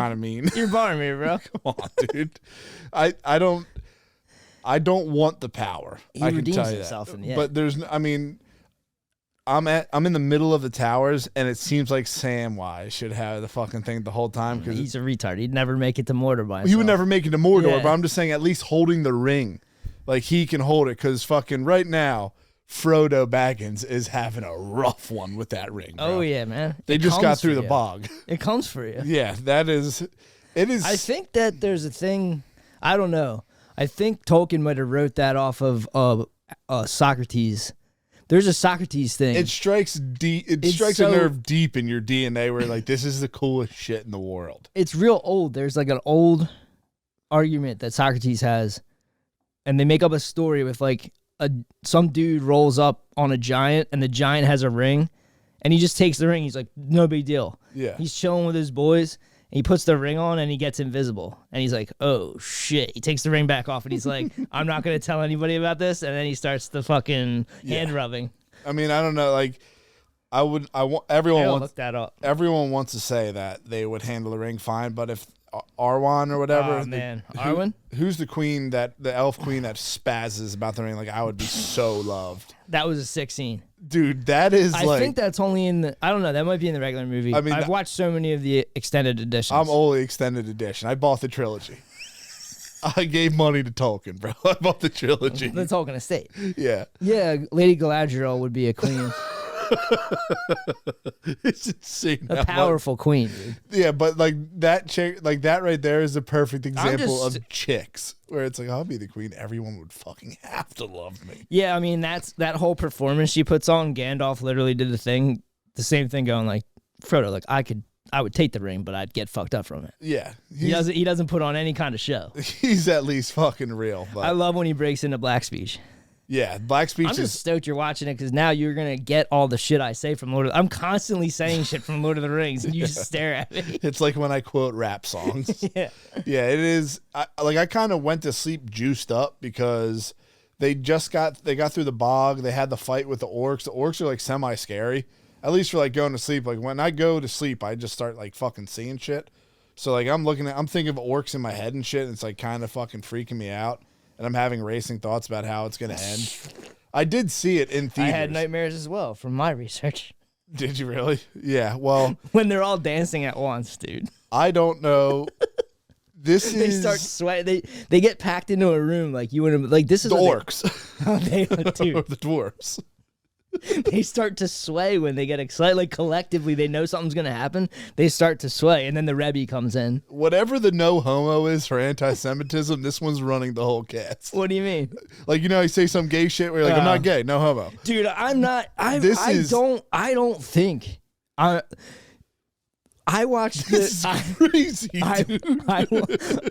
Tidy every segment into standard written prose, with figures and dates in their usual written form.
kind of mean. You're barring me, bro. Come on, dude. I don't want the power. He I can redeems tell you himself that. in the end. But I'm in the middle of the towers, and it seems like Samwise should have the fucking thing the whole time because He's a retard. He'd never make it to Mordor by himself. he would never make it to Mordor. Yeah. But I'm just saying, at least holding the ring, like he can hold it. Because fucking right now, Frodo Baggins is having a rough one with that ring. Bro. Oh yeah, man. They It just got comes through for the you. bog. It comes for you. Yeah, it is. I think that there's a thing. I don't know. I think Tolkien might have wrote that off of Socrates. There's a Socrates thing. It strikes deep. It strikes a nerve deep in your DNA, where like this is the coolest shit in the world. It's real old. There's like an old argument that Socrates has, and they make up a story with like some dude rolls up on a giant, and the giant has a ring, and he just takes the ring. He's like, no big deal. Yeah. He's chilling with his boys. And he puts the ring on and he gets invisible. And he's like, oh, shit. He takes the ring back off and he's like, I'm not going to tell anybody about this. And then he starts the fucking hand rubbing. I mean, I don't know. Like, everyone wants look that up. Everyone wants to say that they would handle the ring fine, but if Arwen or whatever, Oh, man. Arwen? who's the queen the elf queen that spazzes about the ring? Like, I would be so loved. That was a sick scene. Dude, that is I think that's only in the, I don't know, that might be in the regular movie. I mean, I've watched so many of the extended editions. I'm only extended edition. I bought the trilogy. I gave money to Tolkien, bro. I bought the trilogy. The Tolkien estate. Yeah. Yeah, Lady Galadriel would be a queen. It's insane. A powerful queen, dude. Yeah, but like that chick, like that right there is a perfect example just- of chicks where it's like, I'll be the queen. Everyone would fucking have to love me. Yeah, I mean, that whole performance she puts on, Gandalf literally did the same thing going like, Frodo, like I would take the ring, but I'd get fucked up from it. Yeah. He doesn't put on any kind of show. He's at least fucking real. But I love when he breaks into black speech. yeah, black speech I'm just stoked you're watching it because now you're going to get all the shit I say from Lord of the I'm constantly saying shit from Lord of the Rings and you just stare at me. it's like when I quote rap songs. Yeah. Yeah, it is. I kind of went to sleep juiced up because they got through the bog. They had the fight with the orcs. The orcs are like semi scary, at least for like going to sleep. Like when I go to sleep, I just start like fucking seeing shit. So like I'm thinking of orcs in my head and shit. And it's like kind of fucking freaking me out. And I'm having racing thoughts about how it's going to end. I did see it in theaters. I had nightmares as well from my research. Did you really? Yeah. Well, When they're all dancing at once, dude. I don't know. They start sweating. They get packed into a room like you and like this is the what orcs dude. or the dwarves. They start to sway when they get excited. Like collectively, they know something's gonna happen. They start to sway, and then the Rebbe comes in. Whatever the no homo is for anti-Semitism, this one's running the whole cast. What do you mean, Like, you know, you say some gay shit where you're like, I'm not gay, no homo. dude? I'm not. I don't think. I watched This is crazy, dude.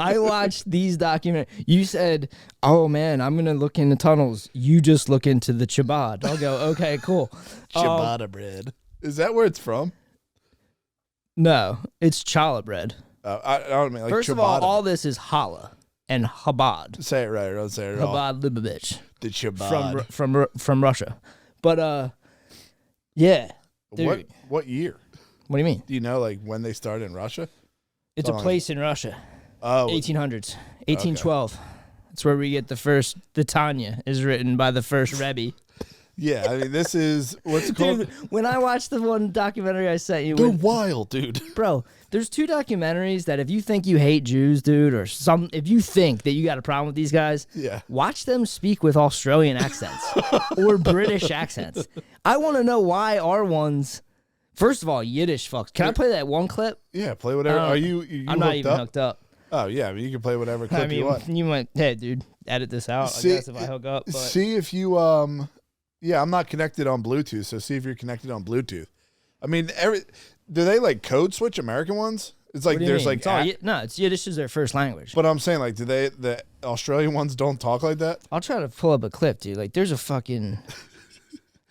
I watched these documentaries. You said, "Oh man, I'm gonna look in the tunnels." You just look into the Chabad. I'll go, "Okay, cool." Ciabatta bread. Is that where it's from? No, it's challah bread. I don't mean like First of all this is challah and Chabad. Say it right or don't say it at all. Chabad Libovich The Chabad. from Russia. But yeah, dude. What year? What do you mean? Do you know like when they started in Russia? It's a place in Russia. Oh, 1800s, 1812. That's where we get the Tanya is written by the first Rebbe. yeah. I mean, this is what's called. Dude, when I watched the one documentary I sent you, They're wild, dude. bro, there's two documentaries that if you think you hate Jews, dude, or if you think that you got a problem with these guys, Yeah. watch them speak with Australian accents or British accents. I want to know why our ones. First of all, Yiddish fucks. Can I play that one clip? Yeah, play whatever. Are you I'm not even up? hooked up. Oh yeah, I mean, you can play whatever clip I mean, you want. you might, hey, dude, edit this out. I guess if I hook up. But. See if you yeah, I'm not connected on Bluetooth, so see if you're connected on Bluetooth. I mean, do they like code switch American ones? It's like there's like no, it's Yiddish is their first language. But I'm saying like, do the Australian ones don't talk like that? I'll try to pull up a clip, dude. Like, there's a fucking.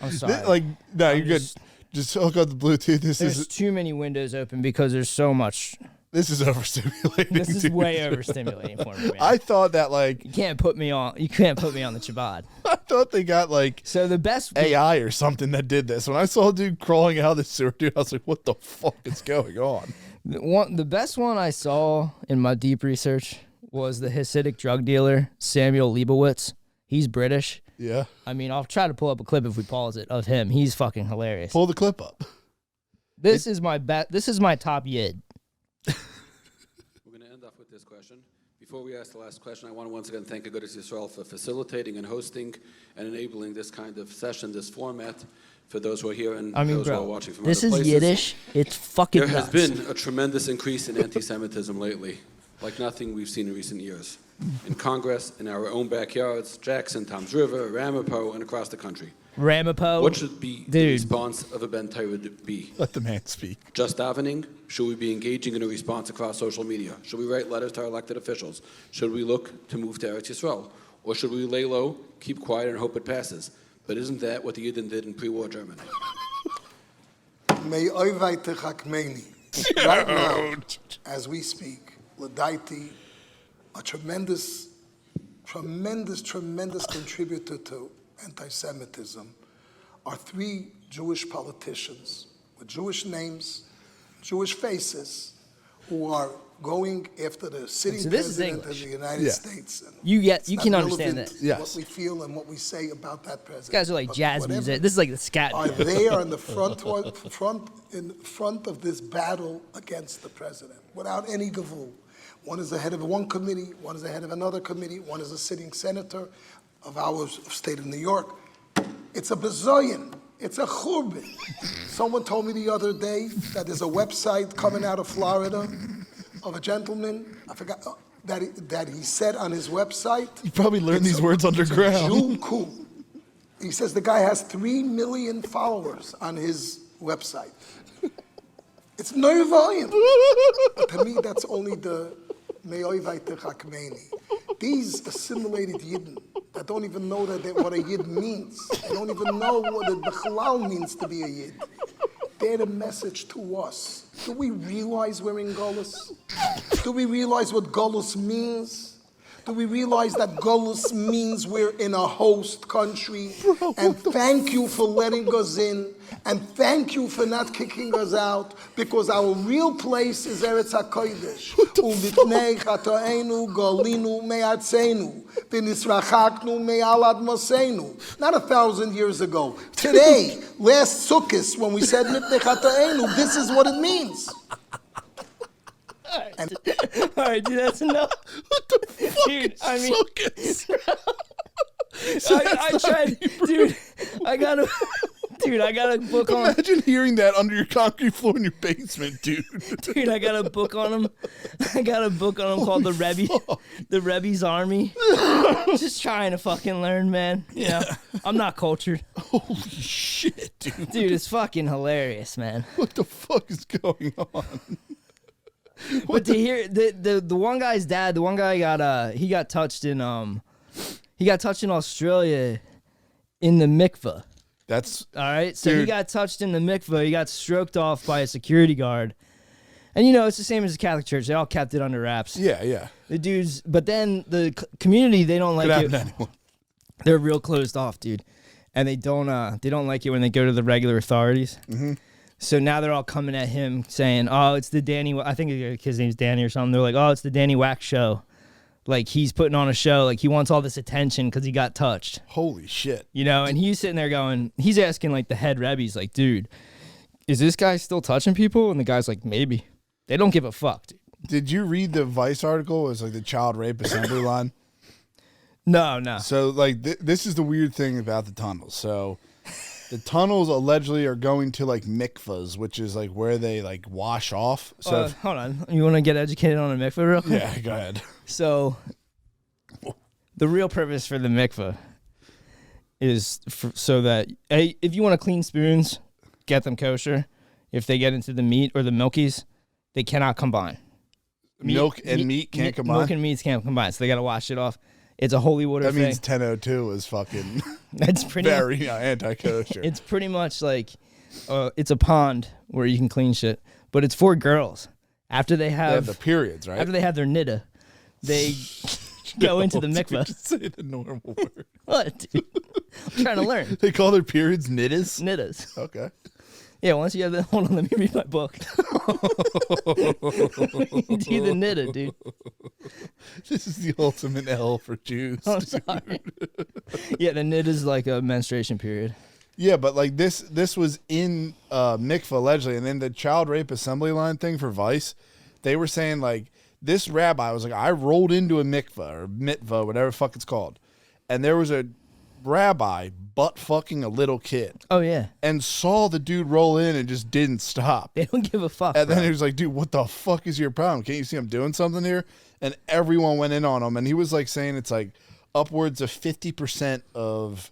I'm sorry. Like, no, you're good. Just hook up the Bluetooth. There's too many windows open because there's so much. This is overstimulating. This is dude. way overstimulating for me, man. I thought that like You can't put me on the Chabad. I thought they got like So the best AI or something that did this. When I saw a dude crawling out of the sewer, dude, I was like, what the fuck is going on? The best one I saw in my deep research was the Hasidic drug dealer Samuel Leibowitz. He's British. Yeah. I mean, I'll try to pull up a clip if we pause it of him. He's fucking hilarious. Pull the clip up. This is my This is my top yid. We're going to end off with this question. Before we ask the last question, I want to once again thank Agudas Yisrael for facilitating and hosting and enabling this kind of session, this format, for those who are here and those who are watching from other places. This is Yiddish. It's fucking There nuts. has been a tremendous increase in anti-Semitism lately, like nothing we've seen in recent years. In Congress, in our own backyards, Jackson, Toms River, Ramapo, and across the country. Ramapo. What should be the response of a Ben Torah be? Let the man speak. Just davening? Should we be engaging in a response across social media? Should we write letters to our elected officials? Should we look to move to Eretz Yisrael? Or should we lay low, keep quiet, and hope it passes? But isn't that what the Yidden did in pre-war Germany? Right now, as we speak, Ladaiti, a tremendous contributor to anti-Semitism, are three Jewish politicians with Jewish names, Jewish faces, who are going after the sitting president of the United States. And you can understand that. Yes. What we feel and what we say about that president. These guys are like jazz music. This is like the scat. Are there in the front of this battle against the president, without any gavul. One is the head of one committee, one is the head of another committee, one is a sitting senator of our state of New York. It's a bazillion. It's a churban. Someone told me the other day that there's a website coming out of Florida of a gentleman, I forgot, that he said on his website. You probably learned these words underground. Jew coup. He says the guy has 3 million followers on his website. It's no volume. But to me, that's only the me'oivai techakmeni. These assimilated Yidden that don't even know what a Yid means. They don't even know what it bechalal means to be a Yid. They're the message to us. Do we realize we're in Golus? Do we realize what Golus means? Do we realize that Golus means we're in a host country? And thank you for letting us in. And thank you for not kicking us out, because our real place is Eretz HaKodesh. U'lifnei chatoenu golinu me'atzenu, v'nisrachaknu me'al admoseinu. Not 1,000 years ago. Today, last Sukkot, when we said Mipnei chatoenu, this is what it means. All right, dude, that's enough. What the fuck Dude, is I mean, Sukkot? I tried, dude. I got a book on. Imagine hearing that under your concrete floor in your basement, dude. Dude, I got a book on him. Called the Rebbe's Army. Just trying to fucking learn, man. Yeah, I'm not cultured. Holy shit, dude. Dude, it's fucking hilarious, man. What the fuck is going on? But to hear the one guy's dad, the one guy got touched in Australia in the mikveh. That's all right. So dude. He got touched in the mikveh. He got stroked off by a security guard, and you know it's the same as the Catholic Church. They all kept it under wraps. Yeah. The dudes, but then the community, they don't like it. They're real closed off, dude, and they don't like it when they go to the regular authorities. Mm-hmm. So now they're all coming at him saying, "Oh, it's the Danny." I think his name's Danny or something. They're like, "Oh, it's the Danny Wax show." Like he's putting on a show. Like he wants all this attention because he got touched. Holy shit! You know, and he's sitting there going, he's asking like the head Rebbe, he's like, "Dude, is this guy still touching people?" And the guy's like, "Maybe." They don't give a fuck, dude. Did you read the Vice article? It was like the child rape assembly line. No. So like this is the weird thing about the tunnels. So. The tunnels allegedly are going to like mikvahs, which is like where they like wash off. So hold on, you want to get educated on a mikvah real quick? Yeah, go ahead. So the real purpose for the mikvah is so that if you want to clean spoons, get them kosher. If they get into the meat or the milkies, they cannot combine. Milk and meat can't combine? Milk and meats can't combine, so they got to wash it off. It's a holy water thing. That means 1002 is fucking That's pretty very anti-kosher. It's pretty much like it's a pond where you can clean shit, but it's for girls. After they have the periods, right? After they have their niddah, they go into the mikvah. Just say the normal word. What, dude? I'm trying to learn. They call their periods niddas? Niddas. Okay. Yeah, once you have that, hold on, let me read my book. Do the knitter, dude. This is the ultimate L for Jews. I'm sorry. Yeah, the knit is like a menstruation period. Yeah, but like this was in mikvah allegedly, and then the child rape assembly line thing for Vice, they were saying like this rabbi was like, I rolled into a mikvah or mitvah, whatever the fuck it's called, and there was a rabbi butt fucking a little kid. Oh yeah, and saw the dude roll in and just didn't stop. they don't give a fuck. And then bro. he was like, dude, what the fuck is your problem? Can't you see I'm doing something here? And everyone went in on him, and he was like saying it's like upwards of 50% of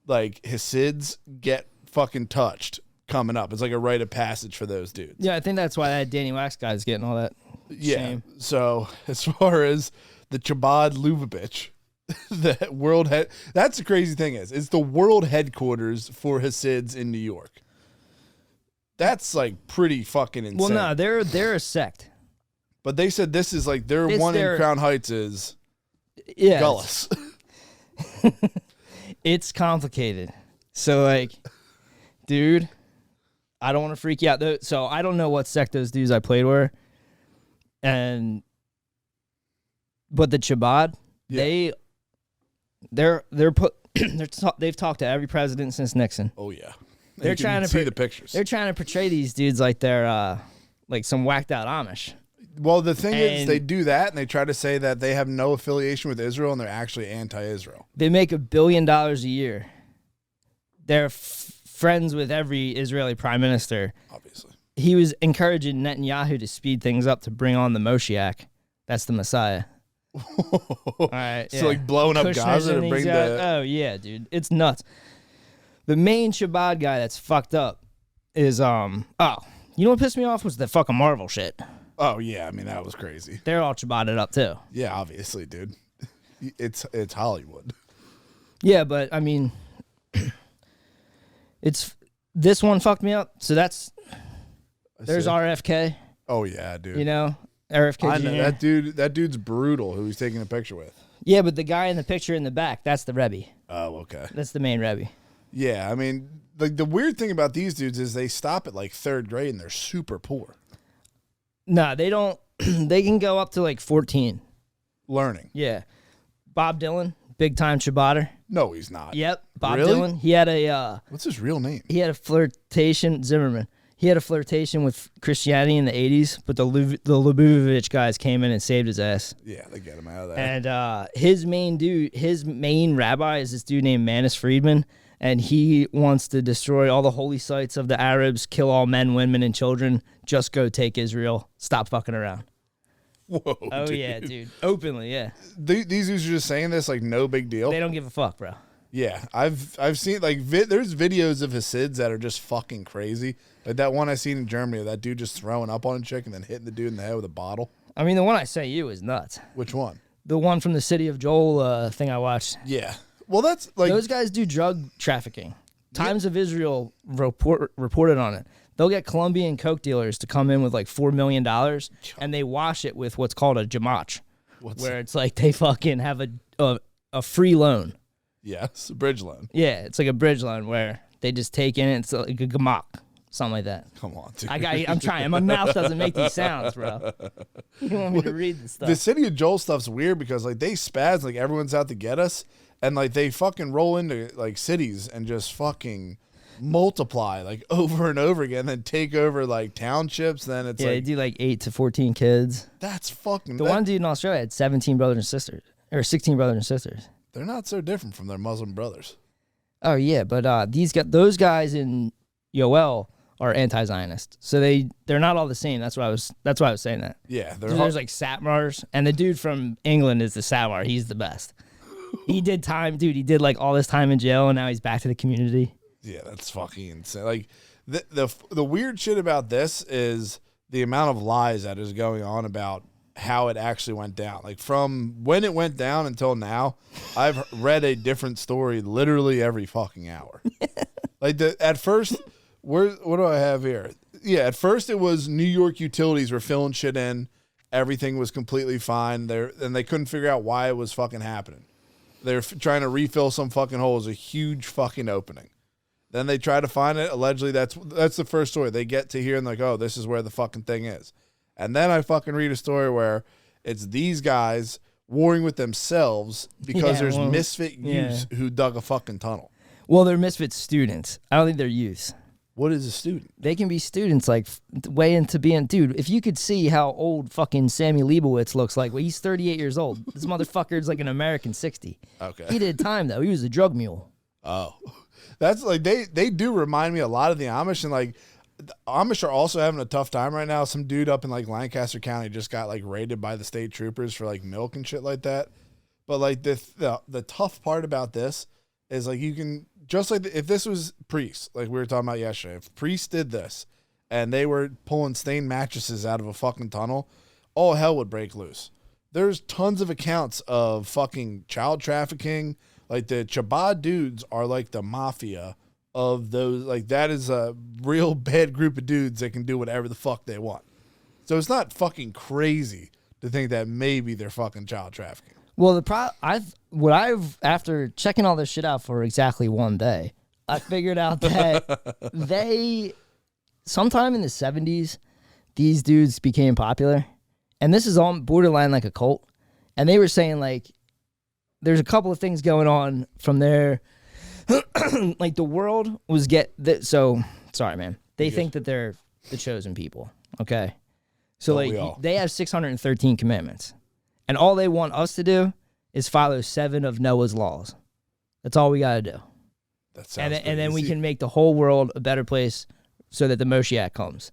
like Hasids get fucking touched coming up. It's like a rite of passage for those dudes. Yeah, I think that's why that Danny Wax guy is getting all that. Yeah. shame. So as far as the Chabad Lubavitch, the world head, that's the crazy thing is, it's the world headquarters for Hasids in New York. That's like pretty fucking insane. Well, no, they're a sect. But they said this is like their one in Crown Heights is Yeah, Gullis. it's complicated. So like, dude, I don't want to freak you out. So I don't know what sect those dudes I played were, but the Chabad, Yeah. they've talked to every president since Nixon. Oh yeah, They're you can trying to see the pictures. They're trying to portray these dudes like they're like some whacked out Amish. Well, the thing is, And- they do that, and they try to say that they have no affiliation with Israel, and they're actually anti-Israel. They make $1 billion a year. They're friends with every Israeli prime minister. Obviously. He was encouraging Netanyahu to speed things up to bring on the Moshiach. That's the Messiah. All right, So like blowing up Kushner's Gaza to in bring these guys. the. Oh yeah, dude, it's nuts. The main Chabad guy that's fucked up is you know what pissed me off was the fucking Marvel shit. Oh yeah, I mean that was crazy. They're all Chabaded up too. Yeah, obviously, dude. It's Hollywood. Yeah, but I mean, this one fucked me up. So there's RFK. Oh yeah, dude. You know, RFK I Jr. know that dude. That dude's brutal. Who he's taking a picture with? Yeah, but the guy in the picture in the back, that's the Rebbe. Oh, okay. That's the main Rebbe. Yeah, I mean, like the weird thing about these dudes is they stop at like third grade and they're super poor. Nah, they don't. They can go up to like 14. Learning. Yeah. Bob Dylan, big time Chabader. No, he's not. Yep, Bob Really? Dylan. He had a What's his real name? Zimmerman. He had a flirtation with Christianity in the 80s, but the Lubavitch guys came in and saved his ass. Yeah, they get him out of there. And his main rabbi is this dude named Manis Friedman, and he wants to destroy all the holy sites of the Arabs, kill all men, women, and children. Just go take Israel. Stop fucking around. Whoa. Oh dude. yeah, dude. Openly, yeah. These dudes are just saying this like no big deal. They don't give a fuck, bro. Yeah, I've seen like there's videos of Hasids that are just fucking crazy. Like that one I seen in Germany, of that dude just throwing up on a chick and then hitting the dude in the head with a bottle. I mean, the one I sent you is nuts. Which one? The one from the City of Joel thing I watched. Yeah. Well, that's like Those guys do drug trafficking. Times of Israel reported on it. They'll get Colombian coke dealers to come in with like $4 million, and they wash it with what's called a jamach, where it's like they fucking have a free loan. yes, a bridge loan. Yeah, it's like a bridge loan where they just take in it. It's like a gamach, something like that. Come on, dude. I'm trying. My mouth doesn't make these sounds, bro. You don't want me to read the stuff. The City of Joel stuff's weird because like they spaz like everyone's out to get us, and like they fucking roll into like cities and just fucking multiply like over and over again, then take over like townships. Then it's they like do like 8 to 14 kids. that's fucking. The one dude in Australia had 17 brothers and sisters, or 16 brothers and sisters. They're not so different from their Muslim brothers. Oh yeah, but those guys in Yoel are anti-Zionist, so they're not all the same. That's why I was saying that. Yeah, There's like Satmars, and the dude from England is the Satmar. He's the best. He did time, dude. He did like all this time in jail, and now he's back to the community. Yeah, that's fucking insane. Like the weird shit about this is the amount of lies that is going on about how it actually went down. Like from when it went down until now, I've read a different story literally every fucking hour. Like at first, what do I have here? Yeah, at first it was New York utilities were filling shit in. Everything was completely fine there, and they couldn't figure out why it was fucking happening. They're trying to refill some fucking hole. It was a huge fucking opening. Then they try to find it. Allegedly, that's the first story. They get to hear and like, oh, this is where the fucking thing is. And then I fucking read a story where it's these guys warring with themselves because there's misfit youths who dug a fucking tunnel. Well, they're misfit students. I don't think they're youths. What is a student? They can be students, like, way into being... Dude, if you could see how old fucking Sammy Leibowitz looks like, well, he's 38 years old. This motherfucker's like an American 60. Okay. He did time, though. He was a drug mule. Oh. That's like, they do remind me a lot of the Amish, and like, the Amish are also having a tough time right now. Some dude up in like Lancaster County just got like raided by the state troopers for like milk and shit like that. But like the tough part about this is like you can... Just like if this was priests, like we were talking about yesterday, if priests did this and they were pulling stained mattresses out of a fucking tunnel, all hell would break loose. There's tons of accounts of fucking child trafficking. Like the Chabad dudes are like the mafia of those. Like that is a real bad group of dudes that can do whatever the fuck they want. So it's not fucking crazy to think that maybe they're fucking child trafficking. Well, after checking all this shit out for exactly one day, I figured out that sometime in the 70s, these dudes became popular. And this is on borderline like a cult. And they were saying, like, there's a couple of things going on from there. Like, the world was sorry, man. They think that they're the chosen people, okay? So, they have 613 commandments. And all they want us to do is follow 7 of Noah's laws. That's all we got to do. That sounds and then we can make the whole world a better place so that the Moshiach comes.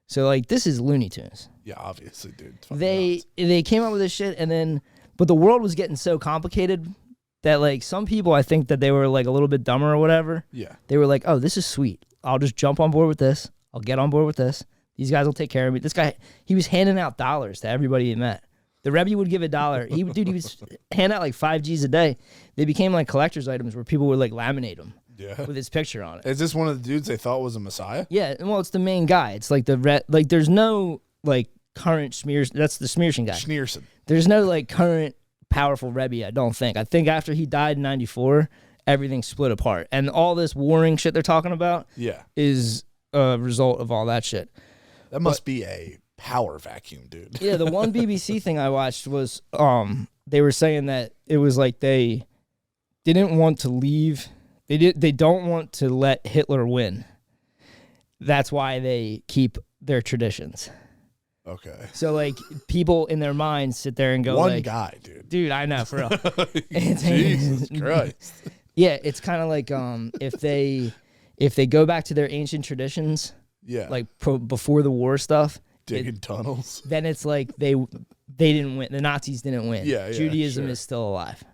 So, like, this is Looney Tunes. Yeah, obviously, dude. They came up with this shit, but the world was getting so complicated that, like, some people, I think that they were, like, a little bit dumber or whatever. Yeah. They were like, oh, this is sweet. I'll just jump on board with this. I'll get on board with this. These guys will take care of me. This guy, he was handing out dollars to everybody he met. The Rebbe would give $1. He was handing out like 5 G's a day. They became like collector's items where people would like laminate them with his picture on it. Is this one of the dudes they thought was a messiah? Yeah, well, it's the main guy. It's like there's no like current smears. That's the Smearson guy. Schneerson. There's no like current powerful Rebbe, I don't think. I think after he died in 94, everything split apart. And all this warring shit they're talking about is a result of all that shit. That must be a power vacuum, dude. Yeah, the one BBC thing I watched was they were saying that it was like they didn't want to leave. They don't want to let Hitler win. That's why they keep their traditions. Okay. So like people in their minds sit there and go one like, guy, dude. Dude, I know, for real. Jesus Christ. Yeah, it's kind of like if they go back to their ancient traditions, like before the war stuff, digging tunnels. Then it's like they didn't win. The Nazis didn't win. Yeah, Judaism is still alive.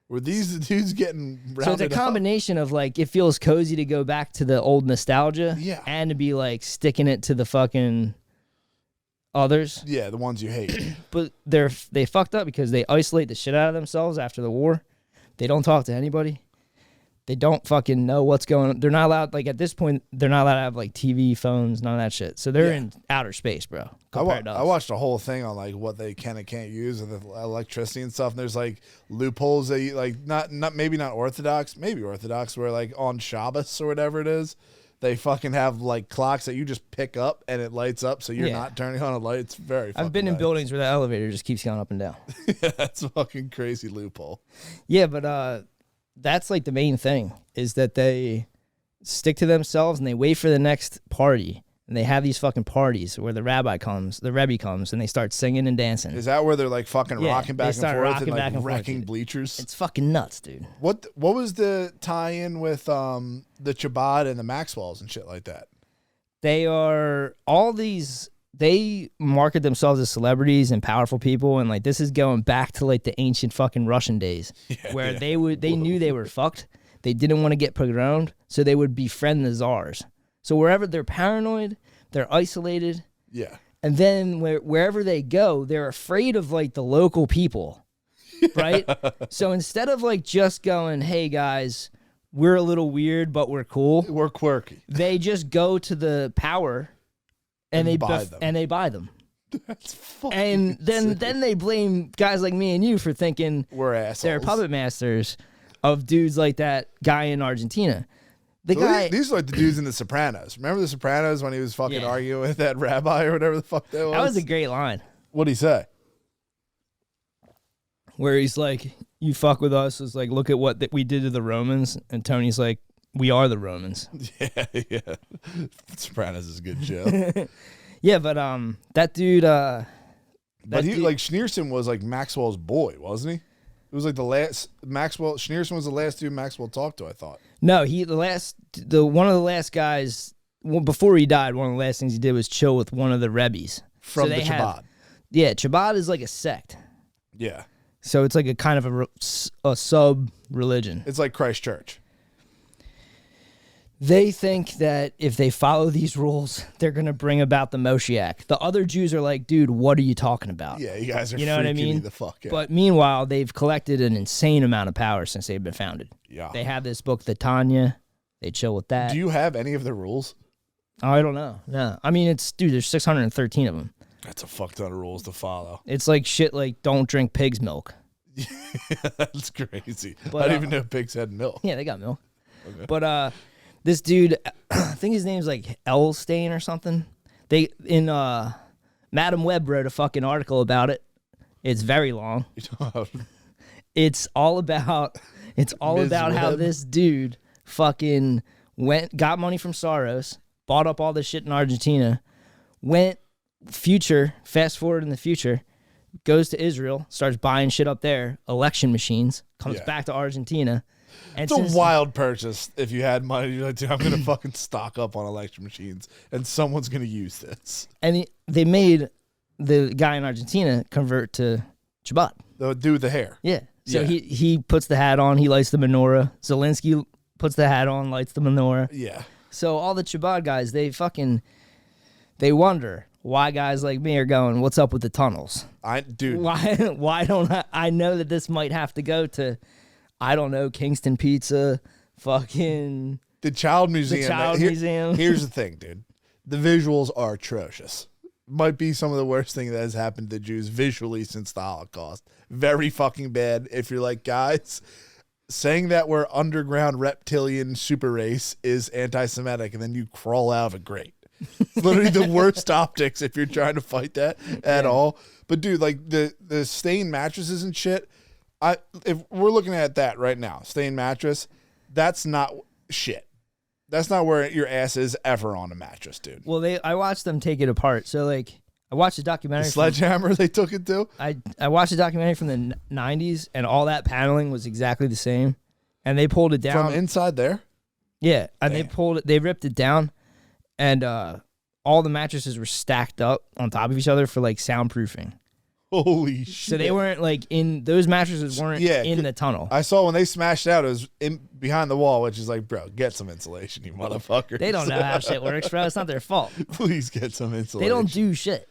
Were these dudes getting rounded So it's a combination of like it feels cozy to go back to the old nostalgia, and to be like sticking it to the fucking others. Yeah, the ones you hate. But they fucked up because they isolate the shit out of themselves after the war. They don't talk to anybody. They don't fucking know what's going on. They're not allowed, like, at this point, they're not allowed to have, like, TV, phones, none of that shit. So they're in outer space, bro. I watched a whole thing on, like, what they can and can't use with the electricity and stuff. And there's, like, loopholes that, you, like, maybe not orthodox, maybe orthodox, where, like, on Shabbos or whatever it is, they fucking have, like, clocks that you just pick up and it lights up so you're not turning on a light. It's very fucking I've been in nice. buildings where the elevator just keeps going up and down. Yeah, that's a fucking crazy loophole. Yeah, but, that's like the main thing is that they stick to themselves and they wait for the next party and they have these fucking parties where the Rebbe comes and they start singing and dancing. Is that where they're like fucking rocking back and forth and like wrecking forth, bleachers? It's fucking nuts, dude. What was the tie-in with the Chabad and the Maxwells and shit like that? They are all these. They market themselves as celebrities and powerful people, and like this is going back to like the ancient fucking Russian days, where they knew they were fucked. They didn't want to get pogromed, so they would befriend the czars. So wherever they're paranoid, they're isolated. Yeah. And then wherever they go, they're afraid of like the local people, right? So instead of like just going, "Hey guys, we're a little weird, but we're cool. We're quirky," they just go to the power. And they buy them. That's fucking and then they blame guys like me and you for thinking we're assholes. They're puppet masters of dudes like that guy in Argentina. The guy. These are like the dudes in The Sopranos. Remember The Sopranos when he was fucking arguing with that rabbi or whatever the fuck that was? That was a great line. What'd he say? Where he's like, you fuck with us. It's like, look at what we did to the Romans. And Tony's like, we are the Romans. Yeah. Sopranos is a good show. Yeah, but that dude. But he like Schneerson was like Maxwell's boy, wasn't he? It was like the last Schneerson was the last dude Maxwell talked to, I thought. No, one of the last guys before he died. One of the last things he did was chill with one of the Rebbes From the Chabad. Yeah, Chabad is like a sect. Yeah. So it's like a kind of a sub religion. It's like Christ Church. They think that if they follow these rules, they're going to bring about the Moshiach. The other Jews are like, dude, what are you talking about? Yeah, you guys are you know what I mean? the fuck out. But meanwhile, they've collected an insane amount of power since they've been founded. Yeah. They have this book, the Tanya. They chill with that. Do you have any of the rules? Oh, I don't know. No. I mean, there's 613 of them. That's a fuck ton of rules to follow. It's like shit like don't drink pig's milk. That's crazy. But, I didn't even know pigs had milk. Yeah, they got milk. Okay. But this dude, I think his name's like Elstein or something. Madam Web wrote a fucking article about it. It's very long. It's all about how this dude fucking got money from Soros, bought up all this shit in Argentina, fast forward in the future, goes to Israel, starts buying shit up there, election machines, comes back to Argentina. And it's a wild purchase if you had money. You're like, dude, I'm going to fucking stock up on election machines, and someone's going to use this. And they made the guy in Argentina convert to Chabad. The dude with the hair. Yeah. So he puts the hat on, he lights the menorah. Zelensky puts the hat on, lights the menorah. Yeah. So all the Chabad guys, they wonder why guys like me are going, what's up with the tunnels? Dude. Why don't I know that this might have to go to, I don't know, Kingston Pizza, fucking the Child Museum. The Child Museum. Here's the thing, dude. The visuals are atrocious. Might be some of the worst thing that has happened to the Jews visually since the Holocaust. Very fucking bad. If you're like, guys, saying that we're underground reptilian super race is anti-Semitic, and then you crawl out of a grate. It's literally the worst optics if you're trying to fight that at all. But dude, like the stained mattresses and shit, if we're looking at that right now, stained mattress, that's not shit. That's not where your ass is ever on a mattress, dude. Well, I watched them take it apart. So like I watched a documentary. The sledgehammer they took it to? I watched a documentary from the 90s, and all that paneling was exactly the same. And they pulled it down. From inside there? Yeah. And they ripped it down, and all the mattresses were stacked up on top of each other for like soundproofing. Holy shit. So they weren't like those mattresses weren't in the tunnel. I saw when they smashed out, it was behind the wall, which is like, bro, get some insulation, you motherfuckers. They don't know how shit works, bro. It's not their fault. Please get some insulation. They don't do shit.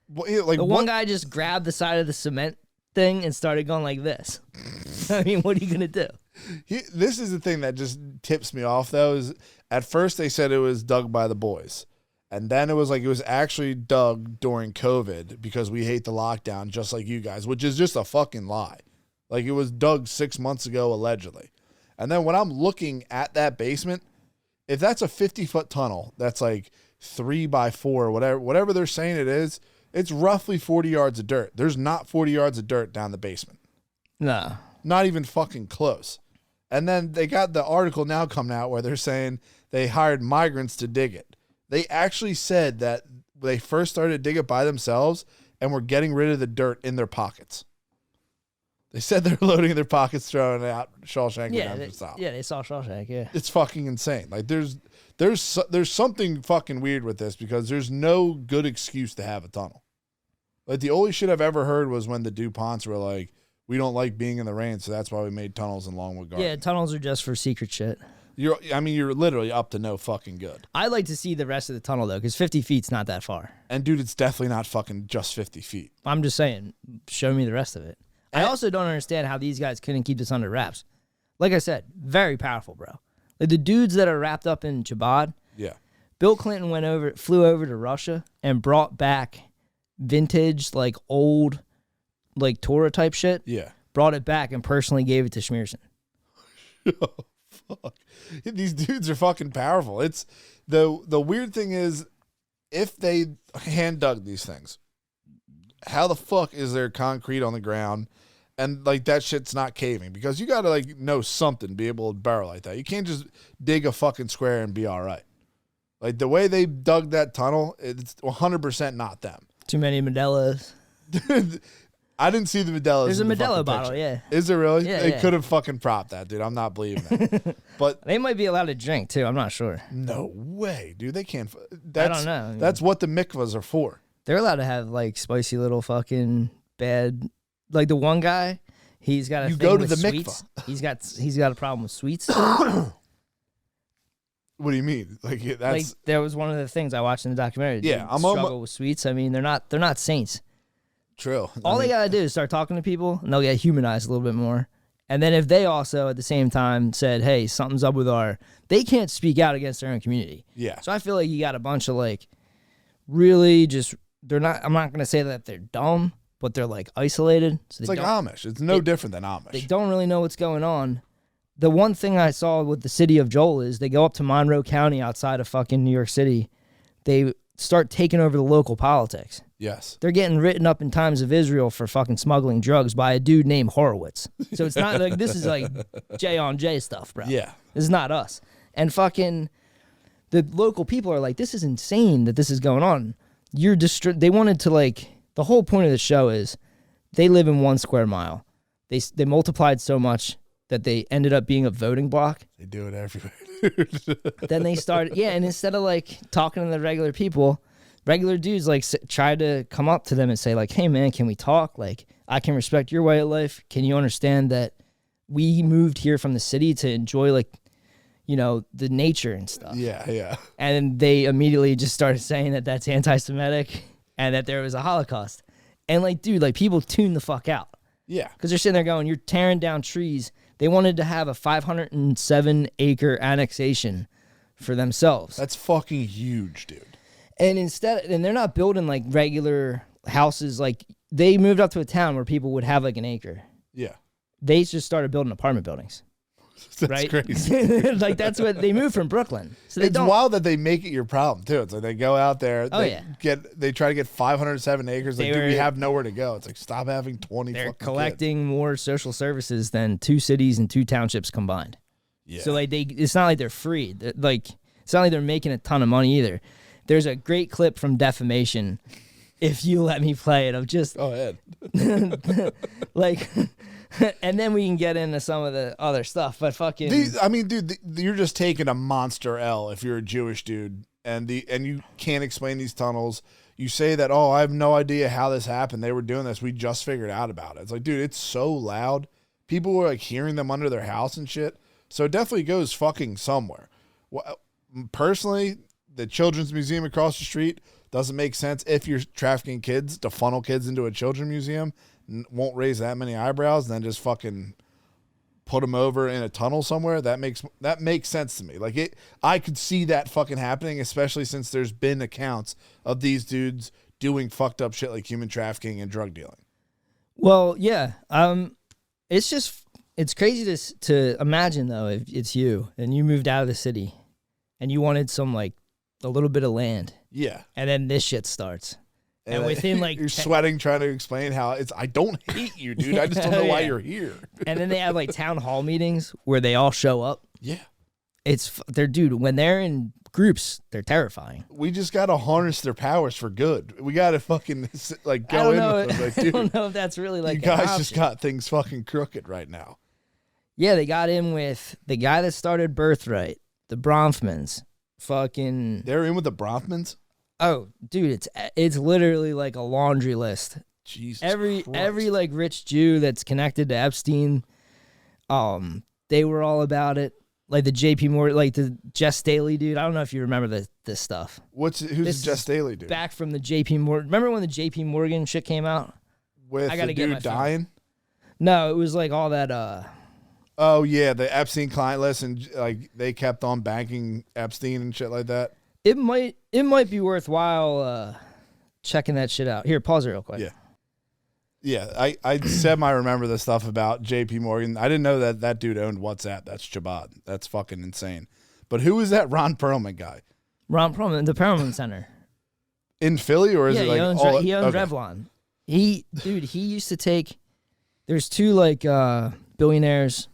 Well, like, one guy just grabbed the side of the cement thing and started going like this. I mean, what are you going to do? This is the thing that just tips me off, though, is at first they said it was dug by the boys. And then it was like it was actually dug during COVID because we hate the lockdown just like you guys, which is just a fucking lie. Like it was dug 6 months ago, allegedly. And then when I'm looking at that basement, if that's a 50-foot tunnel, that's like 3 by 4, whatever they're saying it is, it's roughly 40 yards of dirt. There's not 40 yards of dirt down the basement. No. Not even fucking close. And then they got the article now coming out where they're saying they hired migrants to dig it. They actually said that they first started to dig it by themselves and were getting rid of the dirt in their pockets. They said they're loading in their pockets, throwing it out Shawshank. Yeah, they saw Shawshank, yeah. It's fucking insane. Like there's something fucking weird with this because there's no good excuse to have a tunnel. Like the only shit I've ever heard was when the DuPonts were like, we don't like being in the rain, so that's why we made tunnels in Longwood Gardens. Yeah, tunnels are just for secret shit. You're literally up to no fucking good. I'd like to see the rest of the tunnel, though, because 50 feet's not that far. And, dude, it's definitely not fucking just 50 feet. I'm just saying, show me the rest of it. I also don't understand how these guys couldn't keep this under wraps. Like I said, very powerful, bro. Like the dudes that are wrapped up in Chabad. Yeah. Bill Clinton flew over to Russia and brought back vintage, like old, like Torah type shit. Yeah. Brought it back and personally gave it to Schmearson. fuck? These dudes are fucking powerful. It's the weird thing is, if they hand dug these things, how the fuck is there concrete on the ground and like that shit's not caving? Because you gotta like know something, be able to burrow like that. You can't just dig a fucking square and be all right. Like the way they dug that tunnel, it's 100% not them. Too many Modelo's. I didn't see the Modelo's. There's a in the Modelo fucking bottle, picture. yeah. Is there really? Yeah, They yeah. could have fucking propped that, dude. I'm not believing that. But They might be allowed to drink too. I'm not sure. no way, dude. They can't. I don't know. That's what the mikvahs are for. They're allowed to have like spicy little fucking bad. Like the one guy, he's got a You thing go to with the sweets. He's got a problem with sweets. What do you mean? Like that's Like there was one of the things I watched in the documentary. Yeah, Dude I'm struggle with sweets. I mean, they're not saints. true. All they gotta do is start talking to people, and they'll get humanized a little bit more. And then if they also at the same time said, "Hey, something's up with they can't speak out against their own community." Yeah. So I feel like you got a bunch of like, really just they're not. I'm not gonna say that they're dumb, but they're like isolated. So It's like Amish. It's no different than Amish. they don't really know what's going on. The one thing I saw with the city of Joel is they go up to Monroe County outside of fucking New York City. They start taking over the local politics. Yes. They're getting written up in Times of Israel for fucking smuggling drugs by a dude named Horowitz. So it's not like this is like J on J stuff, bro. Yeah. This is not us. And fucking the local people are like, this is insane that this is going on. They wanted to like, the whole point of the show is they live in 1 square mile. They multiplied so much that they ended up being a voting block. They do it everywhere. Then they started, and instead of like talking to the regular people, regular dudes like try to come up to them and say like, hey man, can we talk? Like, I can respect your way of life. Can you understand that we moved here from the city to enjoy like, you know, the nature and stuff? Yeah, yeah. And they immediately just started saying that that's anti-Semitic and that there was a Holocaust. And like, dude, like people tune the fuck out. Yeah. Because they're sitting there going, you're tearing down trees. They wanted to have a 507-acre annexation for themselves. That's fucking huge, dude. And they're not building like regular houses. Like they moved up to a town where people would have like an acre. Yeah. They just started building apartment buildings. That's right? crazy. Like that's what they moved from Brooklyn. So they It's don't. wild that they make it your problem too. It's like they go out there, Oh, they yeah. they try to get 507 acres. Like, They dude, we were- have nowhere to go. It's like stop having 20. They're fucking collecting more social services than 2 cities and 2 townships combined. Kids. Yeah. So like it's not like they're free. It's not like they're making a ton of money either. There's a great clip from Defamation, if you let me play it, of just Go ahead. like, and then we can get into some of the other stuff. But fucking, Dude, you're just taking a monster L if you're a Jewish dude, and you can't explain these tunnels. You say that, oh, I have no idea how this happened. They were doing this. We just figured out about it. It's like, dude, it's so loud. People were like hearing them under their house and shit. So it definitely goes fucking somewhere. Well, personally, the Children's Museum across the street doesn't make sense if you're trafficking kids to funnel kids into a children's museum. Won't raise that many eyebrows, and then just fucking put them over in a tunnel somewhere. That makes sense to me. Like I could see that fucking happening, especially since there's been accounts of these dudes doing fucked up shit like human trafficking and drug dealing. well, yeah. It's crazy to imagine though if it's you and you moved out of the city and you wanted some like a little bit of land, Yeah. and then this shit starts. And within like you're sweating trying to explain how I don't hate you, dude. I just don't know why Yeah. you're here. And then they have like town hall meetings where they all show up. Yeah. When they're in groups, they're terrifying. We just got to harness their powers for good. We got to fucking like I go don't in know. with them. Like, I dude, don't know if that's really like you guys an just option. got things fucking crooked right now. Yeah, they got in with the guy that started Birthright, the Bronfmans. Fucking They're in with the Bronfmans. oh, dude, it's literally like a laundry list. Jesus Every Christ. like rich Jew that's connected to Epstein, they were all about it. Like the JP Morgan, like the Jess Staley dude. I don't know if you remember this stuff. Who's This Jess is Staley dude? Back from the JP Morgan. Remember when the JP Morgan shit came out? With I the gotta get my dude phone. dying? No, it was like all that. Oh yeah, the Epstein client list, and like they kept on banking Epstein and shit like that. It might be worthwhile checking that shit out. Here, pause it real quick. Yeah. Yeah, I said I remember the stuff about J.P. Morgan. I didn't know that dude owned WhatsApp. That's Chabad. That's fucking insane. But who is that Ron Perlman guy? Ron Perlman, the Perlman Center. In Philly, or is it like he owns Revlon. He used to take. There's two like billionaires.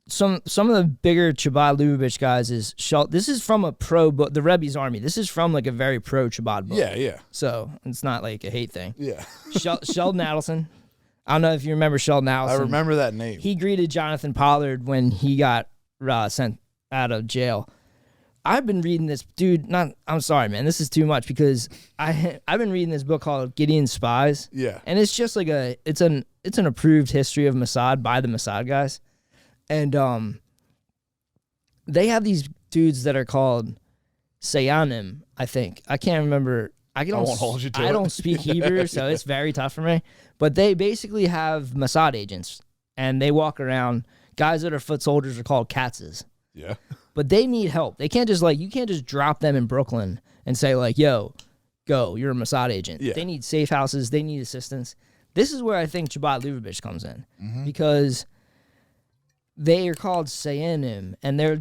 Some of the bigger Chabad Lubavitch guys is this is from a pro book, the Rebbe's Army. This is from like a very pro Chabad book. Yeah. So it's not like a hate thing. Yeah. Sheldon Adelson. I don't know if you remember Sheldon Adelson. I remember that name. He greeted Jonathan Pollard when he got sent out of jail. I've been reading this, dude. I'm sorry, man. This is too much because I've been reading this book called Gideon's Spies. Yeah. And it's just like it's an approved history of Mossad by the Mossad guys. And they have these dudes that are called Sayanim, I think. I can't remember. I won't hold you to it. I don't speak Hebrew, so it's very tough for me. But they basically have Mossad agents, and they walk around. Guys that are foot soldiers are called Katzes. Yeah. But they need help. They can't just you can't just drop them in Brooklyn and say like, yo, go, you're a Mossad agent. Yeah. They need safe houses. They need assistance. This is where I think Chabad Lubavitch comes in because they are called Sayanim, and they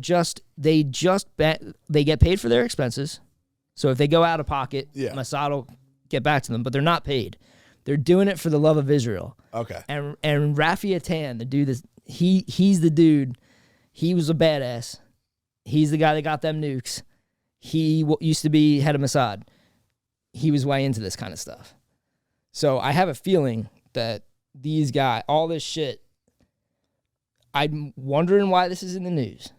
get paid for their expenses. So if they go out of pocket, Mossad will get back to them, but they're not paid. They're doing it for the love of Israel. Okay. And Rafi Atan, the dude, he's the dude. He was a badass. He's the guy that got them nukes. He used to be head of Mossad. He was way into this kind of stuff. So I have a feeling that these guys, all this shit, I'm wondering why this is in the news.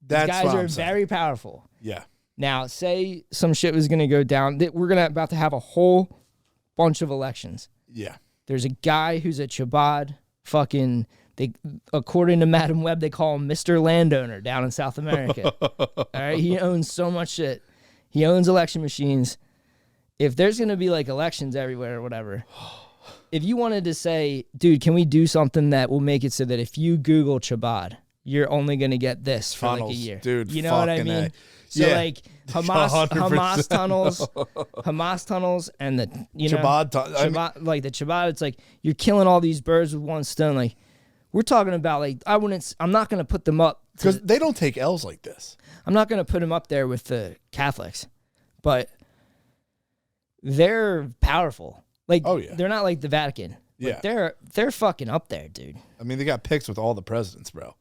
These guys are very powerful. Yeah. Now, say some shit was going to go down. We're about to have a whole bunch of elections. Yeah. There's a guy who's a Chabad fucking, according to Madam Web, they call him Mr. Landowner down in South America. All right? He owns so much shit. He owns election machines. If there's going to be like elections everywhere or whatever, if you wanted to say, dude, can we do something that will make it so that if you Google Chabad, you're only going to get this for like a year? Dude, you know what I mean? So like Hamas tunnels and the Chabad, like the Chabad, it's like you're killing all these birds with one stone. Like we're talking about like I'm not going to put them up because they don't take L's like this. I'm not going to put them up there with the Catholics, but they're powerful. Like, they're not like the Vatican. But they're fucking up there, dude. I mean, they got pics with all the presidents, bro.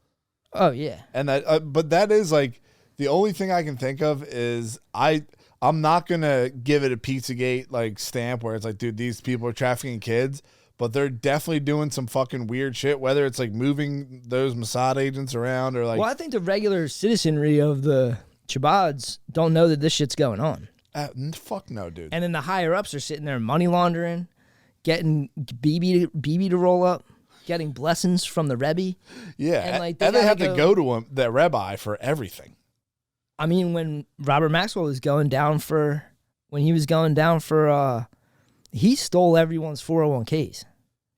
Oh yeah. And that, but that is like the only thing I can think of is I'm not gonna give it a Pizzagate like stamp where it's like, dude, these people are trafficking kids, but they're definitely doing some fucking weird shit. Whether it's like moving those Mossad agents around or like. Well, I think the regular citizenry of the Chabads don't know that this shit's going on. Fuck no, dude. And then the higher ups are sitting there money laundering, getting BB to roll up, getting blessings from the Rebbe. Yeah, and like they have to go to him, the Rebbe, for everything. I mean, when Robert Maxwell was going down for, he stole everyone's 401ks.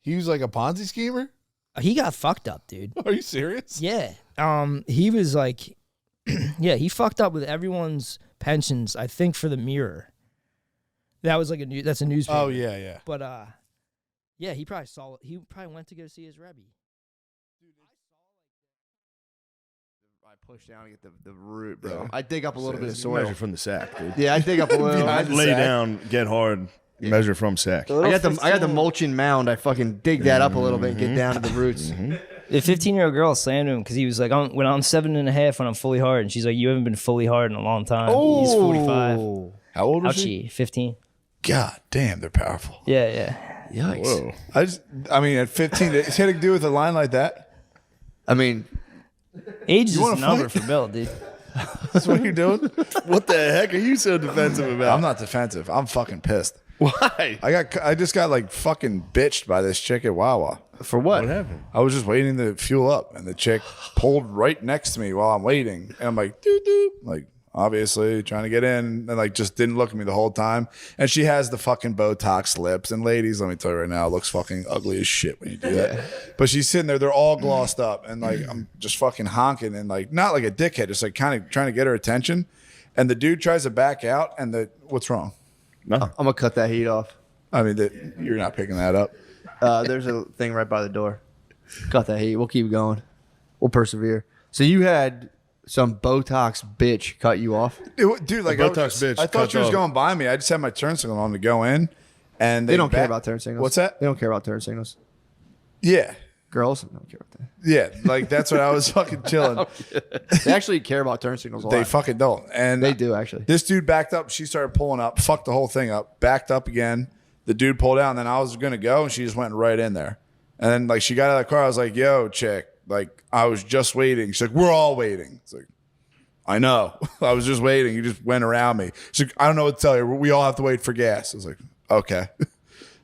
He was like a Ponzi schemer? He got fucked up, dude. Are you serious? Yeah. He was like, yeah, he fucked up with everyone's pensions, I think, for the Mirror. That was like that's a newspaper. Oh yeah. But yeah, he probably went to go see his Rebbe. I push down to get the root, bro. I dig up a little bit of soil. Measure from the sack, dude. Yeah, I dig up a little. I lay down, get hard, measure from sack. I got the mulching mound. I fucking dig that up a little bit and get down to the roots. The 15-year-old girl slammed him because he was like, when I'm 7.5 when I'm fully hard. And she's like, you haven't been fully hard in a long time. Oh. He's 45. How old was she? 15. God damn, they're powerful. Yeah. Yikes. Whoa. I mean, at 15, it had to do with a line like that. I mean, age is just a number for Bill, dude. That's what you're doing? What the heck are you so defensive about? I'm not defensive. I'm fucking pissed. Why? I just got like fucking bitched by this chick at Wawa. for what? What happened? I was just waiting to fuel up, and the chick pulled right next to me while I'm waiting, and I'm like, doo doo, like obviously trying to get in, and like just didn't look at me the whole time. And she has the fucking Botox lips, and ladies, let me tell you right now, it looks fucking ugly as shit when you do that. But she's sitting there, they're all glossed up, and like I'm just fucking honking, and like not like a dickhead, just like kind of trying to get her attention. And the dude tries to back out, and what's wrong? No. I'm gonna cut that heat off. I mean, you're not picking that up. There's a thing right by the door. Got that heat. We'll keep going. We'll persevere. So you had some Botox bitch cut you off? Dude, like Botox bitch I thought cut she was off. going by me. I just had my turn signal on to go in, and They don't care about turn signals. What's that? They don't care about turn signals. Yeah, Girls don't care about that. yeah. Like that's what I was fucking chilling. They actually care about turn signals a lot. They fucking don't. And They do, actually. This dude backed up. She started pulling up. Fucked the whole thing up. Backed up again. The dude pulled out, and then I was gonna go, and she just went right in there. And then like she got out of the car. I was like, "Yo, chick." Like I was just waiting. She's like, "We're all waiting." It's like, I know. I was just waiting. You just went around me. She's like, "I don't know what to tell you. We all have to wait for gas." I was like, "Okay."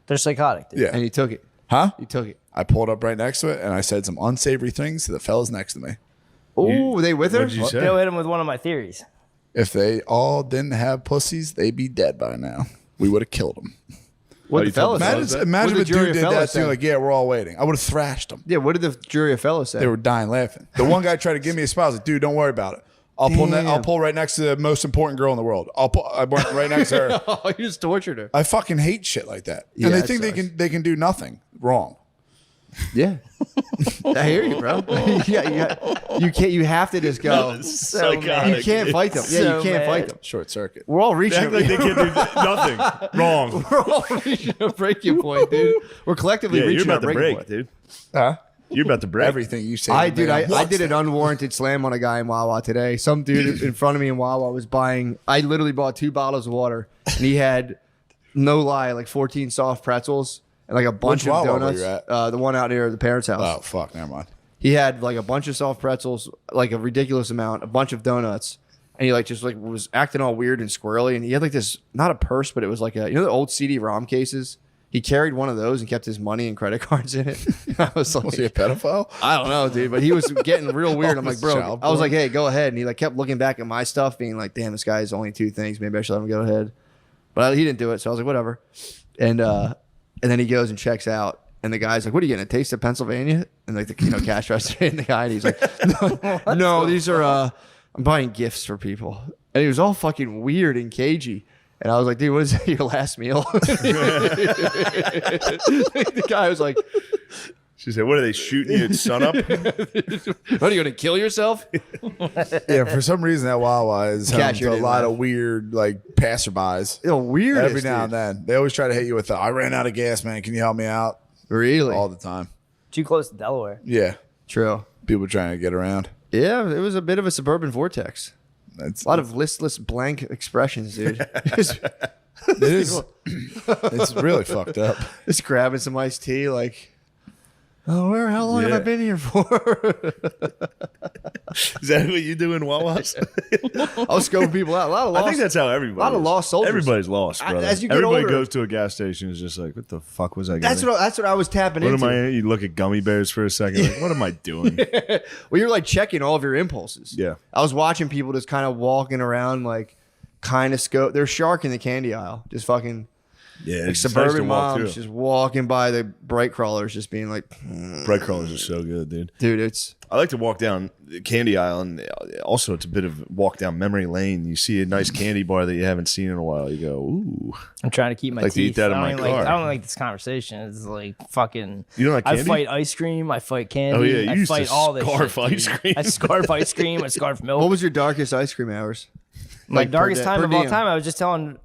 They're psychotic, dude. Yeah. And you took it. Huh? You took it. I pulled up right next to it, and I said some unsavory things to the fellas next to me. Oh, were they with her? What'd you say? They'll hit him with one of my theories. If they all didn't have pussies, they'd be dead by now. We would have killed them. What you the fellas told say? Imagine What if did a the jury dude of did fellas that say? too. Like, yeah, we're all waiting. I would have thrashed them. Yeah, what did the jury of fellows say? They were dying laughing. The one guy tried to give me a spot. I was like, dude, don't worry about it. I'll pull right next to the most important girl in the world. I went right next to her. Oh, you just tortured her. I fucking hate shit like that. Yeah, And they it think sucks. they can do nothing wrong. Yeah. I hear you, bro. You can't. You have to just go. Psychotic. You can't fight them. Yeah, So you can't mad. fight them. Short circuit. We're all reaching. Act like they can't do nothing. Wrong. We're all reaching a breaking point, dude. We're collectively Yeah, you're reaching about our to breaking break, point. dude. Huh? You're about to break. Everything you say. I to me, I what's did an that? unwarranted slam on a guy in Wawa today. Some dude in front of me in Wawa was buying. I literally bought 2 bottles of water, and he had, no lie, like 14 soft pretzels and like a bunch Which of Wawa were donuts. you at? The one out near the parents' house. Oh, fuck. Never mind. He had like a bunch of soft pretzels, like a ridiculous amount, a bunch of donuts, and he like just like was acting all weird and squirrely. And he had like this, not a purse, but it was like a, you know, the old CD-ROM cases. He carried one of those and kept his money and credit cards in it. I was like, Was he a pedophile? I don't know, dude, but he was getting real weird. I'm like, bro, Child I was porn. like, hey, go ahead. And he like kept looking back at my stuff, being like, damn, this guy has only 2 things. Maybe I should let him go ahead. But he didn't do it, so I was like, whatever. And then he goes and checks out. And the guy's like, "What are you getting? A taste of Pennsylvania?" And like the cash register and the guy, and he's like, "No, these are I'm buying gifts for people." And he was all fucking weird and cagey. And I was like, "Dude, what is your last meal?" The guy was like, She said, "What are they shooting you at sunup?" "What are you gonna kill yourself?" Yeah, for some reason that Wawa is home Cashier to a didn't lot laugh. of weird like passerbys. Weird. Every now and then, they always try to hit you with, "I ran out of gas, man. Can you help me out?" Really? All the time. Too close to Delaware. Yeah, True. people trying to get around. Yeah, it was a bit of a suburban vortex. That's A lot of listless blank expressions, dude. Just it is. It's really fucked up. just grabbing some iced tea, like, oh, how long have I Yeah. been here for? Is that what you do in Wawa's? I was scoping people out. A lot of I lost. think that's how everybody. a lot of is. lost soldiers. Everybody's lost, I- brother. as you get Everybody older- goes to a gas station and is just like, "What the fuck was I?" That's what I was tapping What into. am I? You look at gummy bears for a second. Like, what am I doing? Well, you're like checking all of your impulses. Yeah. I was watching people just kind of walking around, like, kind of scope. There's shark in the candy aisle, just fucking Yeah, like it's nice suburban to walk moms through. just walking by the bright crawlers, just being like, Bread crawlers are so good, dude. dude, it's. I like to walk down the candy aisle, and also it's a bit of walk down memory lane. You see a nice candy bar that you haven't seen in a while. You go, "Ooh, I'm trying to keep my Like to eat teeth. that in I my don't even car. Like, I don't like this conversation. It's like fucking. You don't like I candy? fight ice cream. I fight candy. Oh, yeah, you I used to fight all this scarf shit, ice dude. cream. I scarf ice cream. I scarf milk. What was your darkest ice cream hours? my like, per darkest day- time per of all diem? time? I was just telling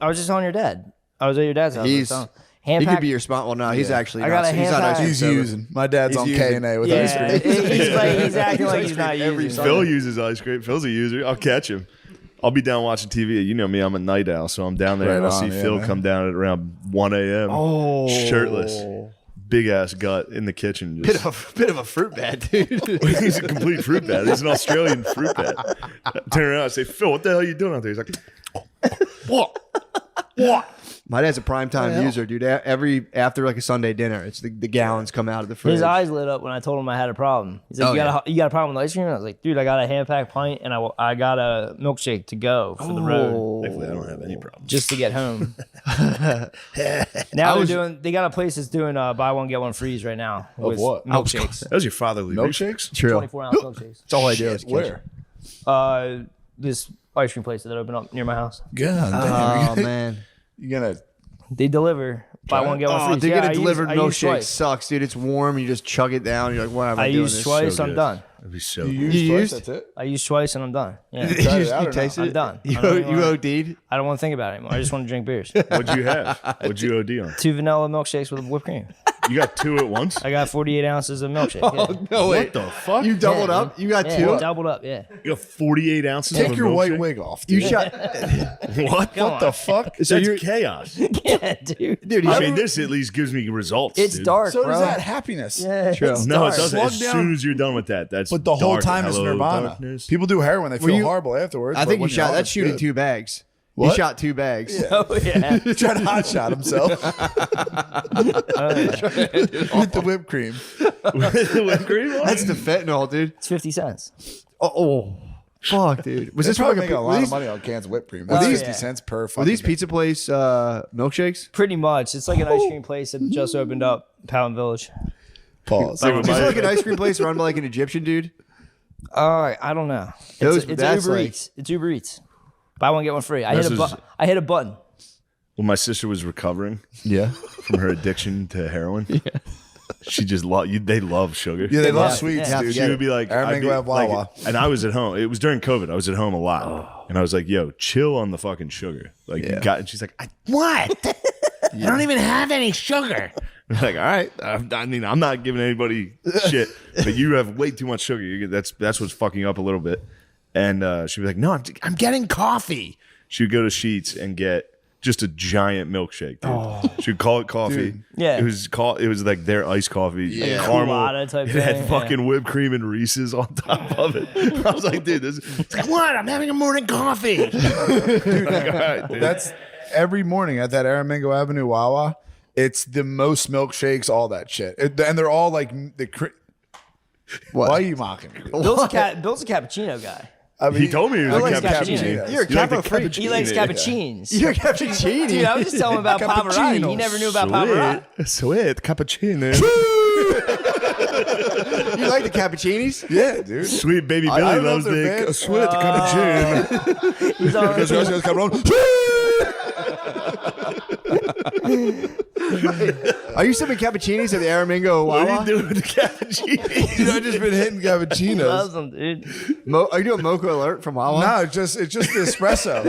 your dad. I was at your dad's house. He's- hand He could packed. be your spot. Well, no, he's actually I not. got a He's not hand ice cream He's sober. using. My dad's He's on using. K and A with Yeah, ice cream. he's acting like he's not every using. Sunday. Phil uses ice cream. Phil's a user. I'll catch him. I'll be down watching TV. You know me, I'm a night owl, so I'm down there Right and I'll on, see yeah, Phil man. come down at around 1 a.m. Oh, shirtless, big ass gut in the kitchen. Just, bit of a fruit bat, dude. he's a complete fruit bat. He's an Australian fruit bat. I turn around and say, "Phil, what the hell are you doing out there?" He's like, "What? My dad's a primetime user, dude. After like a Sunday dinner, it's the gallons come out of the fridge. His eyes lit up when I told him I had a problem. He's like, Oh, you got a problem with ice cream? I was like, dude, I got a hand packed pint and I got a milkshake to go for the road Thankfully, I don't have any problems." just to get home. Now they got a place that's doing buy one get one freeze right now with what? milkshakes, That was your fatherly Milkshakes? True. 24-ounce milkshakes. That's all I do. Is Where? This ice cream place that opened up near my house. God damn. Oh man. You gonna? They deliver Buy one, get one free. Dude, Yeah, getting I delivered use milkshake twice. sucks, dude. It's warm. You just chug it down. You're like, why am I I doing use this? twice, So I'm good. done. That'd be so You good. use twice, used? that's it. I use twice and I'm done. Yeah. Tried it out you or not? tasted I'm it? done. You, I don't even you wanna- OD'd? I don't want to think about it anymore. I just want to drink beers. What'd you have? What'd you OD on? 2 vanilla milkshakes with whipped cream. You got 2 at once? I got 48 ounces of milkshake. Yeah. No, What the fuck? You doubled Yeah, up? You got Yeah, 2? doubled up, yeah. You got 48 ounces Take of your white milkshake? wig off, You dude. shot. What? Come What the on. fuck? So That's you're, chaos. Yeah, dude. dude, I mean, this at least gives me results. It's dude. dark, So bro. does that happiness. Yeah, True. it's No, dark. it doesn't. Slug As down. soon as you're done with that, that's But the whole dark. time is Hello, nirvana. darkness. People do heroin; they feel you- horrible afterwards. I but think when you you're shot. on, That's it's shooting good. 2 bags. What? You shot 2 bags. Oh, yeah. He tried to hot shot himself with the whipped cream. The whipped cream on? That's the fentanyl, dude. It's 50 cents. Oh, fuck, dude. Was They this from probably like make a were lot these, of money on cans of whipped cream. Were That's these- 50 cents per were fucking these thing. pizza place milkshakes? Pretty much. It's like an ice cream place that just opened up, Powell Village. Pause. Like, Is it like an ice cream place run by like an Egyptian dude? I don't know. Those- It's that's Uber like- Eats. It's Uber Eats. Buy one, get one free. I This hit is- a button. When my sister was recovering Yeah. from her addiction to heroin, she just they love sugar. Yeah, they love Yeah. sweets, Yeah. dude. She would be like, Aramingo I'd be have Wawa. like, and I was at home. It was during COVID. I was at home a lot, and I was like, "Yo, chill on the fucking sugar." Like, you got. And she's like, "What? I don't even have any sugar." I'm like, all right. I mean, I'm not giving anybody shit, but you have way too much sugar. That's what's fucking up a little bit. And she'd be like, "No, I'm getting coffee." She would go to Sheetz and get just a giant milkshake, dude. She would call it coffee. Dude. Yeah. It was like their iced coffee. Yeah. Caramel. Colada type It had thing, fucking whipped cream and Reese's on top of it. I was like, dude, it's like, what? I'm having a morning coffee. Dude, like, all right, dude. That's every morning at that Aramingo Avenue Wawa. It's the most milkshakes, all that shit. And they're all like What? Why are you mocking me? dude? Bill's a cappuccino guy. I mean, He told me he was I a like cappuccino. cappuccinos. You're a You like the capo freak. cappuccino? He likes Yeah. cappuccinos. You're a cappuccino. Dude, I was just telling him about Pavarotti. He Cappuccinos. never knew about Pavarotti. Sweet cappuccino. You like the cappuccinis? Yeah, dude. Sweet baby I Billy don't know loves if they're the bad. sweet cappuccino. He's on, Those guys come on. Are you sipping cappuccinis at the Aramingo What are Wawa? you doing with the cappuccino? Dude, I've just been hitting cappuccinos. loves them, dude. Are you doing Mocha Alert from Wawa? No, it's just the espresso.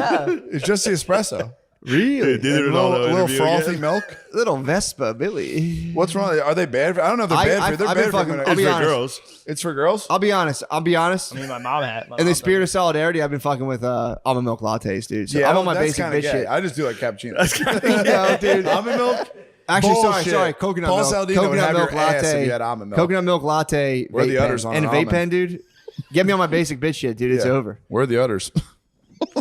It's just the espresso. Really? Did it A in all little, the little interview frothy again? milk. Little Vespa Billy. What's wrong? Are they bad? I don't know if they're bad for you. They're I've been bad for fucking- you. I'll It's be for honest. girls. It's for girls. I'll be honest. I mean, my mom had. In the spirit of solidarity, I've been fucking with almond milk lattes, dude. So I'm on my that's basic kinda bitch gay. shit. I just do like cappuccino. No, dude. Almond milk. Actually, Bullshit. sorry, coconut Paul milk. Saldino would Coconut have milk your ass latte. if you had almond milk. Coconut milk latte. Where are the vape udders pen. on And a an vape almond? pen, dude. Get me on my basic bitch shit, dude. It's Yeah. over. Where are the udders?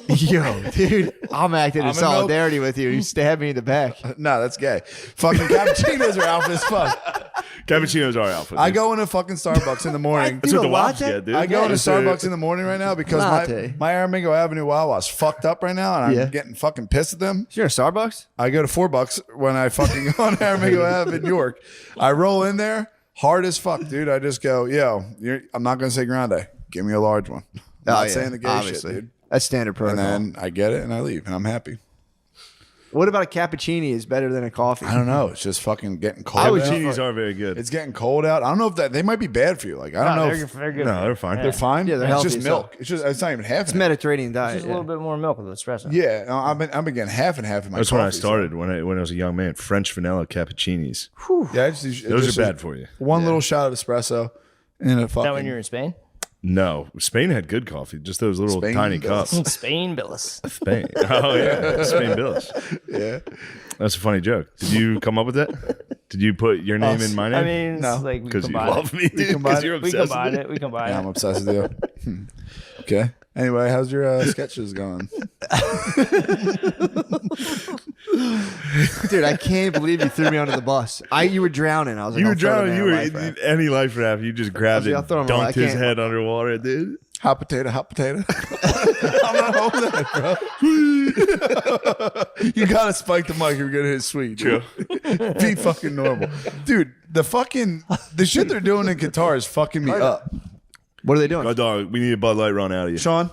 Yo, dude, I'm acting in Almond milk? solidarity with you. You stab me in the back. No, that's gay. Fucking cappuccinos are alpha as fuck. Cappuccino's our outfit. I dude. go into fucking Starbucks in the morning. That's what Dude, the a wops latte? get, dude. I go into It's a- Starbucks in the morning right now because Latte. my Aramingo Avenue Wawa's fucked up right now, and I'm Yeah. getting fucking pissed at them. You're a Starbucks? I go to $4 when I fucking go on Aramingo Ave in York. I roll in there hard as fuck, dude. I just go, yo, I'm not gonna say grande. Give me a large one. I'm not saying the gay obviously. shit, dude. That's standard And protocol. then I get it and I leave, and I'm happy. What about a cappuccino is better than a coffee? I don't know. It's just fucking getting cold. Cappuccinos out. aren't very good. It's getting cold out. I don't know if they might be bad for you. Like I don't know. They're good. No, they're fine. They're fine. Yeah, they're it's healthy just as milk. It's not even half. It's and half. Mediterranean diet. Just a yeah. little bit more milk with espresso. Yeah, no, I've been getting half and half in my. That's when I coffee, so- started when I was a young man. French vanilla cappuccinis. Yeah, Those are bad for you. One little shot of espresso and a Is that when fucking. you're in Spain? No, Spain had good coffee. Just those little Spain tiny does. cups. Spain, Billis. Spain. Oh yeah, Spain Bills. Yeah, That's a funny joke. Did you come up with that? Did you put your name in my name? I mean, No. it's like we because you combine love me, dude. combine Because you're it. We obsessed. combine with it. We combine yeah, I'm it. obsessed with you. Okay. Anyway, how's your sketches going? Dude, I can't believe you threw me under the bus. You were drowning. I was like, You were I'll throw the drowning. man You a were life raft. any life raft. You just grabbed I'll it, throw him a- I dunked his can't- head underwater, dude. Hot potato, hot potato. I'm not holding that, bro. You gotta spike the mic if you're gonna hit sweet. Dude. Be fucking normal, dude. The shit they're doing in Qatar is fucking me up. What are they doing? Oh, dog, we need a Bud Light run out of you. Sean,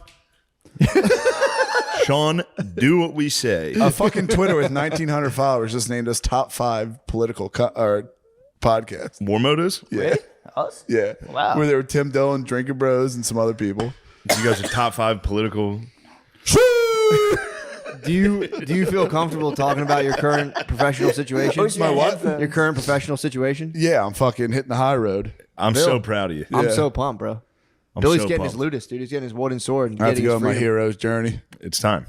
Sean, do what we say. A fucking Twitter with 1,900 followers just named us top 5 political podcast. War motos? Yeah. Really? Us? Yeah. Wow. Where there were Tim Dillon, Drinker Bros, and some other people. You guys are top 5 political. Do you feel comfortable talking about your current professional situation? My what? Your current professional situation? Yeah, I'm fucking hitting the high road. I'm so proud of you. I'm Yeah. so pumped, bro. I'm Billy's so getting pumped. his Ludus, dude. He's getting his wooden sword. And I have to getting go his on my freedom. hero's journey It's time.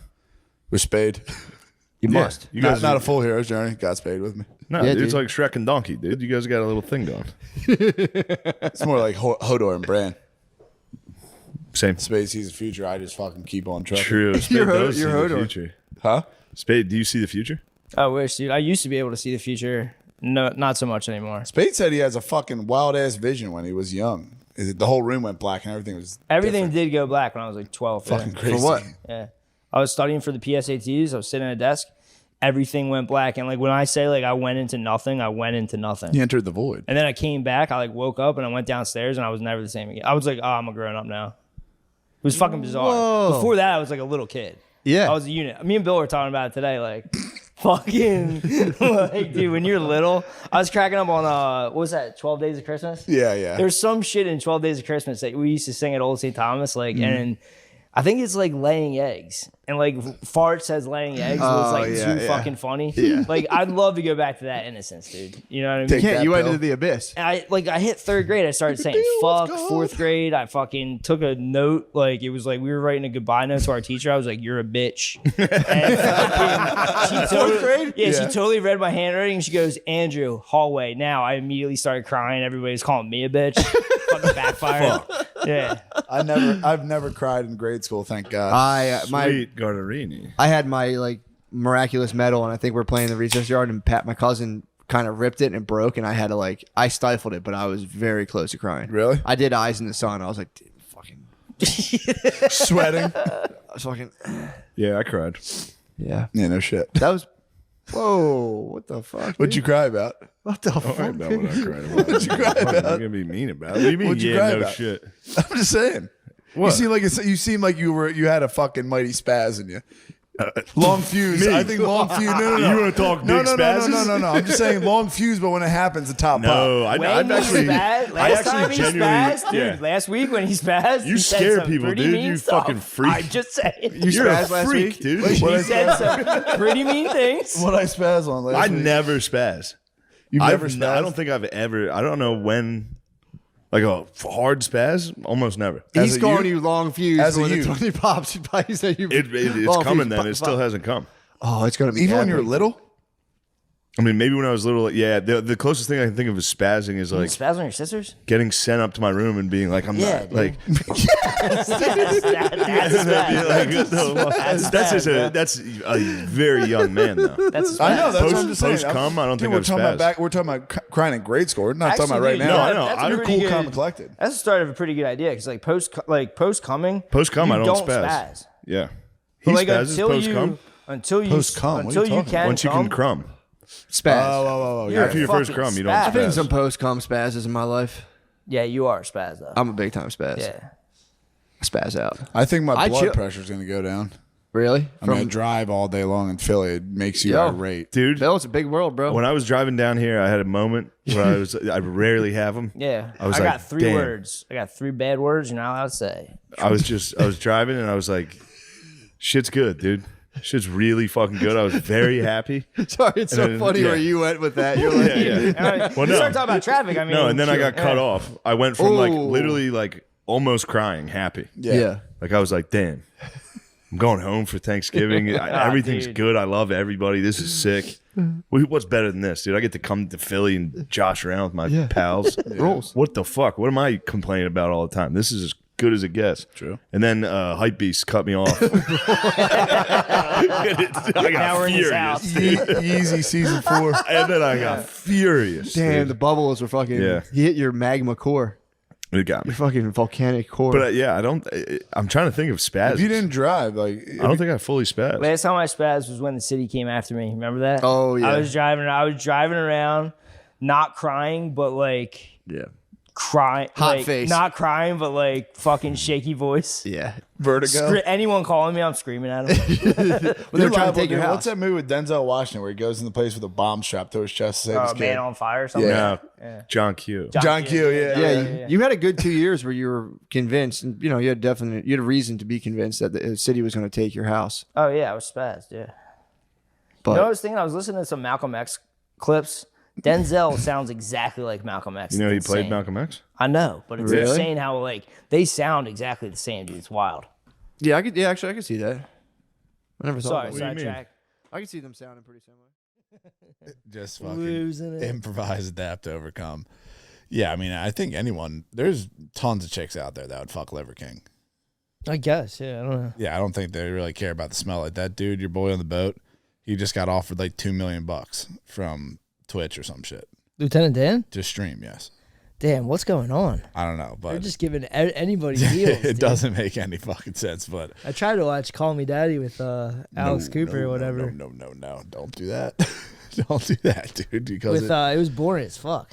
with Spade. You must. You Not, guys not are- a full hero's journey. Got Spade with me. No, Yeah, dude, it's dude. like Shrek and Donkey, dude. You guys got a little thing going. It's more like Hodor and Bran. Same. Spade sees the future. I just fucking keep on trucking. True. Spade You're does see the Hodor. future. Huh? Spade, do you see the future? I wish, dude. I used to be able to see the future. No, not so much anymore. Spade said he has a fucking wild ass vision when he was young. The whole room went black and everything was Everything different. did go black when I was like 12. Fucking yeah. crazy. For what? Yeah. I was studying for the PSATs. I was sitting at a desk. Everything went black. And like when I say like I went into nothing, I went into nothing. He entered the void. And then I came back. I like woke up and I went downstairs and I was never the same again. I was like, oh, I'm a grown up now. It was fucking bizarre. Whoa. Before that, I was like a little kid. Yeah. I was a unit. Me and Bill were talking about it today. Like, fucking, like, dude, when you're little, I was cracking up on, what was that, 12 Days of Christmas? Yeah, yeah. There's some shit in 12 Days of Christmas that we used to sing at Old St. Thomas, like, Mm-hmm. and I think it's like laying eggs. And like Fart says laying eggs was like yeah, too yeah. fucking funny. Like, I'd love to go back to that innocence, dude. You know what I mean? Take Can't that, you went Bill. into the abyss? And I hit 3rd grade. I started saying fuck. 4th grade, I fucking took a note. Like, it was like we were writing a goodbye note to our teacher. I was like, you're a bitch. And fucking, she totally, 4th grade? Yeah, Yeah. she totally read my handwriting. And she goes, Andrew, hallway. Now I immediately started crying. Everybody's calling me a bitch. Fucking backfired. Yeah. I've never cried in grade school, thank God. My Sweet Garderini. I had my like miraculous medal, and I think we're playing the recess yard, and Pat, my cousin, kind of ripped it and it broke, and I had to I stifled it, but I was very close to crying. Really? I did Eyes in the Sun. I was like, dude, fucking, Sweating. I was fucking, Yeah, I cried. yeah. Yeah, no shit. That was, whoa, what the fuck? What'd you dude? cry about? What the Don't fuck? worry about what I cried about. What'd you cry I'm about? gonna be mean about it. What do you mean? What'd you Yeah, cry no about? shit. I'm just saying. What? You seem like you had a fucking mighty spaz in you. Long fuse. Me? I think long fuse. No. You want to talk No, big no, no, spazzes? no. I'm just saying long fuse, but when it happens, the top No, pop. When I've he actually, spazzed, I last time actually he genuinely, spazzed, dude, yeah. last week when he spazzed, You he said scare some people, pretty dude. mean You stuff. fucking freak. I'm just saying. You're a spazzed last freak, week? dude. He said some pretty mean things. What I spaz on last I week? never spaz. You've never spazzed? I don't think I've ever. I don't know when. Like a hard spaz, almost never. He's a calling youth? you long fuse. As a when youth? the 20 pops. He probably said you. It's long coming. fuse, Then pop, it still pop. hasn't come. Oh, it's gonna be Even when epic. you're little? I mean, maybe when I was little. Yeah, the closest thing I can think of is spazzing is like Spaz on your sisters? getting sent up to my room and being like, I'm Yeah, not like. That's spaz. That's a very young man though. That's spaz. I know. That's what I'm just saying. Post cum, I don't Dude, think we're I've talking about spazzed. We're talking about crying in grade school. We're not talking about right dude, now. No, I know. that's I'm a cool, pretty Cool, good- calm, and collected. That's the start of a pretty good idea because like post coming, Post cum, you I don't spaz. Yeah, he But like spazzes until post you cum. Post-cum, what are until you you talking can Once you can crumb, spaz. Oh, You're after a your first fucking crumb, you don't spaz. I've been spaz. some post cum spazzes in my life. Yeah, you are a spaz though. I'm a big time spaz. Yeah. I spaz out. I think my I blood chill- pressure's going to go down. Really? I mean, I drive all day long in Philly. It makes you Yo. irate. dude. Bill, it's a big world, bro. When I was driving down here, I had a moment where I rarely have them. Yeah. I was got like, 3 damn. words. I got 3 bad words you're not allowed to say. I was driving and I was like, shit's good, dude. Shit's really fucking good. I was very happy. Sorry, it's so then- funny yeah. where you went with that. You're like, Well, Well, you no. start talking about traffic. I mean, No, and then I got cut Yeah. off. I went from like Ooh. literally like almost crying, happy. yeah. Like I was like, damn, I'm going home for Thanksgiving. Everything's dude. good. I love everybody. This is sick. What's better than this, dude? I get to come to Philly and josh around with my pals. Rules. What the fuck? What am I complaining about all the time? This is as good as it gets. True. And then Hypebeast cut me off. I Now got we're in his furious. house. Yeezy season 4. And then I got furious. Damn, dude. the bubbles were fucking. Yeah. He hit your magma core. It got me. Your fucking volcanic core. But yeah, I'm trying to think of spaz. If you didn't drive, like, I don't think I fully spazzed. Last time I spazzed was when the city came after me. Remember that? Oh, yeah. I was driving around, not crying, but like yeah. crying, Hot like, face. not crying, but like fucking shaky voice. Yeah. Vertigo. Anyone calling me, I'm screaming at them. When they're trying to take your house. What's that movie with Denzel Washington where he goes in the place with a bomb strapped to his chest to save his kid? Man on Fire or something. Yeah. No, John Q. John Q, yeah. Yeah, you had a good 2 years where you were convinced, and you had a reason to be convinced that the city was going to take your house. Oh yeah, I was spazzed. Yeah. But You know what I was thinking? I was listening to some Malcolm X clips. Denzel sounds exactly like Malcolm X. You know he It's played insane. Malcolm X? I know, but it's Really? insane how like they sound exactly the same, dude. It's wild. yeah, I could see that. I never thought. Sorry, about it. sidetrack. I could see them sounding pretty similar. Just fucking Losing it. improvise, adapt, overcome. Yeah, I mean, I think there's tons of chicks out there that would fuck Liver King. I guess. Yeah, I don't know. Yeah, I don't think they really care about the smell. Like that dude, your boy on the boat, he just got offered like $2 million from Twitch or some shit Lieutenant Dan? to stream. Yes, Damn, what's going on? I don't know, They're but just giving anybody deals. it dude. doesn't make any fucking sense. But I tried to watch Call Me Daddy with Alex Cooper or whatever. No, don't do that. Don't do that, dude. Because With it was boring as fuck.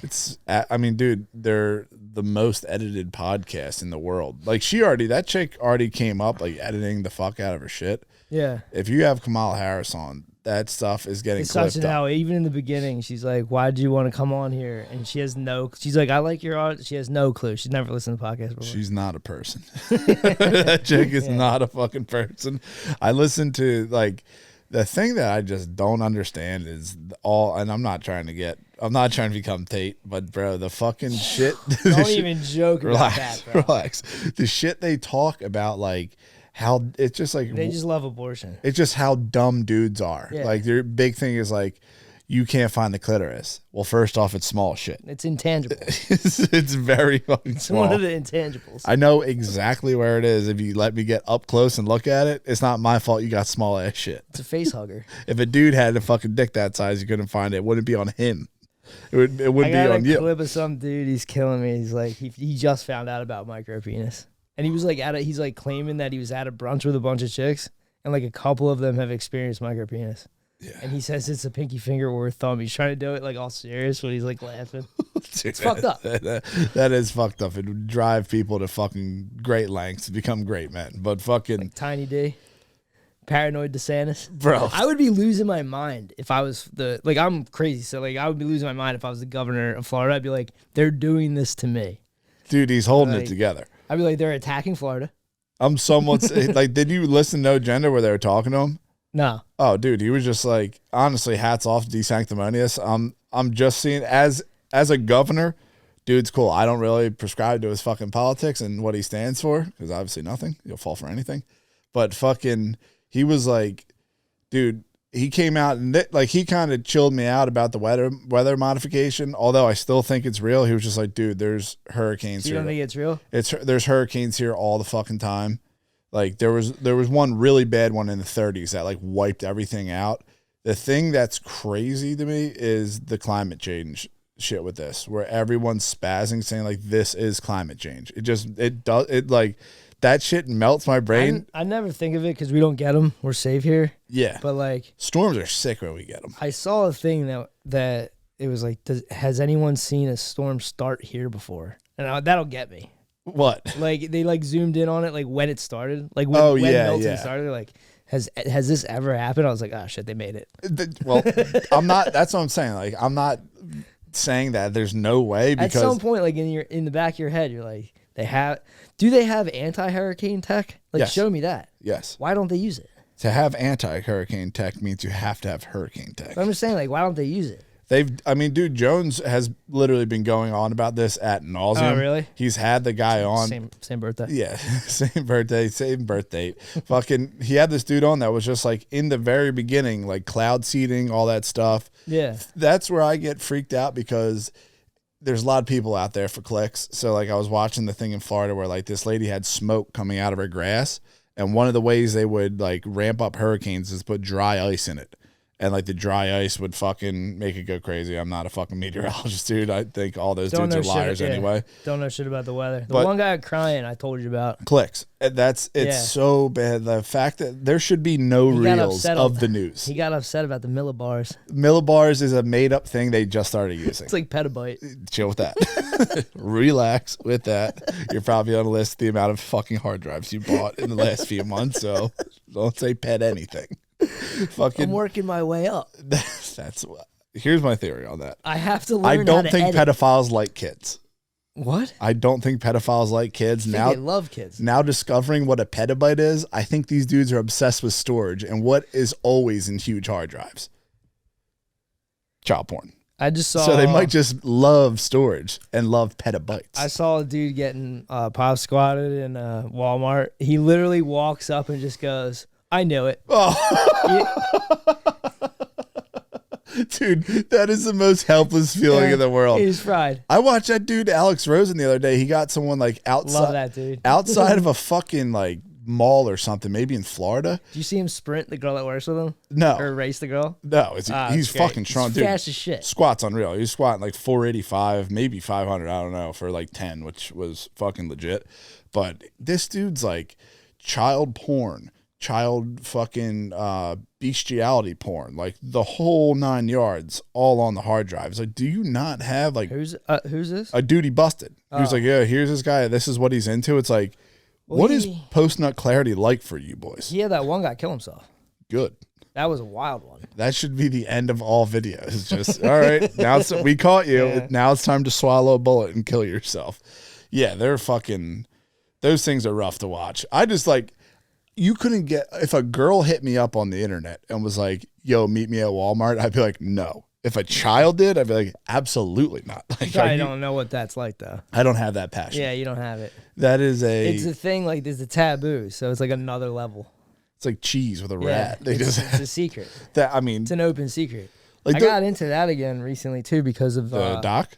I mean, dude, they're the most edited podcast in the world. Like that chick already came up like editing the fuck out of her shit. Yeah. If you have Kamala Harris on, that stuff is getting It's such clipped an up. how even in the beginning she's like, "Why'd you want to come on here?" And she's like, "I like your art." She has no clue. She's never listened to podcasts before. She's not a person. That chick is not a fucking person. I listen to like the thing that I just don't understand is and I'm not trying to become Tate, but bro, the fucking shit. Don't even joke about that, bro. Relax. The shit they talk about, like how it's just like They just love abortion. it's just how dumb dudes are. Yeah. Like their big thing is like, you can't find the clitoris. Well, first off, it's small shit. It's intangible. It's very fucking It's small. one of the intangibles. I know exactly where it is. If you let me get up close and look at it, it's not my fault you got small ass shit. It's a face hugger. If a dude had a fucking dick that size, you couldn't find it. It wouldn't be on him. It would I be got on a you. clip of some dude. He's killing me. He's like, he just found out about micro penis, and he was like he's like claiming that he was at a brunch with a bunch of chicks, and like a couple of them have experienced micro penis. Yeah. And he says it's a pinky finger or a thumb. He's trying to do it like all serious, but he's like laughing. Dude, It's fucked up. That is fucked up. It would drive people to fucking great lengths to become great men. But fucking Like Tiny D, paranoid DeSantis. bro, I would be losing my mind if I was I'm crazy. So like I would be losing my mind if I was the governor of Florida. I'd be like, they're doing this to me. dude, he's holding Like- it together. I'd be like, they're attacking Florida. I'm somewhat like, did you listen to No Gender where they were talking to him? No. Oh, dude, he was just like, honestly, hats off to DeSanctimonious. I'm just seeing as a governor, dude's cool. I don't really prescribe to his fucking politics and what he stands for because obviously nothing. He'll fall for anything. But fucking, he was like, dude, he came out and like he kind of chilled me out about the weather modification. Although I still think it's real. He was just like, dude, there's hurricanes So you here. don't think it's real? There's hurricanes here all the fucking time. Like there was one really bad one in the 30s that like wiped everything out. The thing that's crazy to me is the climate change shit with this, where everyone's spazzing saying like this is climate change. It like that shit melts my brain. I never think of it because we don't get them. We're safe here. Yeah, But like storms are sick when we get them. I saw a thing that it was like, has anyone seen a storm start here before? And that'll get me. What? Like they like zoomed in on it, like when it started, like when, Oh, when yeah, Milton yeah. started. They're like, has this ever happened? I was like, oh shit, they made it. Well, I'm not. That's what I'm saying. Like I'm not saying that there's no way At because some point, like in the back of your head, you're like, do they have anti-hurricane tech? Like Yes. show me that. yes, Why don't they use it? to have anti-hurricane tech means you have to have hurricane tech. But I'm just saying, like, why don't they use it? Dude, Jones has literally been going on about this at nauseum. Oh, really? He's had the guy on. Same birthday. Yeah, same birthday, same birth date. Fucking, he had this dude on that was just like in the very beginning, like cloud seeding, all that stuff. Yeah. That's where I get freaked out because there's a lot of people out there for clicks. So like I was watching the thing in Florida where like this lady had smoke coming out of her grass. And one of the ways they would like ramp up hurricanes is put dry ice in it. and like the dry ice would fucking make it go crazy. I'm not a fucking meteorologist, dude. I think all those dudes are liars anyway. Don't know shit about the weather. The But- one guy crying I told you about. Clicks. It's so bad. The fact that there should be no He got reels upset of the news. He got upset about the millibars. Millibars is a made up thing they just started using. It's like petabyte. Chill with that. Relax with that. You're probably on a list of the amount of fucking hard drives you bought in the last few months, so don't say pet anything. Fucking I'm working my way up. that's what. Here's my theory on that. I have to learn I how don't to think edit. pedophiles like kids. What? I don't think pedophiles like kids. I think Now they love kids. Now discovering what a petabyte is, I think these dudes are obsessed with storage and what is always in huge hard drives. Child porn. I just saw. So they might just love storage and love petabytes. I saw a dude getting pop squatted in Walmart. He literally walks up and just goes, "I knew it." Dude, that is the most helpless feeling in the world. He's fried. I watched that dude Alex Rosen the other day. He got someone like outside, Love that dude. outside of a fucking like mall or something, maybe in Florida. Do you see him sprint the girl that works with him? No, Or race the girl? no, he's great. fucking strong, He's dude. fast as shit. Squats unreal. He was squatting like 485, maybe 500. I don't know, for like 10, which was fucking legit. But this dude's like child porn, child fucking bestiality porn, like the whole 9 yards, all on the hard drives. Like, do you not have like Who's this? a dude he busted? He was like, yeah, here's this guy. This is what he's into. It's like, what is post nut clarity like for you boys? Yeah, that one guy killed himself. Good. That was a wild one. That should be the end of all videos. Just all right. Now we caught you. Yeah. Now it's time to swallow a bullet and kill yourself. Yeah, they're fucking. Those things are rough to watch. I just like. You couldn't get if a girl hit me up on the internet and was like, "Yo, meet me at Walmart." I'd be like, "No." If a child did, I'd be like, "Absolutely not." Like, I don't know what that's like though. I don't have that passion. Yeah, you don't have it. That is It's a thing like there's a taboo, so it's like another level. It's like cheese with a Yeah, rat. They it's just a secret. that. I mean, It's an open secret. like I got into that again recently too because of the doc.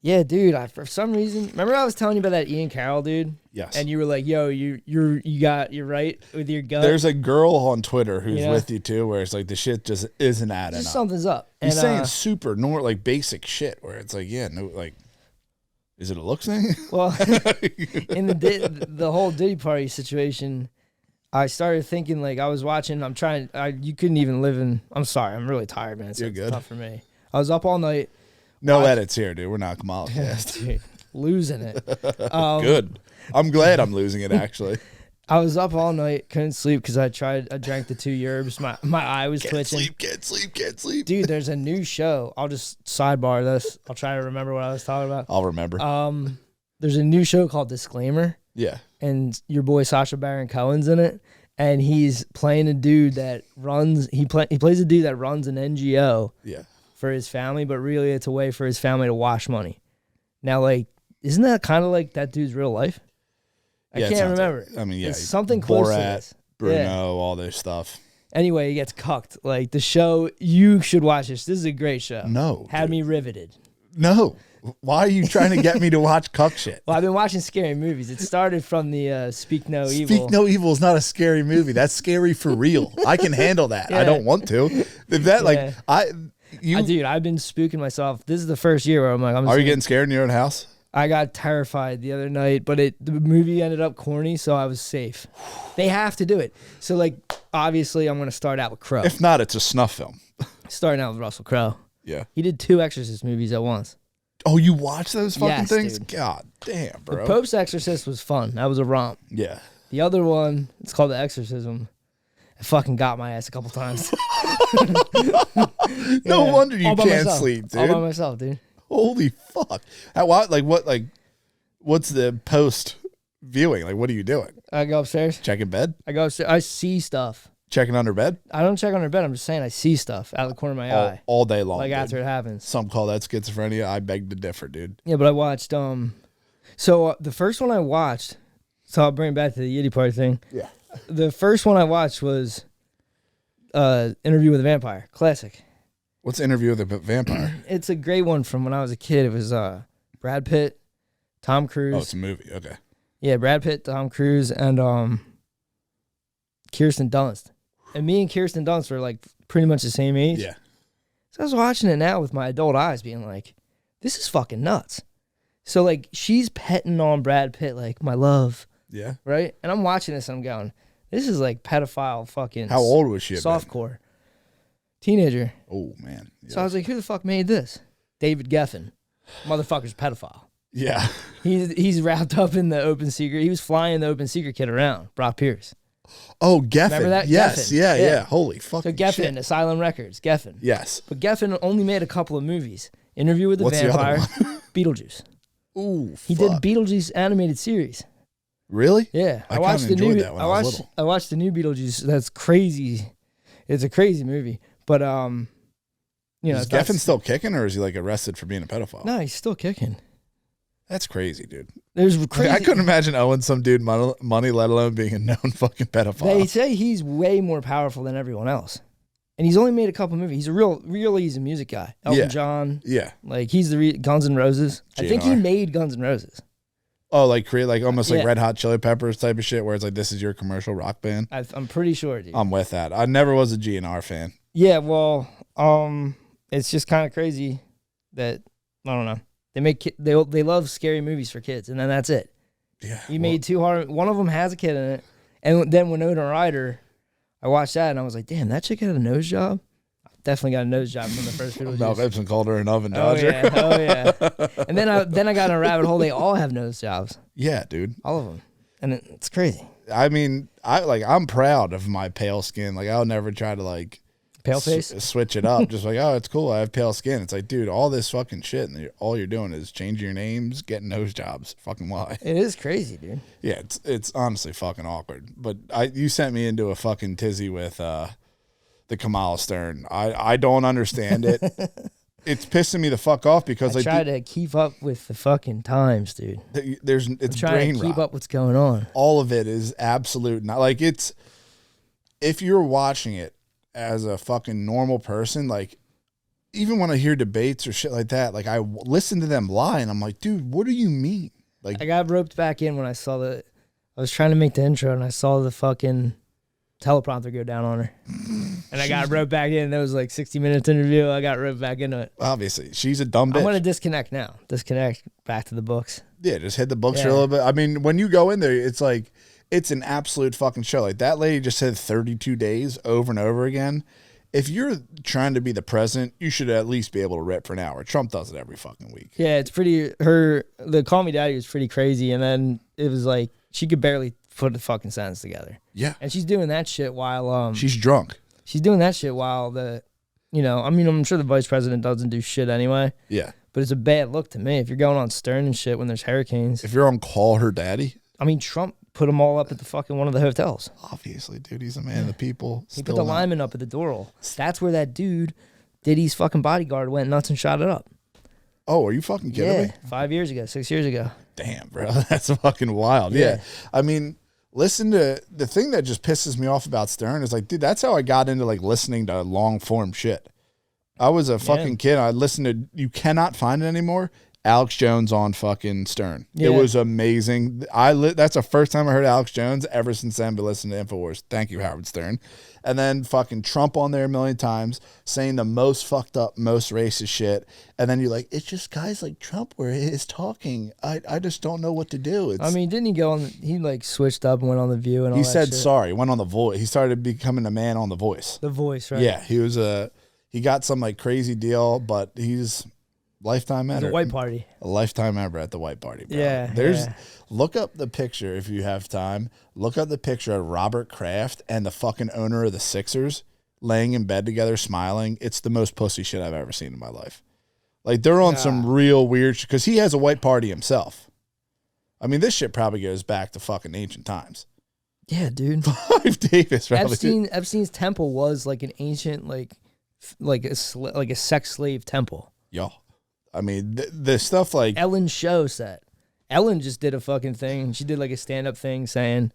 Yeah, dude. For some reason, remember I was telling you about that Ian Carroll dude? Yes. And you were like, "Yo, you're right with your gut." There's a girl on Twitter who's Yeah. with you too, where it's like the shit just isn't adding just up. something's up. He's And, saying super normal, like basic shit, where it's like, yeah, no, like, is it a looks thing? well, in the whole Diddy party situation, I started thinking like I was watching. You couldn't even live in. I'm sorry, I'm really tired, man. You're It's good. tough for me. I was up all night. No edits here, dude. We're not Kamal cast. Dude, losing it. Good. I'm glad I'm losing it. Actually, I was up all night, couldn't sleep because I drank the 2 yerbs. My eye was twitching. can't sleep. Dude, there's a new show. I'll just sidebar this. I'll try to remember what I was talking about. I'll remember. There's a new show called Disclaimer, Yeah. and your boy Sacha Baron Cohen's in it, and he's playing a dude that runs. He plays a dude that runs an NGO Yeah. for his family, but really it's a way for his family to wash money. Now, like, isn't that kind of like that dude's real life? I Yeah, it can't sounds remember. like- I mean, yeah. It's something close to Borat, this. Bruno, Yeah. all this stuff. Anyway, he gets cucked. Like the show, you should watch this. This is a great show. No, Had dude. me riveted. No. Why are you trying to get me to watch cuck shit? Well, I've been watching scary movies. It started from the Speak No Evil. Speak No Evil is not a scary movie. That's scary for real. I can handle that. I Yeah. don't want to. If that Yeah. Dude, I've been spooking myself. This is the first year where I'm like, are you getting scared in your own house? I got terrified the other night, but the movie ended up corny, so I was safe. They have to do it. So, like, obviously, I'm going to start out with Crow. If not, it's a snuff film. Starting out with Russell Crowe. Yeah. He did 2 Exorcist movies at once. Oh, you watch those fucking Yes, things? dude. God damn, The bro. Pope's Exorcist was fun. That was a romp. Yeah. The other one, it's called The Exorcism. It fucking got my ass a couple times. No Yeah. wonder you All by can't myself. sleep, All by dude. myself, dude. Holy fuck. What's the post viewing? Like, what are you doing? I go upstairs. Checking bed? I go upstairs. I see stuff. Checking under bed? I don't check under bed. I'm just saying I see stuff out of the corner of my eye. All day long. Like dude. after it happens. Some call that schizophrenia. I beg to differ, dude. Yeah, but I watched so the first one I watched, so I'll bring it back to the Yiddy party thing. Yeah. The first one I watched was Interview with a Vampire. Classic. What's Interview with a Vampire? It's a great one from when I was a kid. It was Brad Pitt, Tom Cruise. Oh, it's a movie. Okay. Yeah, Brad Pitt, Tom Cruise, and Kirsten Dunst. And me and Kirsten Dunst were like pretty much the same age. Yeah. So I was watching it now with my adult eyes, being like, this is fucking nuts. So like she's petting on Brad Pitt like my love, Yeah. right? And I'm watching this and I'm going, this is like pedophile fucking. How old was she? Softcore. Teenager. Oh man. Yeah. So I was like, who the fuck made this? David Geffen. Motherfucker's a pedophile. Yeah. He's wrapped up in the open secret. He was flying the open secret kid around. Brock Pierce. Oh, Geffen. Remember that? Yes. Geffen. Yeah, Yeah. yeah. Holy fucking So Geffen, shit. Asylum Records, Geffen. Yes. But Geffen only made a couple of movies. Interview with the What's the other Vampire, Beetlejuice. Ooh. He did Beetlejuice animated series. Really? Yeah. I kinda enjoyed that when I was little. I watched the new Beetlejuice. That's crazy. It's a crazy movie. But you know, Is Geffen still kicking, or is he like arrested for being a pedophile? No, he's still kicking. That's crazy, dude. There's crazy. I couldn't imagine owing some dude money, let alone being a known fucking pedophile. They say he's way more powerful than everyone else, and he's only made a couple movies. He's a he's a music guy. Elton Yeah. John, Yeah. like he's the Guns N' Roses. I think he GNR. made Guns N' Roses. Oh, like create like almost like Yeah. Red Hot Chili Peppers type of shit, where it's like this is your commercial rock band. I'm pretty sure, dude. I'm with that. I never was a GNR fan. Yeah, well, it's just kind of crazy that I don't know. They love scary movies for kids, and then that's it. Yeah. He made two hard. One of them has a kid in it, and then Winona Ryder. I watched that and I was like, damn, that chick had a nose job. Definitely got a nose job from the first Beetlejuice. Mel Gibson called her an oven Oh dodger. yeah, oh yeah. And then I got in a rabbit hole. They all have nose jobs, Yeah, dude. all of them, and it's crazy. I mean, I'm proud of my pale skin. Like I'll never try to like Pale face. switch it up. Just like, oh, it's cool. I have pale skin. It's like, dude, all this fucking shit, and all you're doing is changing your names, getting nose jobs. Fucking why? It is crazy, dude. Yeah, it's honestly fucking awkward. But you sent me into a fucking tizzy with the Kamala Stern. I don't understand it. It's pissing me the fuck off because I try to keep up with the fucking times, dude. it's Trying brain to keep rot. up what's going on. All of it is absolute. Not like it's. If you're watching it as a fucking normal person, like even when I hear debates or shit like that, like I listen to them lie and I'm like, dude, what do you mean? Like I got roped back in when I saw I was trying to make the intro and I saw the fucking teleprompter go down on her. And I got roped back in. That was like 60 minutes interview. I got roped back into it. obviously she's a dumb bitch. I'm going to disconnect now. Disconnect back to the books. Yeah, just hit the books for Yeah. a little bit. I mean, when you go in there, it's like it's an absolute fucking show. Like that lady just said 32 days over and over again. If you're trying to be the president, you should at least be able to rip for an hour. Trump does it every fucking week. Yeah, it's pretty. The Call Me Daddy was pretty crazy. And then it was like she could barely put the fucking sentence together. Yeah. And she's doing that shit while She's drunk. she's doing that shit while I mean, I'm sure the vice president doesn't do shit anyway. Yeah. But it's a bad look to me if you're going on Stern and shit when there's hurricanes. If you're on Call Her Daddy, I mean, Trump put them all up at the fucking one of the hotels. obviously, dude, he's a man of the people. He put the lineman up at the door. That's where that dude, Diddy's fucking bodyguard, went nuts and shot it up. Oh, are you fucking kidding me? 5 years ago, 6 years ago. Damn, bro. That's fucking wild. Yeah. I mean, listen to the thing that just pisses me off about Stern is like, dude, that's how I got into like listening to long form shit. I was a fucking kid. I listened to, you cannot find it anymore, Alex Jones on fucking Stern. Yeah. It was amazing. That's the first time I heard Alex Jones ever since then, but listened to InfoWars. Thank you, Howard Stern. And then fucking Trump on there a million times saying the most fucked up, most racist shit. And then you're like, it's just guys like Trump where he is talking. I just don't know what to do. I mean, didn't he go on, he like switched up and went on The View and all He that said shit. sorry, went on The Voice. He started becoming a man on The Voice. The Voice, right? Yeah, he got some like crazy deal, but he's lifetime member. The White Party. A lifetime member at the White Party, bro. Yeah, Look up the picture if you have time. Look up the picture of Robert Kraft and the fucking owner of the Sixers laying in bed together smiling. It's the most pussy shit I've ever seen in my life. Like they're on some real weird shit because he has a White Party himself. I mean, this shit probably goes back to fucking ancient times. Yeah, dude. Clive Davis probably. Epstein's temple was like an ancient, like a sex slave temple. Yo, I mean, the stuff like Ellen's show set. Ellen just did a fucking thing. She did like a stand-up thing saying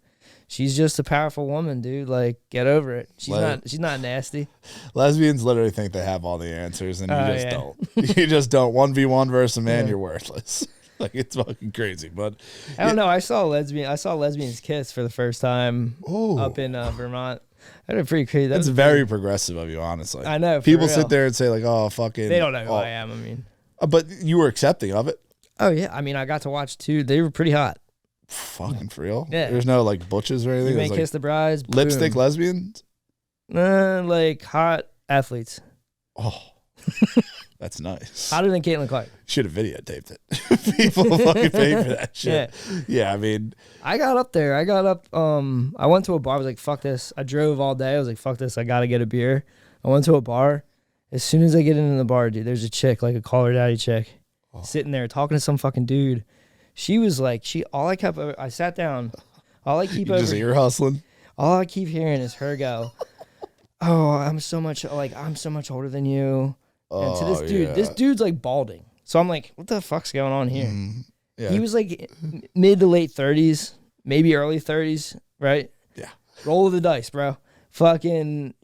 she's just a powerful woman, dude. Like, get over it. She's not nasty. lesbians literally think they have all the answers, and you just yeah. don't. You just don't. 1v1 versus a man, you're worthless. Like it's fucking crazy. But I don't know. I saw lesbians kiss for the first time up in Vermont. That'd be pretty crazy. That's very progressive of you, honestly. I know. For People real. sit there and say like, "Oh, fucking." They don't know who I am. I mean, but you were accepting of it. oh yeah. I mean, I got to watch two. They were pretty hot. Fucking for real. Yeah. There's no like butches or anything. You may It was, kiss the brides. lipstick boom. lesbians. Like hot athletes. Oh, that's nice. Hotter than Caitlin Clark. Should have videotaped it. People fucking pay for that shit. Yeah, I mean, I got up there. I went to a bar. I was like, fuck this. I drove all day. I was like, fuck this. I got to get a beer. I went to a bar. As soon as I get into the bar, dude, there's a chick, like a call her daddy chick, sitting there talking to some fucking dude. She was like, I sat down. All I keep you just ear hustling. All I keep hearing is her go, oh, I'm so much older than you. And to this dude's like balding. So I'm like, what the fuck's going on here? Yeah. He was like mid to late 30s, maybe early 30s, right? Yeah. Roll of the dice, bro. Fucking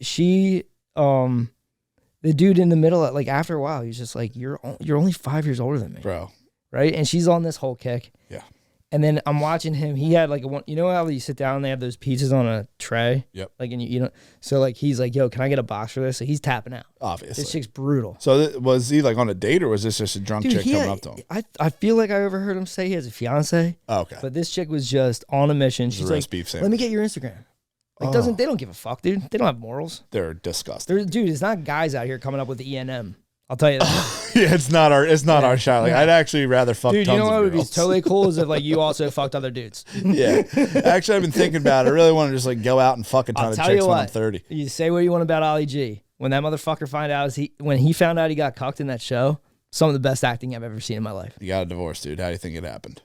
the dude in the middle, like after a while, he's just like, you're only 5 years older than me, bro. Right? And she's on this whole kick. Yeah. And then I'm watching him. He had like you know how you sit down and they have those pizzas on a tray? Yep. Like, and you know, so like he's like, yo, can I get a box for this? So he's tapping out. Obviously. This chick's brutal. So was he like on a date or was this just a drunk Dude, chick coming up to him? I feel like I overheard him say he has a fiance. Oh, okay. But this chick was just on a mission. She's like, beef let me get your Instagram. Like, they don't give a fuck, dude. They don't have morals. They're disgusting. Dude, it's not guys out here coming up with the ENM. I'll tell you that. Yeah, it's not our shot. Like, I'd actually rather fuck dude, tons you know what of would be girls. totally cool is if like you also fucked other dudes. Yeah. Actually, I've been thinking about it. I really want to just like go out and fuck a ton I'll of tell chicks you when what, I'm 30. You say what you want about Ollie G. When that motherfucker when he found out he got cucked in that show, some of the best acting I've ever seen in my life. You got a divorce, dude. How do you think it happened?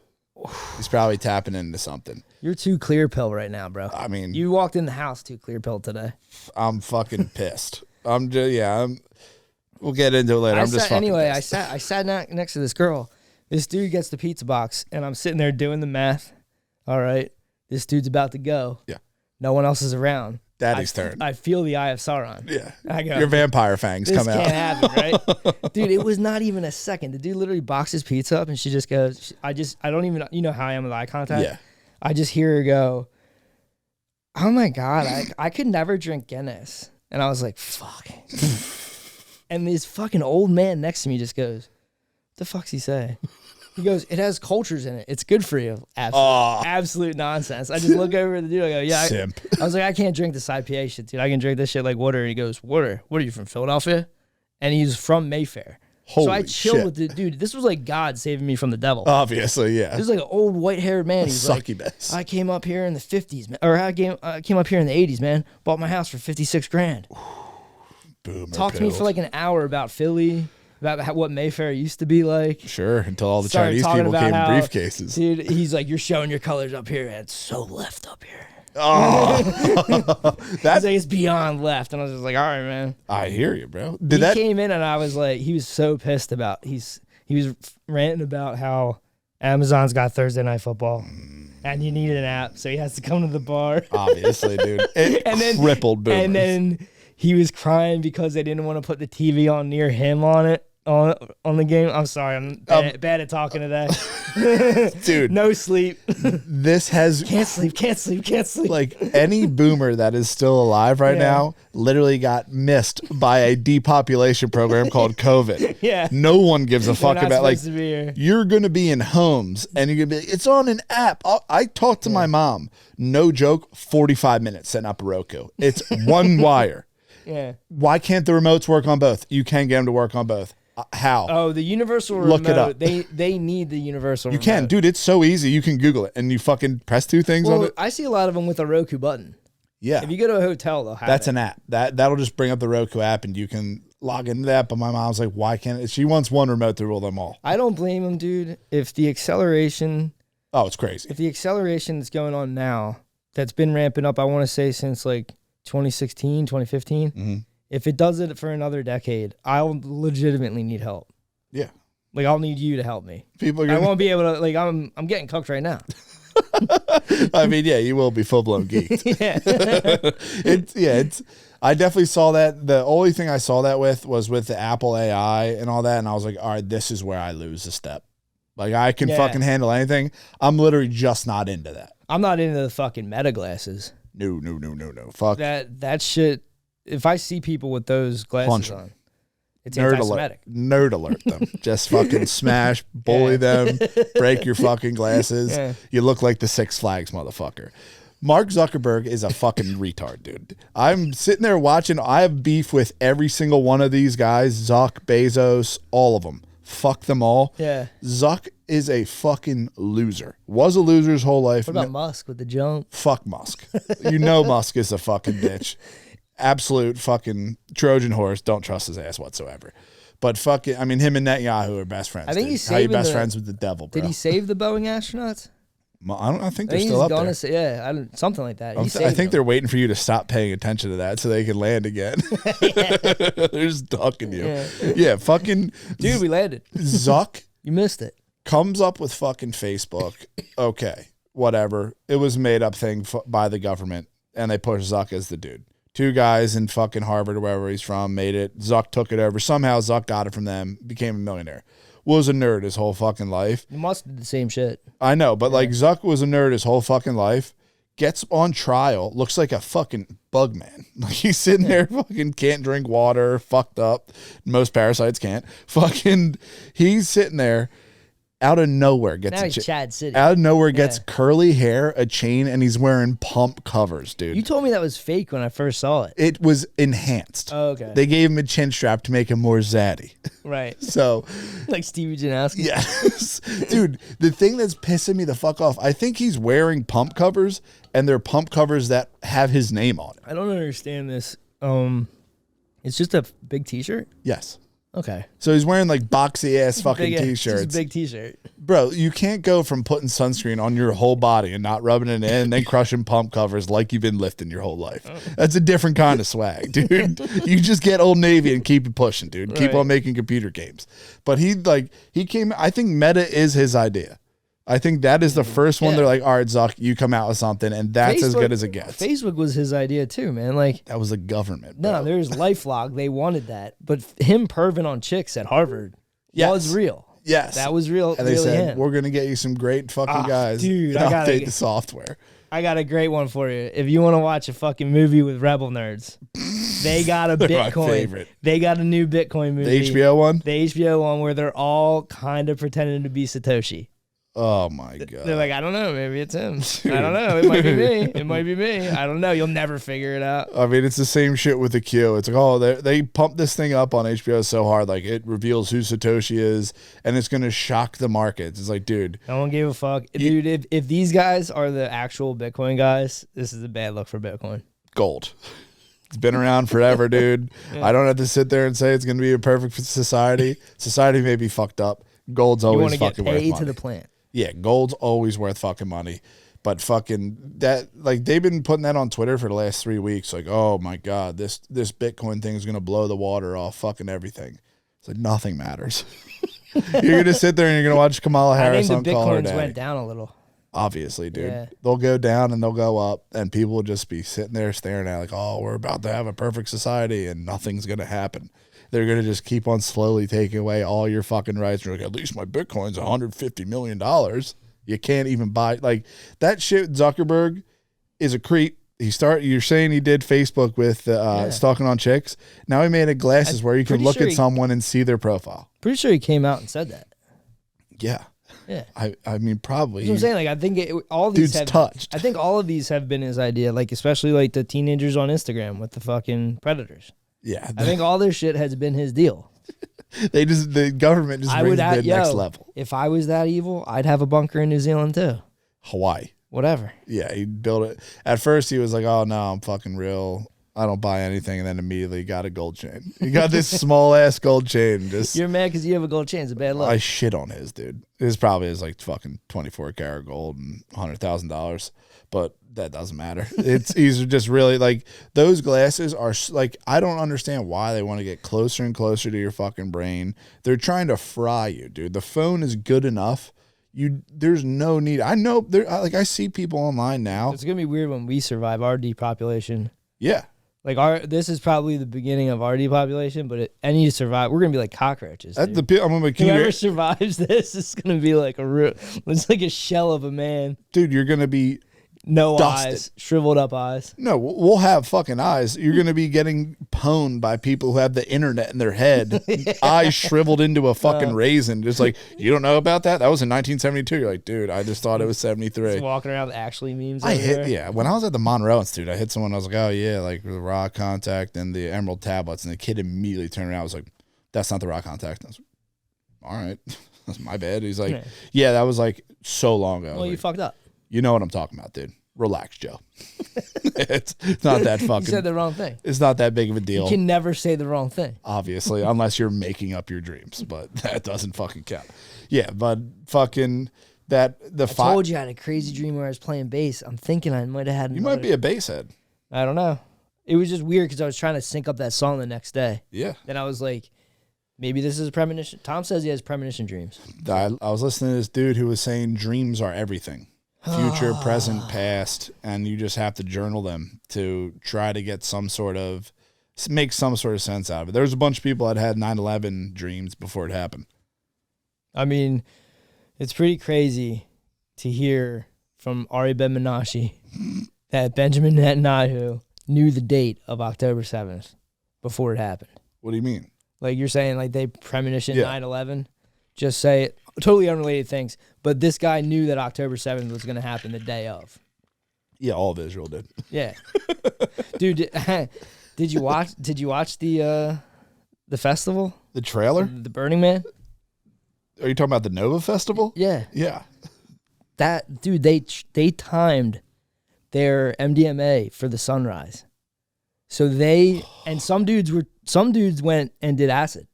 He's probably tapping into something. You're too clear pill right now, bro. I mean, you walked in the house too clear pill today. I'm fucking pissed. We'll get into it later. I sat next to this girl. This dude gets the pizza box, and I'm sitting there doing the math. All right, this dude's about to go. Yeah. No one else is around. Daddy's turn. I feel the eye of Sauron. Yeah. I go, your vampire fangs come out. This can't happen, right? Dude, it was not even a second. The dude literally boxes pizza up, and she just goes, I don't even, you know how I am with eye contact? Yeah. I just hear her go, oh my God, I could never drink Guinness. And I was like, fuck. And this fucking old man next to me just goes, what the fuck's he say? He goes, it has cultures in it. It's good for you. Absolute nonsense. I just look over at the dude. I go, yeah. I was like, I can't drink this IPA shit, dude. I can drink this shit like water. And he goes, water? What are you, from Philadelphia? And he's from Mayfair. Holy so I chilled shit. with the dude. This was like God saving me from the devil. Obviously, yeah. This was like an old white-haired man. He's like, succubus. I came up here in the 50s, man. Or I came up here in the 80s, man. Bought my house for $56,000. Boomer Talked to me for like an hour about Philly. About what Mayfair used to be like. Sure, until all the Started Chinese talking people about came in how- briefcases. Dude, he's like, you're showing your colors up here, and it's so left up here. Oh, He's like, it's beyond left. And I was just like, all right, man. I hear you, bro. He came in, and I was like, he was so pissed about, he was ranting about how Amazon's got Thursday Night Football, and you need an app, so he has to come to the bar. Obviously, dude. It crippled boomers. And then he was crying because they didn't want to put the TV on near him on the game. I'm sorry, I'm bad at talking today. Dude. No sleep. This has Can't sleep. like any boomer that is still alive right now literally got missed by a depopulation program called COVID. Yeah. No one gives a They're fuck not about like supposed to be here. you're gonna be in homes and you're gonna be like, it's on an app. I talked to my mom, no joke, 45 minutes setting up a Roku. It's one wire. Yeah. Why can't the remotes work on both? You can get them to work on both. How? Oh, the universal Look remote. it up. They need the universal You remote. can, dude. It's so easy. You can Google it and you fucking press two things on Well, it. I see a lot of them with a Roku button. Yeah. If you go to a hotel, they'll have That's it. an app. That'll just bring up the Roku app and you can log into that. But my mom's like, why can't it? She wants one remote to rule them all. I don't blame them, dude. If the acceleration Oh, it's crazy. that's going on now, that's been ramping up, I want to say since like 2016, 2015. Mm-hmm. If it does it for another decade, I'll legitimately need help. Yeah. Like, I'll need you to help me. People are I gonna, won't be able to, like, I'm getting cooked right now. I mean, yeah, you will be full blown geeked. Yeah. I definitely saw that. The only thing I saw that with the Apple AI and all that. And I was like, all right, this is where I lose a step. Like, I can fucking handle anything. I'm literally just not into that. I'm not into the fucking meta glasses. No. Fuck. That shit. If I see people with those glasses Punch 'em. on, it's Nerd anti-Semitic. Nerd alert them. Just fucking smash, bully them, break your fucking glasses. Yeah. You look like the Six Flags motherfucker. Mark Zuckerberg is a fucking retard, dude. I'm sitting there watching. I have beef with every single one of these guys. Zuck, Bezos, all of them. Fuck them all. Yeah. Zuck is a fucking loser. Was a loser his whole life. What about Musk with the jump? Fuck Musk. You know Musk is a fucking bitch. Absolute fucking Trojan horse. Don't trust his ass whatsoever. But fucking, I mean, him and Netanyahu are best friends. I think dude. he's How you saving best the- friends with the devil, bro? Did he save the Boeing astronauts? I think I they're think still he's up gonna there. say, yeah, something like that. He I saved think them. they're waiting for you to stop paying attention to that so they can land again. They're just ducking you. Yeah, fucking Dude, we landed. Zuck You missed it. comes up with fucking Facebook. Okay, whatever. It was a made up thing by the government, and they pushed Zuck as the dude. Two guys in fucking Harvard or wherever he's from made it. Zuck took it over. Somehow Zuck got it from them, became a millionaire. Was a nerd his whole fucking life. Musk did the same shit. I know, but like Zuck was a nerd his whole fucking life. Gets on trial, looks like a fucking bug man. Like he's sitting there, fucking can't drink water, fucked up. Most parasites can't. Fucking, he's sitting there. Out of nowhere gets Now he's Chad City. out of nowhere gets Yeah. curly hair, a chain, and he's wearing pump covers, dude. You told me that was fake when I first saw it. It was enhanced. Oh, okay. They gave him a chin strap to make him more zaddy. Right. So, Like Stevie Janowski. yes. Dude, the thing that's pissing me the fuck off, I think he's wearing pump covers, and they're pump covers that have his name on it. I don't understand this. It's just a big t-shirt? Yes. Okay. So he's wearing like boxy ass fucking Big- Just t-shirts. a big t-shirt. Bro, you can't go from putting sunscreen on your whole body and not rubbing it in and then crushing pump covers like you've been lifting your whole life. That's a different kind of swag, dude. You just get Old Navy and keep it pushing, dude. Keep Right. on making computer games. But he came, I think Meta is his idea. I think that is the first one. Yeah. They're like, all right, Zuck, you come out with something, and that's as good as it gets. Facebook was his idea too, man. Like, That was the government. Bro. no, there's LifeLog. They wanted that. But him perving on chicks at Harvard was real. Yes. That was real. And they really said, him. we're going to get you some great fucking guys. dude, and I gotta update get- the software. I got a great one for you. If you want to watch a fucking movie with rebel nerds, they got a They're my Bitcoin. favorite. They got a new Bitcoin movie. The HBO one? The HBO one where they're all kind of pretending to be Satoshi. Oh, my God. They're like, I don't know, maybe it's him. I don't know. It might be me. It might be me. I don't know. You'll never figure it out. I mean, it's the same shit with the Q. It's like, oh, they pump this thing up on HBO so hard, like it reveals who Satoshi is, and it's gonna shock the markets. It's like, dude, No one gave a fuck. Dude, if these guys are the actual Bitcoin guys, this is a bad look for Bitcoin. gold. It's been around forever, dude. I don't have to sit there and say it's gonna be a perfect society. Society may be fucked up. Gold's You want always to get fucking worth paid money. to the plant. Yeah, gold's always worth fucking money. But fucking that, like they've been putting that on Twitter for the last 3 weeks. Like, oh my God, this Bitcoin thing is gonna blow the water off fucking everything. It's like nothing matters. You're gonna sit there and you're gonna watch Kamala I Harris think on the Call Her Bitcoins Daddy. went down a little. Obviously, dude. Yeah. They'll go down and they'll go up, and people will just be sitting there staring at it like, oh, we're about to have a perfect society, and nothing's gonna happen. They're gonna just keep on slowly taking away all your fucking rights. You're like, at least my Bitcoin's $150 million. You can't even buy like that shit. Zuckerberg is a creep. You're saying he did Facebook with stalking on chicks. Now he made it glasses where you can pretty look sure at someone and see their profile. Pretty sure he came out and said that. Yeah. Yeah. I mean, probably. That's what I'm saying. Like, I think all these Dude's have. touched. I think all of these have been his idea. Like, especially like the teenagers on Instagram with the fucking predators. Yeah. I think all this shit has been his deal. The government just brings it to the next level. If I was that evil, I'd have a bunker in New Zealand too. Hawaii. Whatever. Yeah, he built it. At first, he was like, "Oh no, I'm fucking real. I don't buy anything," and then immediately got a gold chain. He got this small ass gold chain. Just You're mad because you have a gold chain. It's a bad look. I shit on his dude. His probably is like fucking 24 karat gold and $100,000, but that doesn't matter. He's just really like those glasses are like I don't understand why they want to get closer and closer to your fucking brain. They're trying to fry you, dude. The phone is good enough. There's no need. I know I see people online now. It's gonna be weird when we survive our depopulation. Yeah. Like this is probably the beginning of our depopulation, but any to survive, we're gonna be like cockroaches. That's Dude. I'm gonna Whoever survives this is gonna be like it's like a shell of a man. dude, you're gonna be No dusted. eyes, shriveled up eyes. No, we'll have fucking eyes. You're going to be getting pwned by people who have the internet in their head. Eyes shriveled into a fucking raisin. Just like, you don't know about that? That was in 1972. You're like, dude, I just thought it was 73. Just walking around with actually memes. I everywhere. hit, yeah. When I was at the Monroe Institute, I hit someone. I was like, oh, yeah, like the raw contact and the emerald tablets. And the kid immediately turned around. I was like, that's not the raw contact. I was like, all right. That's my bad. He's like, yeah, that was like so long ago. Well, you like, fucked up. you know what I'm talking about, dude. Relax, Joe. it's not that fucking. You said the wrong thing. It's not that big of a deal. You can never say the wrong thing. Obviously, unless you're making up your dreams, but that doesn't fucking count. Yeah, but fucking that the I told you I had a crazy dream where I was playing bass. I'm thinking I might have had. You might be a bass head. I don't know. It was just weird because I was trying to sync up that song the next day. Yeah. Then I was like, maybe this is a premonition. Tom says he has premonition dreams. I was listening to this dude who was saying dreams are everything. Future, present, past, and you just have to journal them to try to get make some sort of sense out of it. There was a bunch of people that had 9/11 dreams before it happened. I mean, it's pretty crazy to hear from Ari Ben Menashe that Benjamin Netanyahu knew the date of October 7th before it happened. What do you mean? Like you're saying, like they premonition Yeah. 9/11, just say it. Totally unrelated things, but this guy knew that October 7th was going to happen the day of. Yeah, all of Israel did. Yeah, dude, did you watch the festival, The trailer? the Burning Man? Are you talking about the Nova Festival? Yeah, Yeah. that dude, they timed their MDMA for the sunrise, so some dudes went and did acid.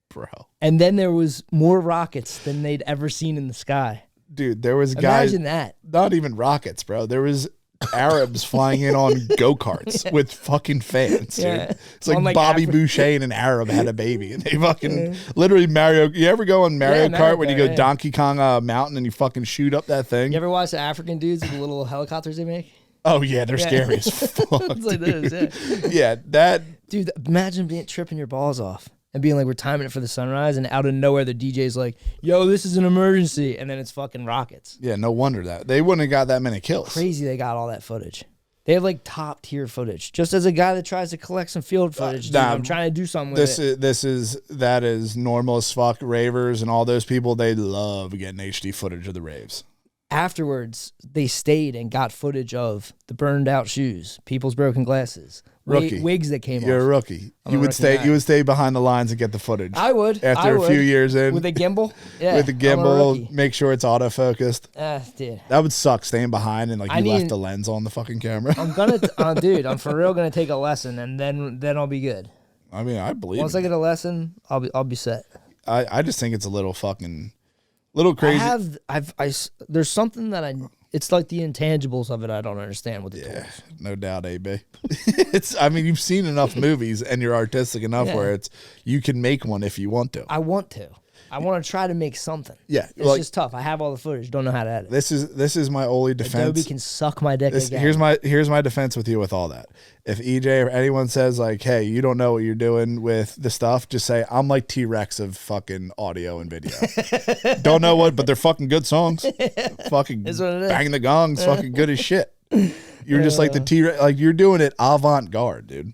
Bro. And then there was more rockets than they'd ever seen in the sky. Dude, there was guys. Imagine that. Not even rockets, bro. There was Arabs flying in on go-karts with fucking fans, dude. Yeah. It's like, On, like, Bobby Afri- Boucher and an Arab had a baby, and they fucking literally Mario. You ever go on Mario Mario Kart when you Kart, go yeah. Donkey Kong mountain and you fucking shoot up that thing? You ever watch the African dudes with the little helicopters they make? Oh yeah, they're Yeah. scary as fuck. It's like dude. those, yeah. Yeah, that. Dude, imagine tripping your balls off and being like, we're timing it for the sunrise, and out of nowhere, the DJ's like, yo, this is an emergency. And then it's fucking rockets. Yeah, no wonder that they wouldn't have got that many kills. Crazy they got all that footage. They have like top tier footage. Just as a guy that tries to collect some field footage, dude, nah, I'm trying to do something with it. That is normal as fuck. Ravers and all those people, they love getting HD footage of the raves. Afterwards, they stayed and got footage of the burned out shoes, people's broken glasses, Rookie. wigs that came You're a off. rookie. I'm You a would rookie stay. guy. You would stay behind the lines and get the footage. I would. After a few years in, With a gimbal? Yeah. with the I'm a gimbal, rookie. make sure it's autofocused. Dude. That would suck staying behind and like I you left need- the lens on the fucking camera. I'm gonna, dude, I'm for real gonna take a lesson, and then I'll be good. I mean, I believe. Once I get a lesson, I'll be set. I just think it's a little crazy. There's something that it's like the intangibles of it. I don't understand with the Yeah, tools. no doubt, AB. I mean, you've seen enough movies and you're artistic enough Yeah. where you can make one if you want to. I want to try to make something. Yeah, It's like- just tough. I have all the footage. Don't know how to edit. This is my only defense. Adobe can suck my dick again. Here's my defense with you with all that. If EJ or anyone says like, "Hey, you don't know what you're doing with the stuff," just say, "I'm like T-Rex of fucking audio and video." Don't know what, but they're fucking good songs. Fucking Is what it is. bang the gongs, fucking good as shit. You're just like the T-Rex, like you're doing it avant-garde, dude.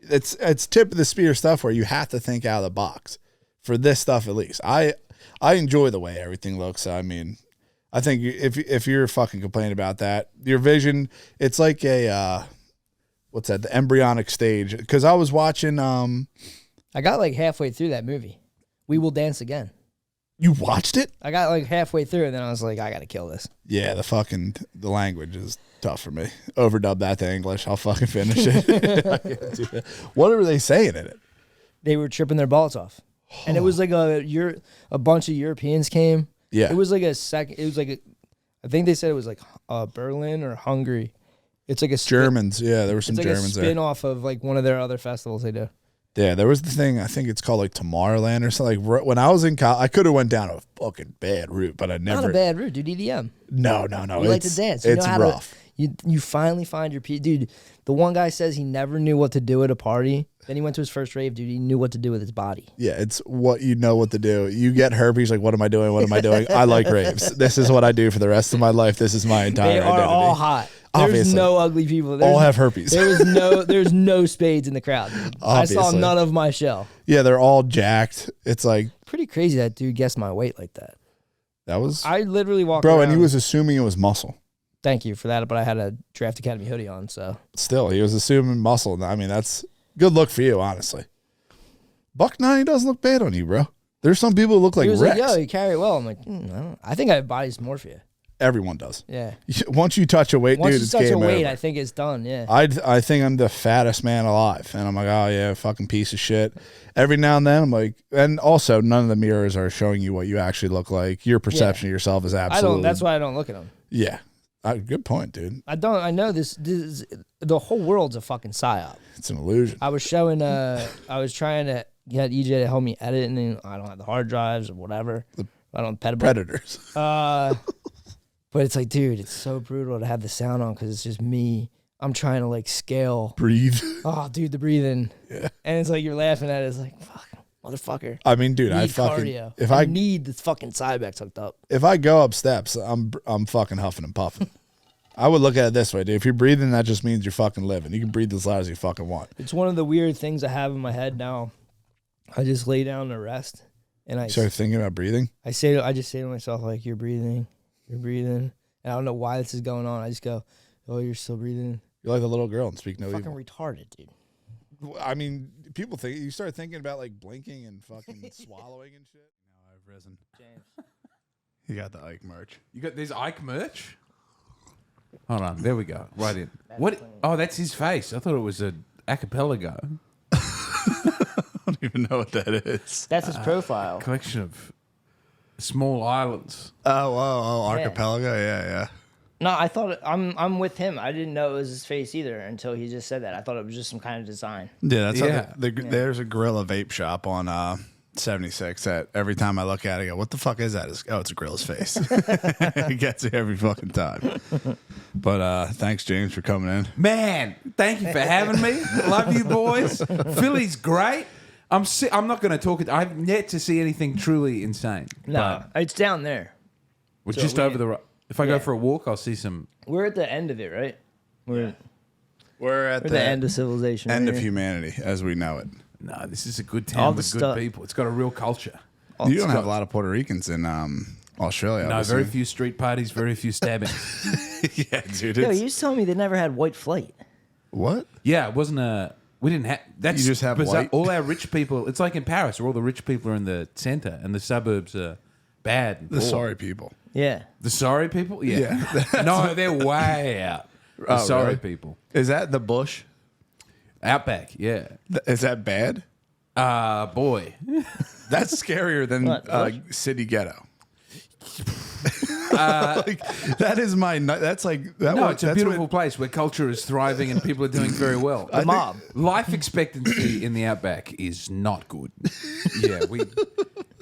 It's tip of the spear stuff where you have to think out of the box for this stuff at least. I enjoy the way everything looks. I mean, I think if you're fucking complaining about that, your vision, it's like a what's that? The embryonic stage. Because I was watching. I got like halfway through that movie. We Will Dance Again. You watched it? I got like halfway through, and then I was like, I gotta kill this. Yeah, the language is tough for me. Overdub that to English. I'll fucking finish it. I can't do that. What were they saying in it? They were tripping their balls off, and it was like a bunch of Europeans came. Yeah. It was like I think they said it was like Berlin or Hungary. It's like a Germans. Yeah, there were some It's like Germans a there. spin off of like one of their other festivals they do. Yeah, there was the thing. I think it's called like Tomorrowland or something. Like when I was in college, I could have went down a fucking bad route, but I never. Not a bad route, dude. EDM. No. You like to dance. You It's know how rough. You finally find your dude. The one guy says he never knew what to do at a party. Then he went to his first rave, dude. He knew what to do with his body. Yeah, it's what you know what to do. You get herpes, like, what am I doing? What am I doing? I like raves. This is what I do for the rest of my life. This is my entire They are identity. all hot. There's Obviously. no ugly people. All have herpes. There's no spades in the crowd. Dude. I saw Obviously. none of my shell. Yeah, they're all jacked. It's like, Pretty crazy that dude guessed my weight like that. that was... I literally walked Bro, around. and he was assuming it was muscle. Thank you for that, but I had a Draft Academy hoodie on, so. Still, he was assuming muscle. I mean, that's good look for you, honestly. $1.90 doesn't look bad on you, bro. There's some people who look like He was Rex. like, yo, you carry it well. I'm like, I think I have body dysmorphia. Everyone does. Yeah. Once you touch a weight, Once dude, you it's touch a game weight, over. I think it's done, yeah. I think I'm the fattest man alive. And I'm like, oh, yeah, fucking piece of shit. Every now and then, I'm like, and also, none of the mirrors are showing you what you actually look like. Your perception of yourself is absolutely... That's why I don't look at them. Yeah. Good point, dude. I know this the whole world's a fucking psyop. It's an illusion. I was showing, I was trying to get EJ to help me edit, and then I don't have the hard drives or whatever. I don't have Predators. But it's like, dude, it's so brutal to have the sound on because it's just me. I'm trying to like scale. Breathe. Oh, dude, the breathing. Yeah. And it's like you're laughing at it. It's like, fuck, motherfucker. I mean, dude, I Need fucking... cardio. If I need this fucking Cybex hooked up. If I go up steps, I'm fucking huffing and puffing. I would look at it this way, dude. If you're breathing, that just means you're fucking living. You can breathe as loud as you fucking want. It's one of the weird things I have in my head now. I just lay down to rest, and I Start thinking about breathing. I just say to myself, like, you're breathing. And I don't know why this is going on. I just go, oh, you're still breathing. You're like a little girl and speak no Fucking evil. retarded, dude. I mean, people think you start thinking about like blinking and fucking swallowing and shit. Now I've risen. James. You got the Ike merch. You got this Ike merch? Hold on, there we go. Right in. What? Oh, that's his face. I thought it was a archipelago I don't even know what that is. That's his profile. collection of small islands. Oh, archipelago. Yeah. No, I thought I'm with him. I didn't know it was his face either until he just said that. I thought it was just some kind of design. Yeah, that's Yeah. how there's a gorilla vape shop on 76 that every time I look at it, I go, what the fuck is that? It's a gorilla's face. It gets it every fucking time. But thanks, James, for coming in. Man, thank you for having me. Love you, boys. Philly's great. I'm not going to talk it. I've yet to see anything truly insane. No, it's down there. We're So just we- over the road. If I go Yeah. for a walk, I'll see some. We're at the end of it, right? We're at We're the end of civilization. end right of here. humanity as we know it. No, this is a good All town the with good stuff. people. It's got a real culture. You don't have a lot of Puerto Ricans in Australia. No, obviously. very few street parties, very few stabbings. Yeah, dude. Yo, you just told me they never had white flight. What? Yeah, it wasn't a. We didn't have. That's You just have bizarre. white? All our rich people. It's like in Paris, where all the rich people are in the center, and the suburbs are bad. And The poor. sorry people. Yeah. The sorry people. Yeah. No, they're way out. The Oh, sorry really? people. Is that the bush? Outback. Yeah. Is that bad? Boy. That's scarier than What, bush? city ghetto. Like, that is my. That's like that. No, one- it's a that's beautiful what- place where culture is thriving and people are doing very well. The mob. Life expectancy in the outback is not good. Yeah, we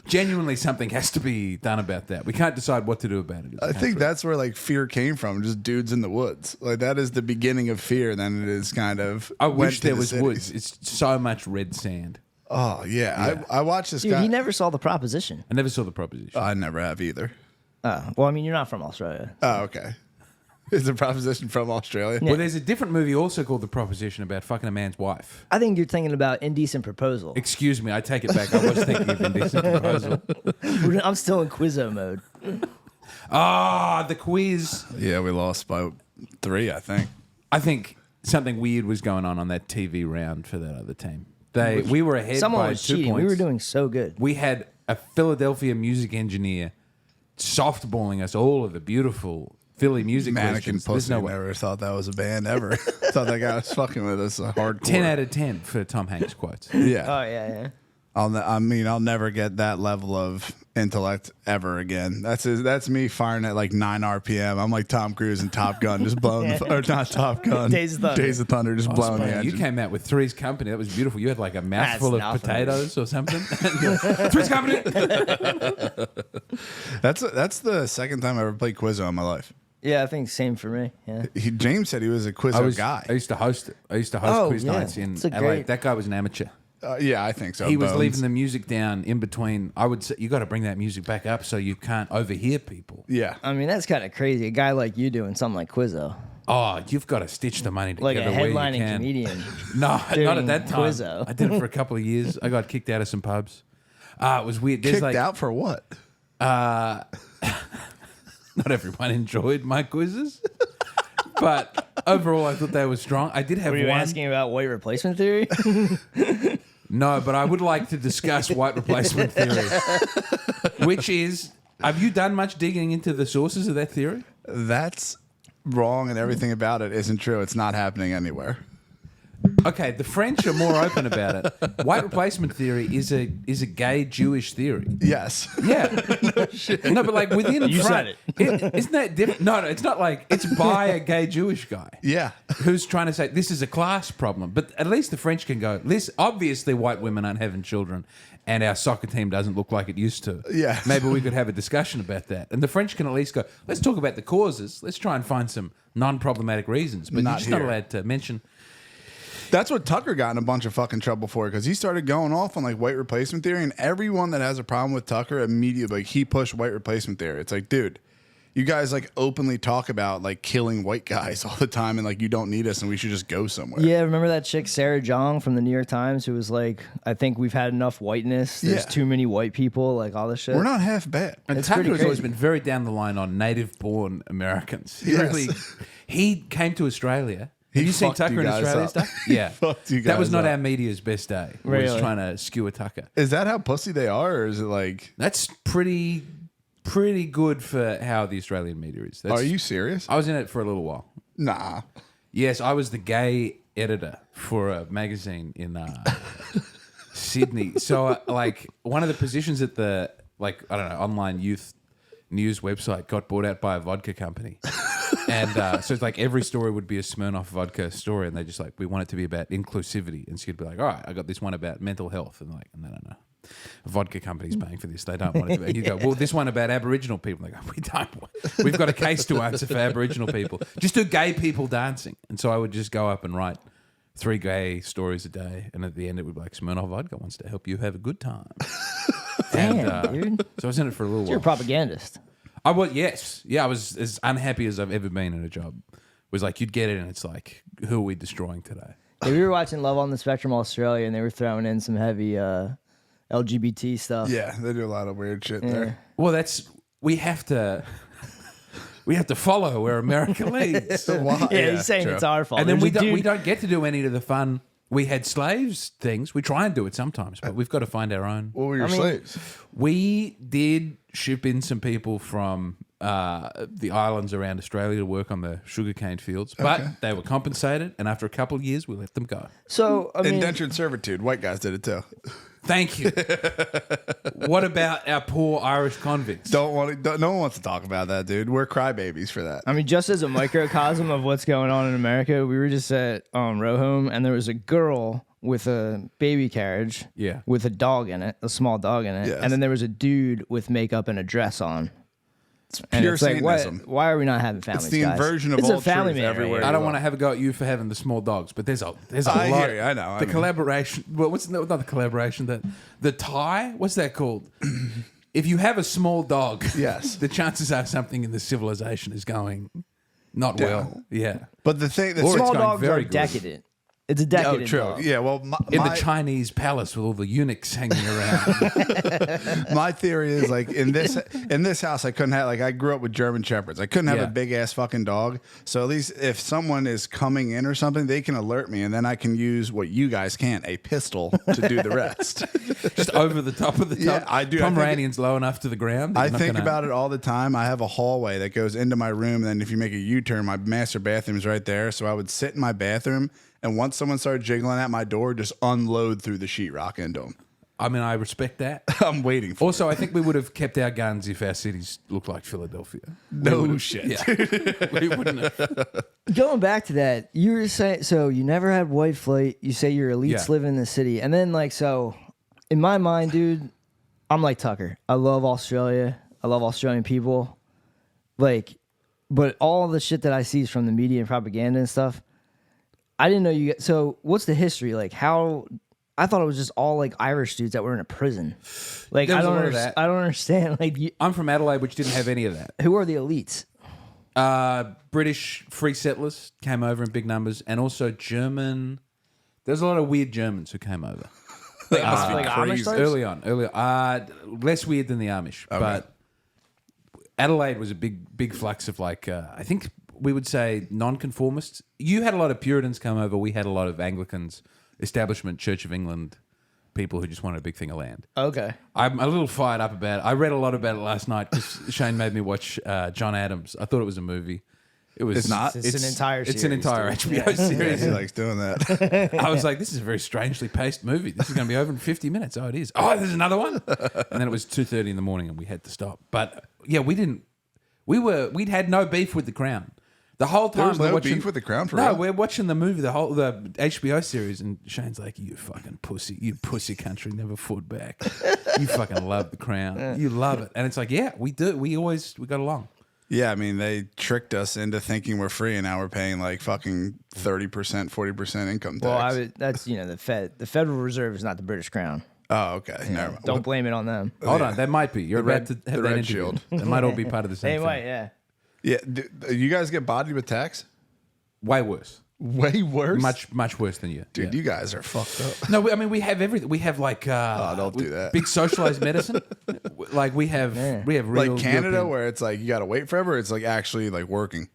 genuinely something has to be done about that. We can't decide what to do about it. as a I think country. that's where like fear came from. Just dudes in the woods. Like that is the beginning of fear. Then it is kind of. I went wish to there the was cities. woods. It's so much red sand. Oh yeah, I watched this Dude, guy. he never saw the proposition. I never saw the proposition. I never have either. Well, I mean, you're not from Australia. Oh okay. Is the proposition from Australia? Well, there's a different movie also called The Proposition about fucking a man's wife. I think you're thinking about Indecent Proposal. Excuse me, I take it back. I was thinking of Indecent Proposal. I'm still in Quizzo mode. Ah, the quiz. Yeah, we lost by 3, I think. I think something weird was going on that TV round for that other team. We were ahead Someone by was 2 cheating. points. We were doing so good. We had a Philadelphia music engineer softballing us all of the beautiful Philly music Mannequin questions. There's pussy. no way. Never thought that was a band ever. Thought that guy was fucking with us hardcore. 10 out of 10 for Tom Hanks quotes. Yeah. Oh, yeah. I'll never get that level of intellect ever again. That's me firing at like 9 RPM. I'm like Tom Cruise in Top Gun, just blowing or not Top Gun. Days of Thunder. Days of Thunder, just blowing the You engine. came out with Three's Company. That was beautiful. You had like a mouthful of nothing. potatoes or something. Three's Company. That's the second time I ever played Quizzo in my life. Yeah, I think same for me. Yeah. James said he was a Quizzo guy. I used to host it. I used to host Oh, quiz yeah. nights in It's a LA. great- That guy was an amateur. Yeah, I think so. He was Bones. leaving the music down in between. I would say you got to bring that music back up so you can't overhear people. Yeah. I mean, that's kind of crazy. A guy like you doing something like Quizzo. Oh, you've got to stitch the money Like together a where you headlining can. comedian. No, not doing at that time. Quizzo. I did it for a couple of years. I got kicked out of some pubs. It was weird. There's Kicked like, out for what? not everyone enjoyed my quizzes, but overall I thought they were strong. I did have Were you one. asking about white replacement theory? No, but I would like to discuss white replacement theory, which is, have you done much digging into the sources of that theory? That's wrong, and everything about it isn't true. It's not happening anywhere. Okay, the French are more open about it. White replacement theory is a gay Jewish theory. Yes. Yeah. No, but like within You front, said isn't that different? No, it's not like it's by a gay Jewish guy. Yeah. Who's trying to say this is a class problem. But at least the French can go, listen, obviously white women aren't having children and our soccer team doesn't look like it used to. Yeah. Maybe we could have a discussion about that. And the French can at least go, let's talk about the causes. Let's try and find some non-problematic reasons. But you're just not here. allowed to mention. That's what Tucker got in a bunch of fucking trouble for, because he started going off on like white replacement theory, and everyone that has a problem with Tucker immediately, like, he pushed white replacement theory. It's like, dude, you guys like openly talk about like killing white guys all the time, and like you don't need us, and we should just go somewhere. Yeah, remember that chick Sarah Jong from the New York Times who was like, I think we've had enough whiteness. There's Yeah. too many white people, like all this shit. We're not half bad. And It's Tucker pretty has always crazy. been very down the line on native-born Americans. He Yes. really, he came to Australia. Have He you seen fucked Tucker you in guys Australia up. stuff? Yeah, Fucked you that was guys not up. our media's best day. Was Really? trying to skewer Tucker. Is that how pussy they are, or is it like? That's pretty good for how the Australian media is. That's, Are you serious? I was in it for a little while. Nah. Yes, I was the gay editor for a magazine in Sydney. So, like, one of the positions at the, like, I don't know, online youth news website got bought out by a vodka company. And so it's like every story would be a Smirnoff vodka story. And they just like, we want it to be about inclusivity. And she'd be like, all right, I got this one about mental health. And like, no. A vodka company's paying for this. They don't want it to be. And you go, well, this one about Aboriginal people. They go, we don't want. We've got a case to answer for Aboriginal people. Just do gay people dancing. And so I would just go up and write 3 gay stories a day. And at the end, it would be like, Smirnoff Vodka wants to help you have a good time. Damn, dude. So I was in it for a little You're a while. propagandist. I was, yes. Yeah, I was as unhappy as I've ever been in a job. It was like, you'd get it and it's like, who are we destroying today? Yeah, we were watching Love on the Spectrum Australia, and they were throwing in some heavy LGBT stuff. Yeah, they do a lot of weird shit there. Well, that's, we have to follow where America leads. Why? Yeah, he's saying true. it's our fault. And then There's a we dude- don't get to do any of the fun. We had slaves things. We try and do it sometimes, but we've got to find our own. What were your slaves? We did ship in some people from the islands around Australia to work on the sugarcane fields, but they were compensated, and after a couple of years, we let them go. So, I mean, Indentured servitude. White guys did it too. Thank you. What about our poor Irish convicts? No one wants to talk about that, dude. We're crybabies for that. just as a microcosm of what's going on in America, we were just at row home, and there was a girl with a baby carriage, Yeah. with a dog in it, a small dog in it, Yes. and then there was a dude with makeup and a dress on. And Pure it's like, Satanism. why are we not having families? It's the guys? inversion of it's all a family truth man everywhere. Right I here. don't want to have a go at you for having the small dogs, but there's a I lot. hear you, I know, I The mean. collaboration. Well, not the collaboration? The tie. What's that called? If you have a small dog, Yes. the chances are something in the civilization is going not well. Yeah. But the thing that's Or it's Small going dogs very are good. decadent. It's a decadent oh, true. dog. Yeah, well, In the Chinese palace with all the eunuchs hanging around. my theory is like in this house I couldn't have, like, I grew up with German shepherds. I couldn't have Yeah. a big ass fucking dog. So at least if someone is coming in or something, they can alert me, and then I can use what you guys can't, a pistol, to do the rest. Just over the top of the top. Yeah, I do. I think- Pomeranian's low enough to the ground. I think about it all the time. I have a hallway that goes into my room, and then if you make a U-turn, my master bathroom is right there. So I would sit in my bathroom, and once someone started jiggling at my door, just unload through the sheetrock into them. I mean, I respect that. I'm waiting for Also, I think we would have kept our guns if our cities looked like Philadelphia. no shit. Yeah. We wouldn't have. Going back to that, you were saying, so you never had white flight. You say your elites Yeah. live in the city. And then, like, so in my mind, dude, I'm like Tucker. I love Australia. I love Australian people. Like, But all the shit that I see is from the media and propaganda and stuff. I didn't know you. So what's the history? Like how? I thought it was just all like Irish dudes that were in a prison. Like There I was a don't lot of understand. that. I don't understand. Like I'm from Adelaide, which didn't have any of that. who are the elites? British free settlers came over in big numbers, and also German. There's a lot of weird Germans who came over. Like Amish types? Early on. Less weird than the Amish, but Adelaide was a big flux of like I think we would say non-conformists. You had a lot of Puritans come over. We had a lot of Anglicans, establishment Church of England people who just wanted a big thing of land. Okay. I'm a little fired up about it. I read a lot about it last night because Shane made me watch John Adams. I thought it was a movie. It was It's not. It's an entire It's an series, entire dude. HBO series. He likes doing that. I was like, this is a very strangely paced movie. This is going to be over in 50 minutes. Oh, it is. Oh, there's another one. And then it was 2:30 in the morning and we had to stop. But yeah, we'd had no beef with the Crown. The whole time There was we're no watching, beef with the Crown for no, real? we're watching the movie, the HBO series, and Shane's like, "You fucking pussy, you pussy country, never fought back. You fucking love the Crown, you love it." And it's like, yeah, we do. We got along. Yeah, I mean, they tricked us into thinking we're free, and now we're paying like fucking 30%, 40% income tax. Well, that's the Fed. The Federal Reserve is not the British Crown. Oh, okay. Never mind. Don't blame it on them. Hold on, they might be. You're about to have the that red interview. shield. They might all be part of the They same might, thing. yeah. Yeah, you guys get bodied with tax? Way worse. Way worse. Much worse than you. Dude, Yeah. you guys are fucked up. No, I mean we have everything. We have like don't do that. Big socialized medicine. Like we have real Like Canada, European- where it's like you got to wait forever. It's like actually like working.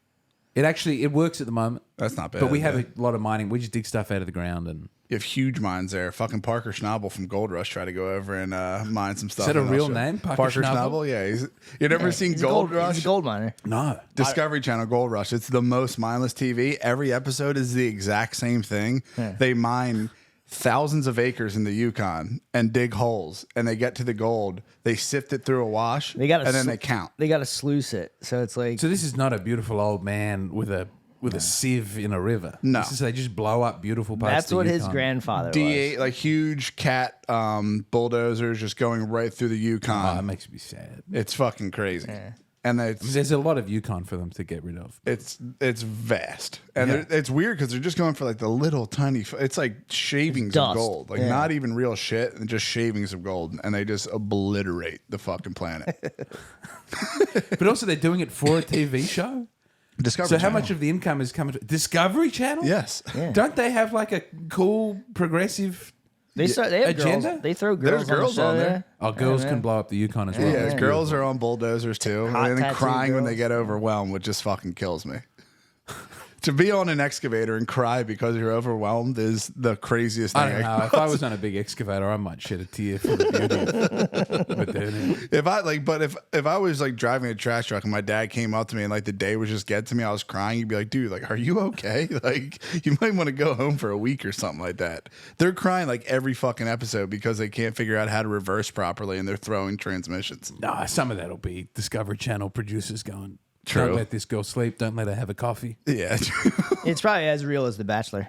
it works at the moment. That's not bad. But we have yeah. a lot of mining. We just dig stuff out of the ground and You have huge mines there. Fucking Parker Schnabel from Gold Rush tried to go over and mine some stuff. that a in real Australia. name, Parker Schnabel? Yeah. You never seen He's Gold He's Rush? a gold miner. no. Discovery Channel Gold Rush. It's the most mindless TV. Every episode is the exact same thing. They mine thousands of acres in the Yukon and dig holes, and they get to the gold. They sift it through a wash, They got and then they count. They got to sluice it, so it's like So this is not a beautiful old man with a sieve in a river. No. This is, they just blow up beautiful parts. that's of the what his Yukon. grandfather was. D8 like huge cat bulldozers just going right through the Oh, Yukon. that makes me sad. It's fucking crazy, and There's a lot of Yukon for them to get rid of. it's vast, and Yeah. it's weird because they're just going for like the little tiny. It's like shavings of Dust. gold, like Yeah. not even real shit, and just shavings of gold, and they just obliterate the fucking planet. But also they're doing it for a TV show. Discovery. So how Channel. much of the income is coming to Discovery Channel? Yes. Don't they have like a cool progressive? They have Agenda? girls. They throw girls. There's girls on, the on show, there. yeah. Oh, girls Yeah, can man. blow up the Yukon as well. Yeah, That's girls beautiful. are on bulldozers too, Hot and then tattoo crying when they girls. get overwhelmed, which just fucking kills me. To be on an excavator and cry because you're overwhelmed is the craziest thing. I don't know. If I was on a big excavator, I might shed a tear for the beauty of but then, If I was like driving a trash truck and my dad came up to me and like the day was just getting to me, I was crying. You'd be like, dude, like, are you okay? Like, you might want to go home for a week or something like that. They're crying like every fucking episode because they can't figure out how to reverse properly and they're throwing transmissions. nah, some of that'll be Discovery Channel producers going, True. don't let this girl sleep. Don't let her have a coffee. Yeah, It's probably as real as The Bachelor.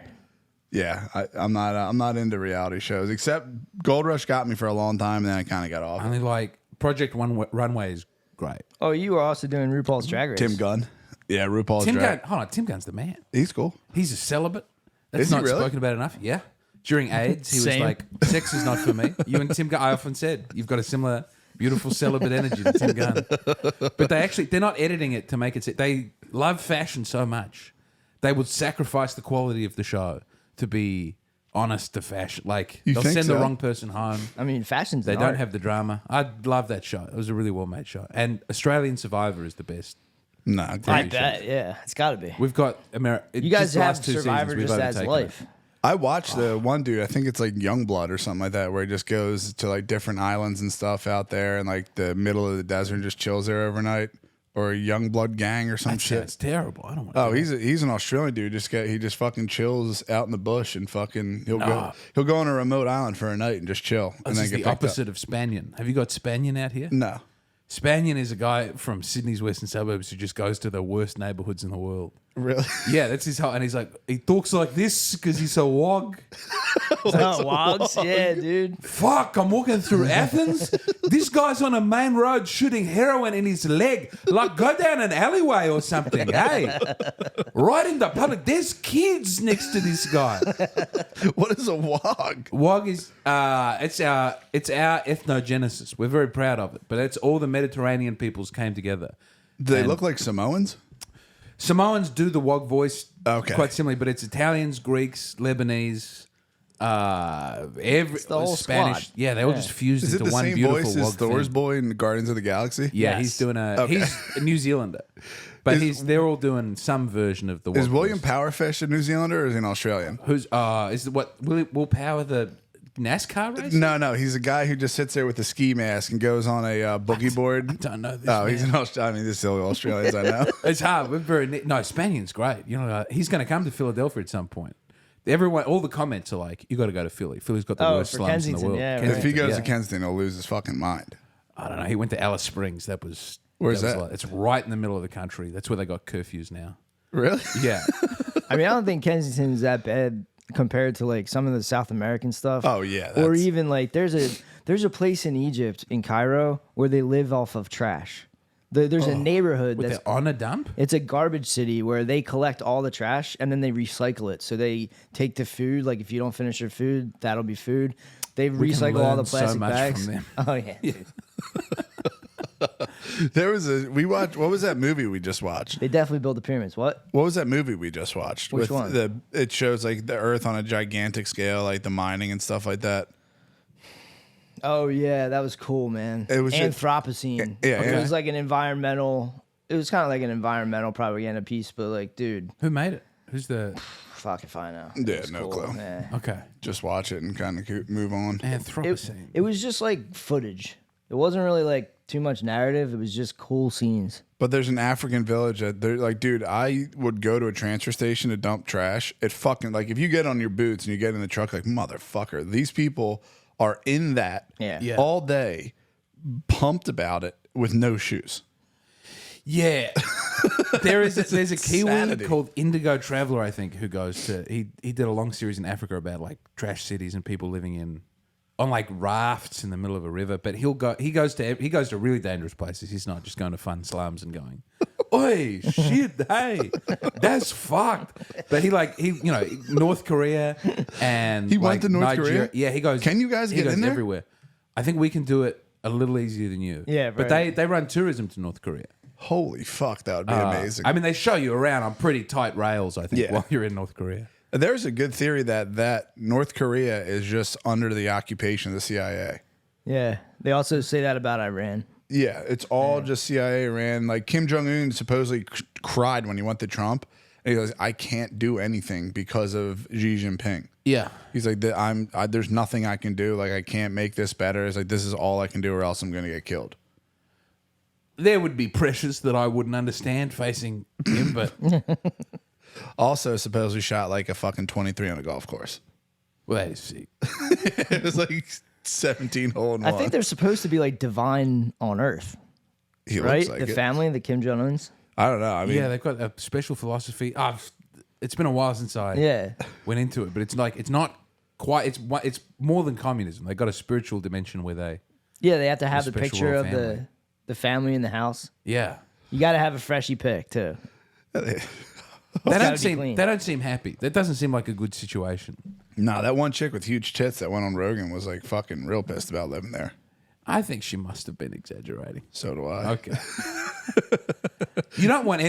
yeah. I'm not into reality shows except Gold Rush got me for a long time and then I kind of got off. Only like Project Runway is great. Oh, you were also doing RuPaul's Drag Race. Tim Gunn. Yeah, RuPaul's Tim drag. Gunn, hold on, Tim Gunn's the man. He's cool. He's a celibate. That's Is he not really? spoken about enough. Yeah. During AIDS, he was Same. like, sex is not for me. You and Tim Gunn, I often said, you've got a similar beautiful celibate energy to Tim Gunn. But they're not editing it to make it, they love fashion so much. They would sacrifice the quality of the show to be honest to fashion. Like, You they'll think send the so? wrong person home. I mean, fashion's They an don't art. have the drama. I love that show. It was a really well-made show. And Australian Survivor is the best. Nah, I great. bet. Yeah, it's got to be. We've got America. You guys have Survivor just as life. I watched the one dude, I think it's like Youngblood or something like that, where he just goes to like different islands and stuff out there in like the middle of the desert and just chills there overnight. Or a Youngblood gang or some That shit. sounds terrible. I don't want Oh, he's an Australian dude. He just fucking chills out in the bush and fucking he'll go on a remote island for a night and just chill and This then is get the picked up. opposite of Spanian. Have you got Spanian out here? No, Spanian is a guy from Sydney's western suburbs who just goes to the worst neighborhoods in the world. Really? Yeah, that's his whole. And he's like, he talks like this because he's a wog. Oh, wogs? Yeah, dude. Fuck, I'm walking through Athens. This guy's on a main road shooting heroin in his leg. Like, go down an alleyway or something. Hey, right in the public. There's kids next to this guy. What is a wog? Wog is it's our ethnogenesis. We're very proud of it. But it's all the Mediterranean peoples came together. Do they And look like Samoans? Samoans do the wog voice Okay. quite similarly, but it's Italians, Greeks, Lebanese, the whole Spanish. squad. Yeah, they all just fused Is it into the one same beautiful voice as wog Thor's thing. boy in Guardians of the Galaxy? Yeah, Yes. he's doing Okay. he's a New Zealander, but they're all doing some version of the. Is wog William voice. Powerfish a New Zealander or is he an Australian? Who's is what will Power the NASCAR race? No, he's a guy who just sits there with a ski mask and goes on a boogie board. I don't know this. Oh, he's man. an Australian. I mean, this is all Australians I know. It's hard. We're very no Spanion's great. You know, he's going to come to Philadelphia at some point. Everyone, all the comments are like, "You got to go to Philly. Philly's got the worst for slums in the Kensington, world." yeah, If he goes yeah. to Kensington, he'll lose his fucking mind. I don't know. He went to Alice Springs. That was Where's was that? like- it's right in the middle of the country. That's where they got curfews now. Really? Yeah, I mean, I don't think Kensington is that bad compared to like some of the South American stuff. Oh, yeah, or that's- even like there's a place in Egypt in Cairo where they live off of trash. There's a neighborhood with that's their on a dump. it's a garbage city where they collect all the trash and then they recycle it. So they take the food, like if you don't finish your food, that'll be food. They We can recycle all the learn so plastic much bags. from them. Oh yeah. dude. There was what was that movie we just watched? They definitely build the pyramids. What? What was that movie we just watched? Which one? It shows like the Earth on a gigantic scale, like the mining and stuff like that. Oh yeah, that was cool, man. It was just- Anthropocene. Yeah, It yeah. was like an environmental. It was kind of like an environmental propaganda piece, but like, dude, Who made it? Who's the fuck if I know. Yeah, It was no clue. Yeah. okay Just watch it and kind of move on. Anthropocene? It was just like footage. It wasn't really like too much narrative. It was just cool scenes. But there's an African village that they're like, dude, I would go to a transfer station to dump trash. It fucking like if you get on your boots and you get in the truck, like motherfucker, these people are in that Yeah. Yeah. all day, pumped about it with no shoes. Yeah. There's a Kiwi Insanity. called Indigo Traveler, I think, who goes to he did a long series in Africa about like trash cities and people living in on like rafts in the middle of a river. But he goes to really dangerous places. He's not just going to fun slums and going, oi, shit, hey, that's fucked. But he North Korea and He went to North Nigeria. Korea? Yeah, he goes. Can you guys he get goes in there? everywhere? I think we can do it a little easier than you. Yeah, but right. they run tourism to North Korea. Holy fuck, that would be amazing. I mean, they show you around on pretty tight rails, I think, Yeah. while you're in North Korea. There's a good theory that North Korea is just under the occupation of the CIA. Yeah. They also say that about Iran. Yeah, it's all just CIA ran. Like Kim Jong Un supposedly cried when he went to Trump, and he goes, "I can't do anything because of Xi Jinping." Yeah. He's like, "There's nothing I can do. Like I can't make this better. It's like this is all I can do, or else I'm gonna get killed." There would be pressures that I wouldn't understand facing him, but Also, supposedly shot like a fucking 23 on a golf course. wait a sec. It was like 17 hole in I one. think they're supposed to be like divine on Earth, He right? looks like The it. family, the Kim Jong Uns. I don't know. I mean, Yeah, they've got a special philosophy. It's been a while since I Yeah. went into it, but it's not quite. It's more than communism. They got a spiritual dimension where they. Yeah, they have to have the special picture royal of family. the family in the house. Yeah. You got to have a freshie pick too. They gotta don't be seem. clean. They don't seem happy. That doesn't seem like a good situation. nah, that one chick with huge tits that went on Rogan was like fucking real pissed about living there. I think she must have been exaggerating. So do I. Okay. You don't want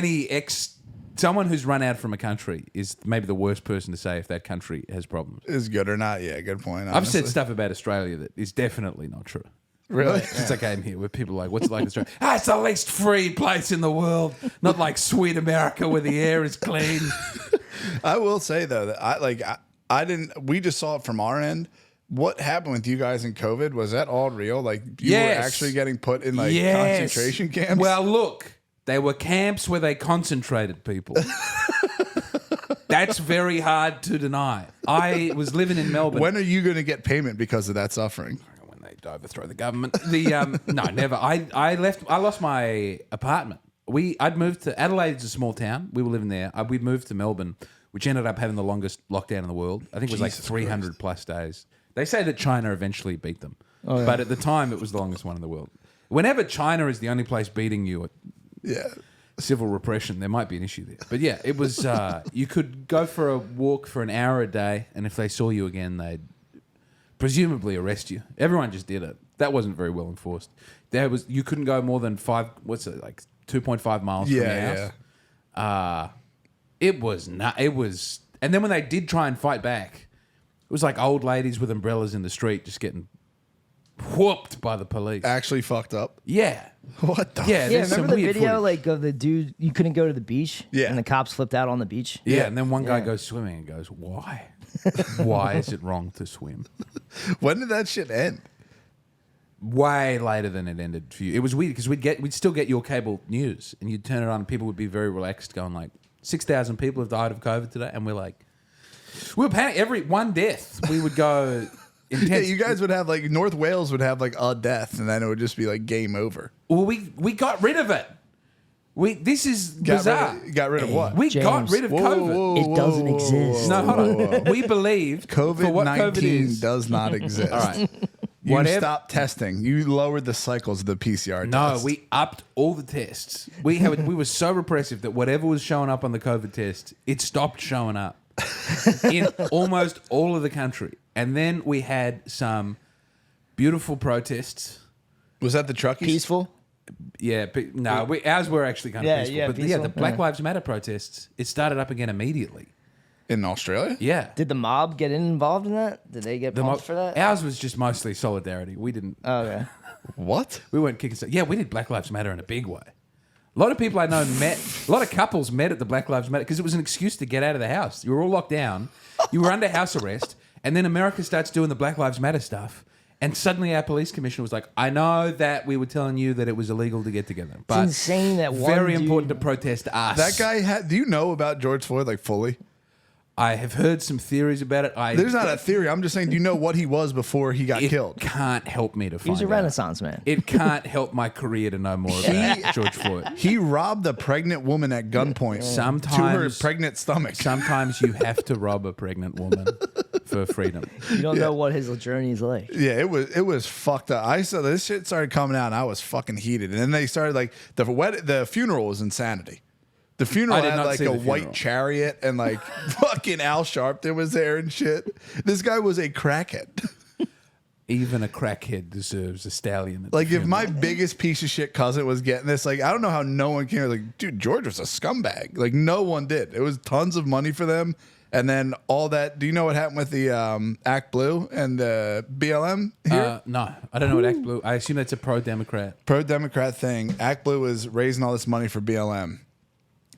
someone who's run out from a country is maybe the worst person to say if that country has problems. Is good or not? Yeah, good point. I've honestly. said stuff about Australia that is definitely not true. Really? Since I came here, where people are like, what's it like in Australia? It's the least free place in the world. Not like sweet America where the air is clean. I will say though that I didn't. We just saw it from our end. What happened with you guys in COVID? Was that all real? Like you were Yes. actually getting put in like Yes. concentration camps? Well, look, they were camps where they concentrated people. That's very hard to deny. I was living in Melbourne. when are you going to get payment because of that suffering? When they overthrow the government. No, never. I left. I lost my apartment I'd moved to Adelaide's a small town. We were living there. We'd moved to Melbourne, which ended up having the longest lockdown in the world. I think it was like 300 plus days. They say that China eventually beat them, but at the time it was the longest one in the world. Whenever China is the only place beating you at civil repression, there might be an issue there. But yeah, it was. You could go for a walk for an hour a day, and if they saw you again, they'd presumably arrest you. Everyone just did it. That wasn't very well enforced. You couldn't go more than 2.5 miles from your house. Yeah. It was not. It was, and then when they did try and fight back, it was like old ladies with umbrellas in the street just getting whooped by the police. Actually fucked up. Yeah. What the? Yeah. There's some remember the weird video footage. like of the dude? You couldn't go to the beach. Yeah. And the cops flipped out on the beach. Yeah, and then one guy goes swimming and goes, "Why? Why is it wrong to swim?" When did that shit end? Way later than it ended for you. It was weird because we'd still get your cable news, and you'd turn it on, and people would be very relaxed, going like, 6,000 people have died of COVID today, and we're panicking. Every one death, we would go. Yeah, you guys would have like North Wales would have like a death, and then it would just be like game over. Well, we got rid of it. This is bizarre. Got rid of what? We James. got rid of COVID. It doesn't exist. No, hold on. We believe for what COVID COVID-19 is. does not exist. All right. You Whatever- stopped testing. You lowered the cycles of the PCR No, test. we upped all the tests. We were so repressive that whatever was showing up on the COVID test, it stopped showing up in almost all of the country. And then we had some beautiful protests. Was that the truckies? Peaceful. Yeah, ours were actually kind of Yeah, peaceful. yeah, But yeah, peaceful. the Black Yeah. Lives Matter protests, it started up again immediately. In Australia? Yeah. Did the mob get involved in that? Did they get pumped for that? Ours was just mostly solidarity. We didn't. Oh, okay. What? We weren't kicking stuff. Yeah, we did Black Lives Matter in a big way. A lot of people I know a lot of couples met at the Black Lives Matter because it was an excuse to get out of the house. You were all locked down. You were under house arrest. And then America starts doing the Black Lives Matter stuff. And suddenly our police commissioner was like, I know that we were telling you that it was illegal to get together. But It's insane that one very dude- important to protest us. That guy had. Do you know about George Floyd like fully? I have heard some theories about it. There's not a theory. I'm just saying. Do you know what he was before he got It killed? can't help me to find He was a out. Renaissance man. It can't help my career to know more about George Floyd. He robbed a pregnant woman at gunpoint to her Sometimes- pregnant stomach. Sometimes you have to rob a pregnant woman for freedom. You don't know what his journey is like. Yeah, it was fucked up. I saw this shit started coming out, and I was fucking heated. And then they started like the funeral was insanity. The funeral I did had not like see a the white funeral. chariot and like fucking Al Sharpton was there and shit. This guy was a crackhead. Even a crackhead deserves a stallion. at the Like if funeral. my biggest piece of shit cousin was getting this, like I don't know how no one came. Like, dude, George was a scumbag. Like no one did. It was tons of money for them, and then all that. Do you know what happened with the Act Blue and the BLM here? No, I don't know what Act Blue. I assume that's a pro-Democrat. Pro-Democrat thing. Act Blue was raising all this money for BLM.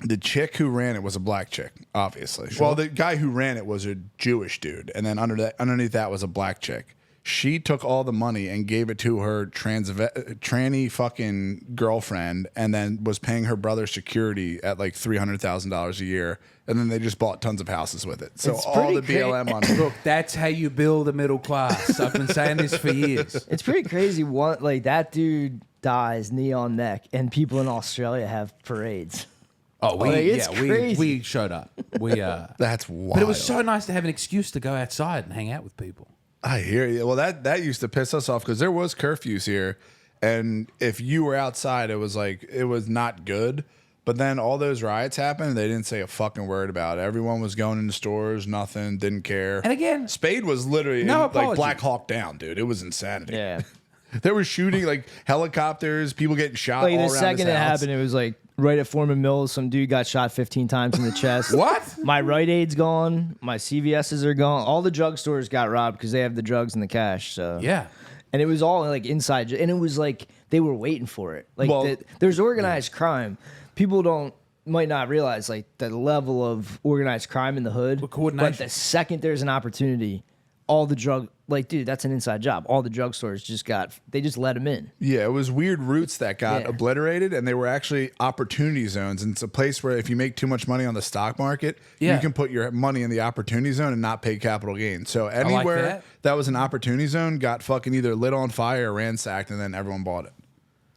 The chick who ran it was a black chick, obviously. Well, the guy who ran it was a Jewish dude, and then underneath that was a black chick. She took all the money and gave it to her tranny fucking girlfriend, and then was paying her brother security at like $300,000 a year, and then they just bought tons of houses with it. So It's all the pretty BLM money. Look, that's how you build a middle class. I've been saying this for years. It's pretty crazy. Like that dude dies knee on neck, and people in Australia have parades. Oh, it's crazy. we showed up. That's wild. But it was so nice to have an excuse to go outside and hang out with people. I hear you. Well, that used to piss us off because there was curfews here, and if you were outside, it was not good. But then all those riots happened, and they didn't say a fucking word about it. Everyone was going into stores, nothing, didn't care. And again, Spade was literally no like apology. Black Hawk Down, dude. It was insanity. Yeah. They were shooting like helicopters, people getting shot. Like all the around second his it house. happened, it was like right at Foreman Mills. Some dude got shot 15 times in the chest. What? My Rite Aid's gone. My CVS's are gone. All the drugstores got robbed because they have the drugs and the cash. So Yeah. and it was all like inside, and it was like they were waiting for it. Like Well- there's organized crime. People might not realize like the level of organized crime in the hood. coordination. But the second there's an opportunity, all the drug, like dude, that's an inside job. All the drugstores they just let them in. Yeah, it was weird routes that got Yeah. obliterated, and they were actually opportunity zones. And it's a place where if you make too much money on the stock market, Yeah. you can put your money in the opportunity zone and not pay capital gains. So anywhere that. that was an opportunity zone got fucking either lit on fire or ransacked, and then everyone bought it.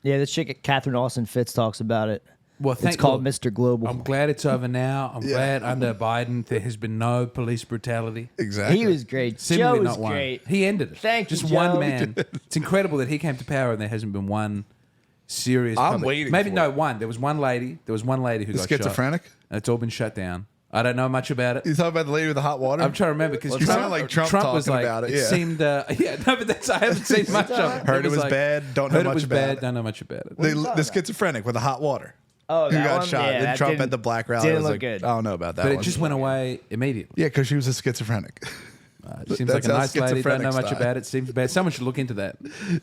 Yeah, this chick Catherine Austin Fitz talks about it. Well, It's called Mr. Global. I'm glad it's over now. I'm glad under Biden there has been no police brutality. Exactly. He was great. Seemingly Joe was not one. great. He ended it. Thank you, Just Joe. one man. It's incredible that he came to power and there hasn't been one serious. I'm waiting Maybe for no it. one. There was one lady. There was one lady who got schizophrenic? shot. And it's all been shut down. I don't know much about it. You talking about the lady with the hot water? I'm trying to remember because You sound like Trump was talking like, about it, It yeah. seemed, no, but that's I haven't seen much of it. Heard it was like, bad, don't know heard much it was about bad, it. don't know much about it. The schizophrenic with the hot water. Oh, Who that got one? shot? Yeah, Then that Trump didn't- at the black rally. didn't I was look like, good. I don't know about that But one. it just went away immediately. Yeah, because she was a schizophrenic. Seems That's like a how nice lady. Don't schizophrenic know much style. about it. Seems bad. Someone should look into that.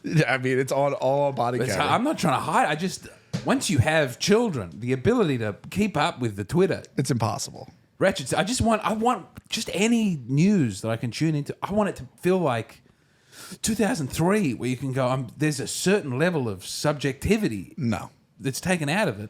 Yeah, I mean, it's all on body But camera. I'm not trying to hide. I just once you have children, the ability to keep up with the Twitter, It's impossible. wretched. I want just any news that I can tune into. I want it to feel like 2003, where you can go. There's a certain level of subjectivity No. that's taken out of it.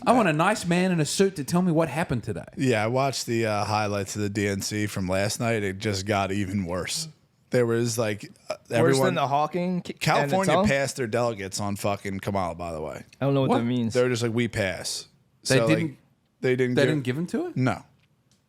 I want a nice man in a suit to tell me what happened today. Yeah, I watched the highlights of the DNC from last night. It just got even worse. There was like Worse everyone. than the Hawking. California passed their delegates on fucking Kamala. By the way, I don't know what What? that means. they're just like we pass. They So, like, didn't- They didn't. They didn't give him to it. No,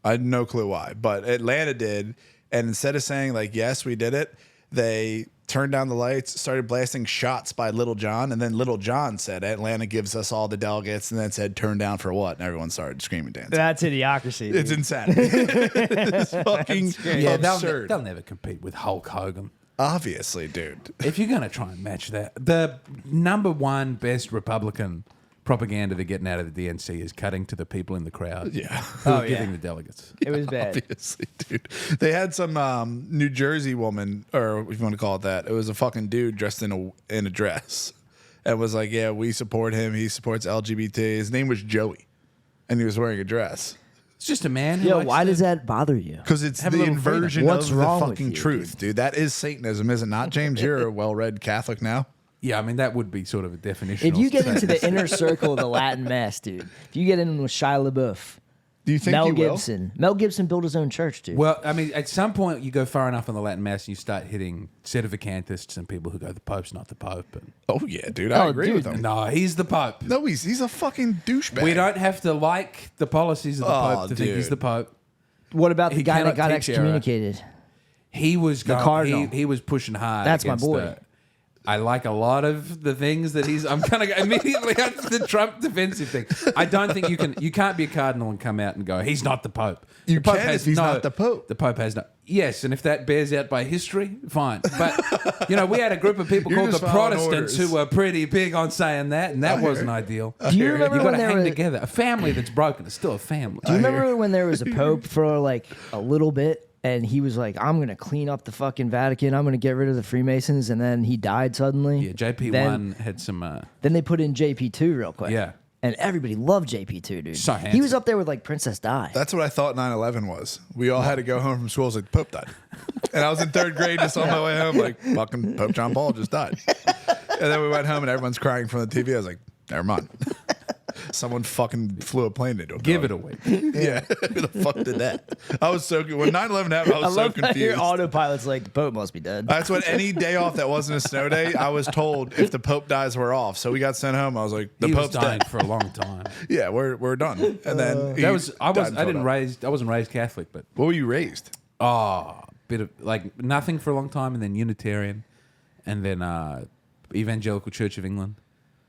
I had no clue why, but Atlanta did. And instead of saying like yes, we did it, they turned down the lights, started blasting shots by Little John, and then Little John said Atlanta gives us all the delegates, and then said turn down for what? And everyone started screaming, dancing. That's idiocracy. It's dude. insanity. It's fucking Yeah, absurd. they'll never compete with Hulk Hogan. Obviously, dude. If you're going to try and match that, the number one best Republican propaganda they're getting out of the DNC is cutting to the people in the crowd. Yeah. Who are giving the delegates. It was bad. Obviously, dude. They had some New Jersey woman, or if you want to call it that, it was a fucking dude dressed in a dress, and was like, "Yeah, we support him. He supports LGBT." His name was Joey, and he was wearing a dress It's just a man who Yo, likes why to- does that bother you? because it's Have a the little freedom. inversion What's of the wrong with fucking you, truth, dude. That is Satanism, is it not, James? You're a well-read Catholic now. Yeah, I mean, that would be sort of a definition. If you get into the inner circle of the Latin Mass, dude, if you get in with Shia LaBeouf, Do you think Mel you will? Gibson, Mel Gibson built his own church, dude. Well, I mean, at some point you go far enough on the Latin Mass and you start hitting sedevacantists and people who go, the Pope's not the Pope. And, Oh yeah, dude. I Oh, agree dude. with him. no, he's the Pope. No, he's a fucking douchebag. We don't have to like the policies of the Oh, Pope to think he's dude. the Pope. What about the he guy that cannot got teach excommunicated? He was going, Cardinal. he was pushing hard. That's my against boy. I like a lot of the things that he's. I'm kind of immediately onto the Trump defensive thing. I don't think you can't be a cardinal and come out and go, he's not the Pope. You the Pope can if he's not the Pope. The Pope has no. Yes, and if that bears out by history, fine. But we had a group of people You're called the just following Protestants orders. who were pretty big on saying that, and that wasn't ideal. Do you remember You've got when to there hang was? together. A family that's broken is still a family. Do you remember when there was a pope for like a little bit, and he was like, "I'm gonna clean up the fucking Vatican. I'm gonna get rid of the Freemasons," and then he died suddenly. Yeah, JP1 had some. Then they put in JP2 real quick. Yeah. And everybody loved JP2, dude. So he handsome. was up there with like Princess Di. That's what I thought 9/11 was. We all had to go home from school. I was like, the Pope died. And I was in third grade just on my way home, like, fucking Pope John Paul just died. And then we went home and everyone's crying from the TV. I was like, never mind. Someone fucking flew a plane into a Give it car. a week. Yeah. Who the fuck did that? I was so good. When 9/11 happened, I was I so love how your confused. autopilot's like, the Pope must be dead. That's what any day off that wasn't a snow day, I was told if the Pope dies, we're off. So we got sent home. I was like, the He was Pope's dying dead. for a long time. Yeah, we're done. And then That was I I wasn't raised Catholic, but What were you raised? bit of like nothing for a long time, and then Unitarian, and then Evangelical Church of England,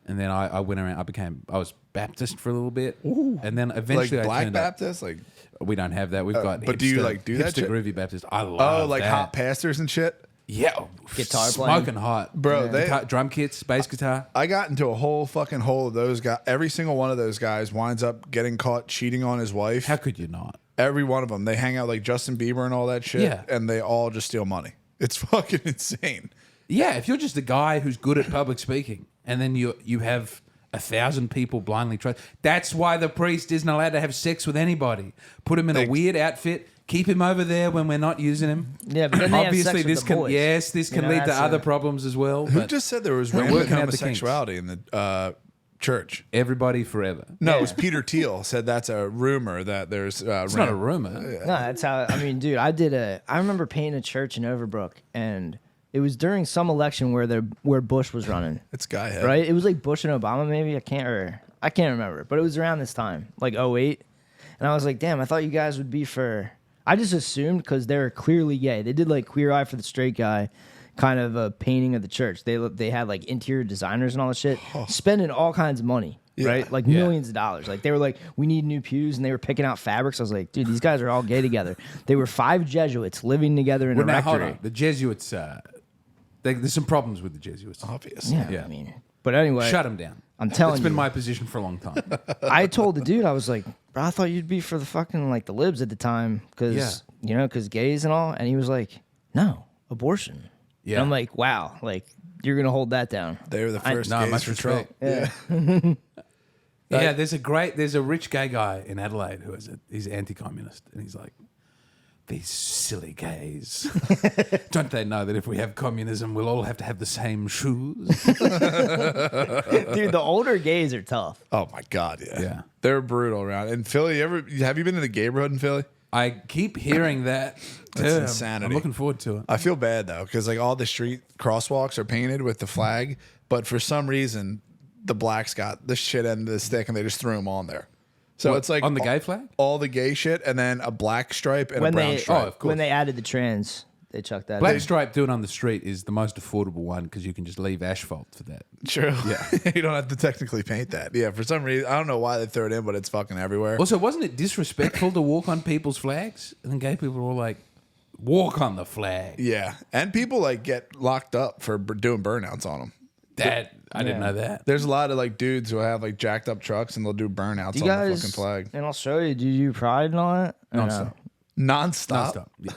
and then I went around. I was Baptist for a little bit, and then Like eventually I Black turned Baptist? Like Up. We don't have that. We've got. but do you, hipster- like, do that hipster shit? groovy Baptist? I love. like that. hot pastors and shit? Yeah, Guitar playing. smoking hot, Bro, they- Guitar, drum kits, bass guitar. I got into a whole fucking hole of those guys. Every single one of those guys winds up getting caught cheating on his wife. How could you not? Every one of them. They hang out like Justin Bieber and all that shit. Yeah. And they all just steal money. It's fucking insane. Yeah, if you're just a guy who's good at public speaking, and then you have 1,000 people blindly trust. That's why the priest isn't allowed to have sex with anybody. Put him in a weird outfit. Keep him over there when we're not using him. Yeah, but then they have Obviously, sex with this the can boys. this You can know, lead to that's other a- problems as well. Who but just said there was We're rampant working out the kinks. homosexuality in the church? everybody forever? No, it was Peter Thiel said that's a rumor that there's. It's not a rumor. No, that's how. I mean, dude, I remember painting a church in Overbrook, and it was during some election where Bush was running. It's guy head. Right? It was like Bush and Obama, maybe. I I can't remember, but it was around this time, like 08. And I was like, damn, I thought you guys would be for. I just assumed because they're clearly gay. They did like Queer Eye for the Straight Guy, kind of a painting of the church. They had like interior designers and all this shit, spending all kinds of money, right? Like millions of dollars. Like they were like, we need new pews, and they were picking out fabrics. I was like, dude, these guys are all gay together. They were 5 Jesuits living together in a now, hold rectory. on. The Jesuits, there's some problems with the Jesuits. Obvious. Yeah, I mean, but anyway, Shut them down. I'm telling It's you, been my position for a long time. I told the dude, I was like, bro, I thought you'd be for the fucking like the libs at the time, because because gays and all. And he was like, no, abortion. Yeah. And I'm like, wow, like you're gonna hold that down. They were the first No, gays much for Trump. respect. Yeah, there's a rich gay guy in Adelaide he's anti-communist, and he's like, these silly gays. Don't they know that if we have communism, we'll all have to have the same shoes? Dude, the older gays are tough. Oh my God, yeah. Yeah. They're brutal around. In Philly, have you been in the neighborhood in Philly? I keep hearing that. That's too. insanity. I'm looking forward to it. I feel bad though, because like all the street crosswalks are painted with the flag, but for some reason the blacks got the shit end of the stick and they just threw them on there. So What, it's like on the gay flag? all the gay shit, and then a black stripe and a brown stripe. of course. when they added the trans, they chucked that. Black in. stripe doing on the street is the most affordable one because you can just leave asphalt for that. True. Yeah. You don't have to technically paint that. Yeah. For some reason, I don't know why they threw it in, but it's fucking everywhere. Also, wasn't it disrespectful to walk on people's flags? And then gay people were all like, walk on the flag. Yeah. And people like get locked up for doing burnouts on them. I didn't know that. There's a lot of like dudes who have like jacked up trucks and they'll do burnouts Do on you the guys fucking flag. in Australia, do you do pride and all that? Or Non-stop. Non-stop. Non-stop. Yeah.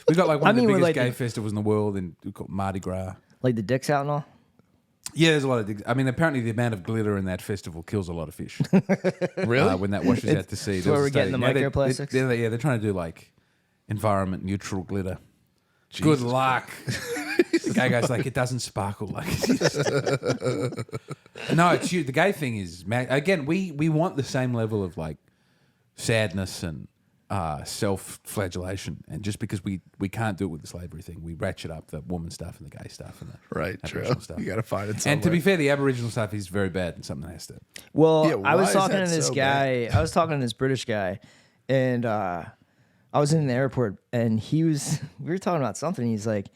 We've got like one I of the mean, we're biggest like gay the- festivals in the world, and we call it Mardi Gras. Like the dicks out and all? Yeah, there's a lot of digs. I mean, apparently the amount of glitter in that festival kills a lot of fish. Really? When that washes out to sea. It's where we're getting the microplastics? They're trying to do like environment neutral glitter. Good luck. The gay guy's like, it doesn't sparkle like it used to. No, it's you. The gay thing is, again, we want the same level of like sadness and self-flagellation, and just because we can't do it with the slavery thing, we ratchet up the woman stuff and the gay stuff and the Right. Aboriginal True. stuff. You got to find it somewhere. And to be fair, the Aboriginal stuff is very bad and something that has to. Well, Yeah, I why was is talking that to this so guy. I was talking to this British guy, and I was in the airport, and we were talking about something. He's like,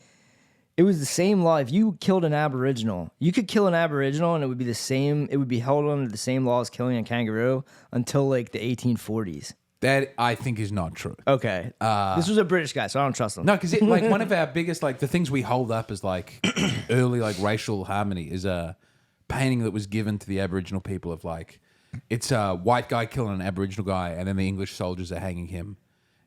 it was the same law. If you killed an Aboriginal, you could kill an Aboriginal, and it would be the same. It would be held under the same law as killing a kangaroo until like the 1840s. That I think is not true. Okay, this was a British guy, so I don't trust him. No, because like one of our biggest, like the things we hold up as like early like racial harmony is a painting that was given to the Aboriginal people of like, it's a white guy killing an Aboriginal guy, and then the English soldiers are hanging him,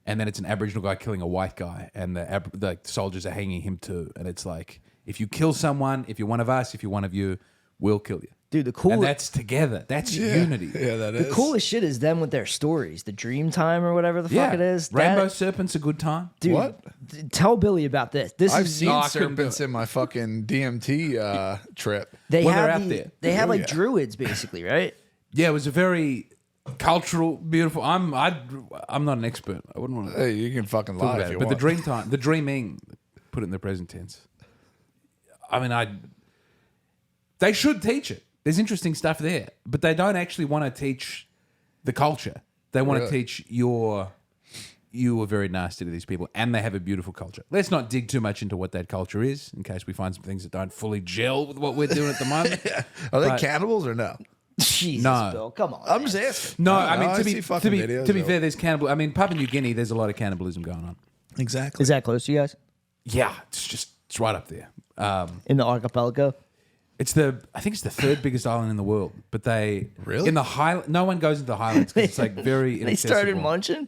and then it's an Aboriginal guy killing a white guy, and the soldiers are hanging him too, and it's like, if you kill someone, if you're one of us, if you're one of you, we'll kill you. Dude, the And coolest. that's together. That's unity. Yeah, that is. The coolest shit is them with their stories, the Dream Time or whatever the fuck it is. Rainbow That- Serpent's a good time. Dude, What? Tell Billy about this. This I've is seen I couldn't do serpents it. in my fucking DMT trip. they when they're have out there. They have Oh, like yeah. druids basically, right? Yeah, it was a very cultural, beautiful. I'm not an expert. I wouldn't want to Hey, you can fucking talk lie about if it. you But want. the dreaming, put it in the present tense. I mean, they should teach it. There's interesting stuff there, but they don't actually want to teach the culture. They want to Really? teach you are very nasty to these people, and they have a beautiful culture. Let's not dig too much into what that culture is, in case we find some things that don't fully gel with what we're doing at the moment. Are they But- cannibals or no? Jesus, No. Bill, come on. I'm man. just asking. No, I mean I to see be fucking videos to be of- fair, there's cannibal. I mean, Papua New Guinea, there's a lot of cannibalism going on. Exactly. Is that close to you guys Yeah, it's right up there. in the archipelago? I think it's the third biggest island in the world. But they Really? in the highland. No one goes into the highlands because it's like very They started inaccessible. munching.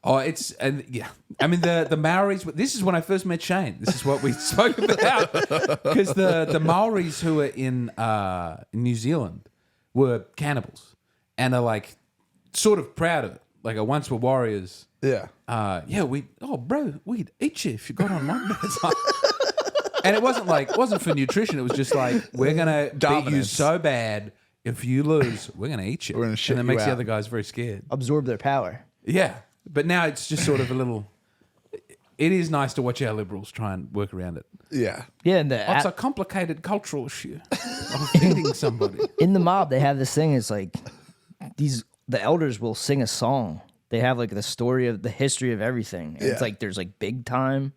Oh, I mean the Maoris. This is when I first met Shane. This is what we spoke about because the Maoris who were in New Zealand were cannibals and are like sort of proud of it. Like once were warriors. Yeah. We'd eat you if you got on my bed. And it wasn't for nutrition. It was just like, we're gonna beat you Dominance. so bad. If you lose, we're gonna eat you. We're gonna shit and that you makes the out. other guys very scared. Absorb their power. Yeah, but now it's just sort of a little. it is nice to watch our liberals try and work around it. Yeah. Yeah, and It's a complicated cultural issue of feeding somebody. in the mob they have this thing. It's like the elders will sing a song. They have like the story of the history of everything. And it's like there's like big time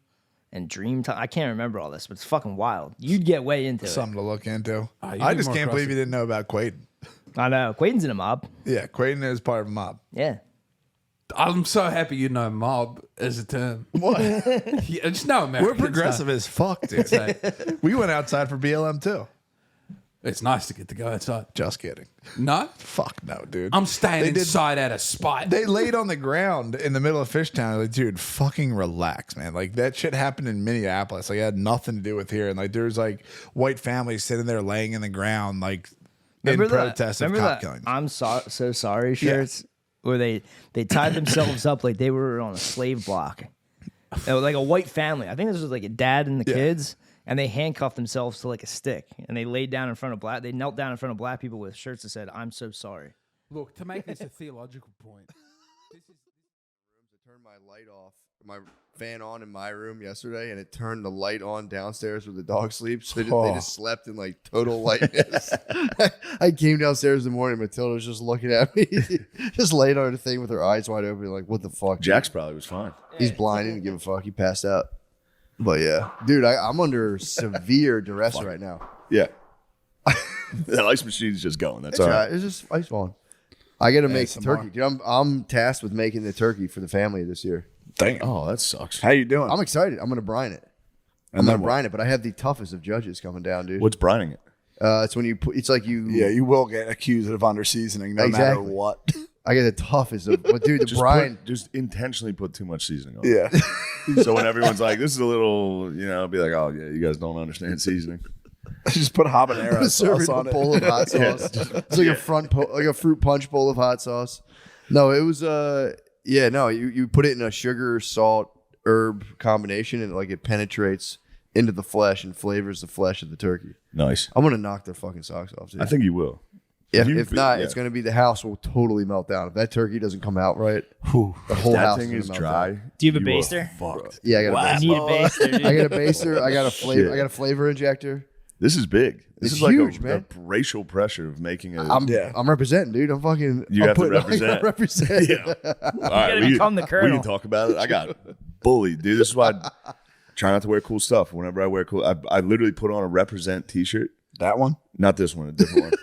and dream time. I can't remember all this, but it's fucking wild. You'd get way into Something to look into. you I need just more can't believe crossing. you didn't know about Quaden. it. I know. Quaden's in a mob. Yeah, Quaden is part of a mob. Yeah. I'm so happy you know mob as a term. What? Yeah, just know Americans. We're progressive as fuck, dude. So We went outside for BLM too. it's nice to get to go outside. Just kidding. No? Fuck no, dude. I'm staying They did- inside out of spite. They laid on the ground in the middle of Fishtown. Like, dude, fucking relax, man. Like that shit happened in Minneapolis. Like it had nothing to do with here. And like there's like white families sitting there laying in the ground, like in protest of cop killings. I'm so sorry shirts where they tied themselves up like they were on a slave block. It was like a white family. I think this was like a dad and the kids, and they handcuffed themselves to like a stick, and they laid down in front of they knelt down in front of black people with shirts that said, "I'm so sorry." Look, to make this a theological point. I turned my light off, my fan on in my room yesterday, and it turned the light on downstairs where the dog sleeps. So they just slept in like total lightness. I came downstairs in the morning, Matilda was just looking at me, just laid on the thing with her eyes wide open, like, what the fuck? Jax probably was fine. He's blind, he didn't give a fuck. He passed out. But yeah, dude, I'm under severe duress right now. Yeah. The ice machine's just going. That's all right. It's just ice falling. I got to make the some turkey, more. dude. I'm tasked with making the turkey for the family this year. Damn. Oh, that sucks. How you doing? I'm excited. I'm gonna brine it. I'm gonna brine it, but I have the toughest of judges coming down, dude. What's brining it? It's when you put. It's like you. Yeah, you will get accused of under seasoning no matter Exactly. what. I get the toughest of. But dude, the brine. Just intentionally put too much seasoning on it. Yeah. So when everyone's like, this is a little, be like, oh, yeah, you guys don't understand seasoning. Just put habanero Serve sauce it in on a it. bowl of hot sauce. It's like a fruit punch bowl of hot sauce. No, it was you put it in a sugar, salt, herb combination, and like it penetrates into the flesh and flavors the flesh of the turkey. Nice. I'm gonna knock their fucking socks off, dude. I think you will. If not, it's gonna be the house will totally melt down. If that turkey doesn't come out right, the whole That house thing is is gonna dry. melt down. Do you have a you are baster? Fucked. Yeah, I got a I baster. need a baster, dude. I got a baster. I got a flavor. Shit. I got a flavor injector. This is big. This It's is like huge, a man. racial pressure of making a. I'm representing, dude. I'm fucking. You I'm have to putting- I represent. gotta represent. Yeah. All right, gotta become the we colonel. can talk about it. I got bullied, dude. This is why I try not to wear cool stuff. Whenever I wear cool, I literally put on a represent T-shirt. That one? Not this one, a different one.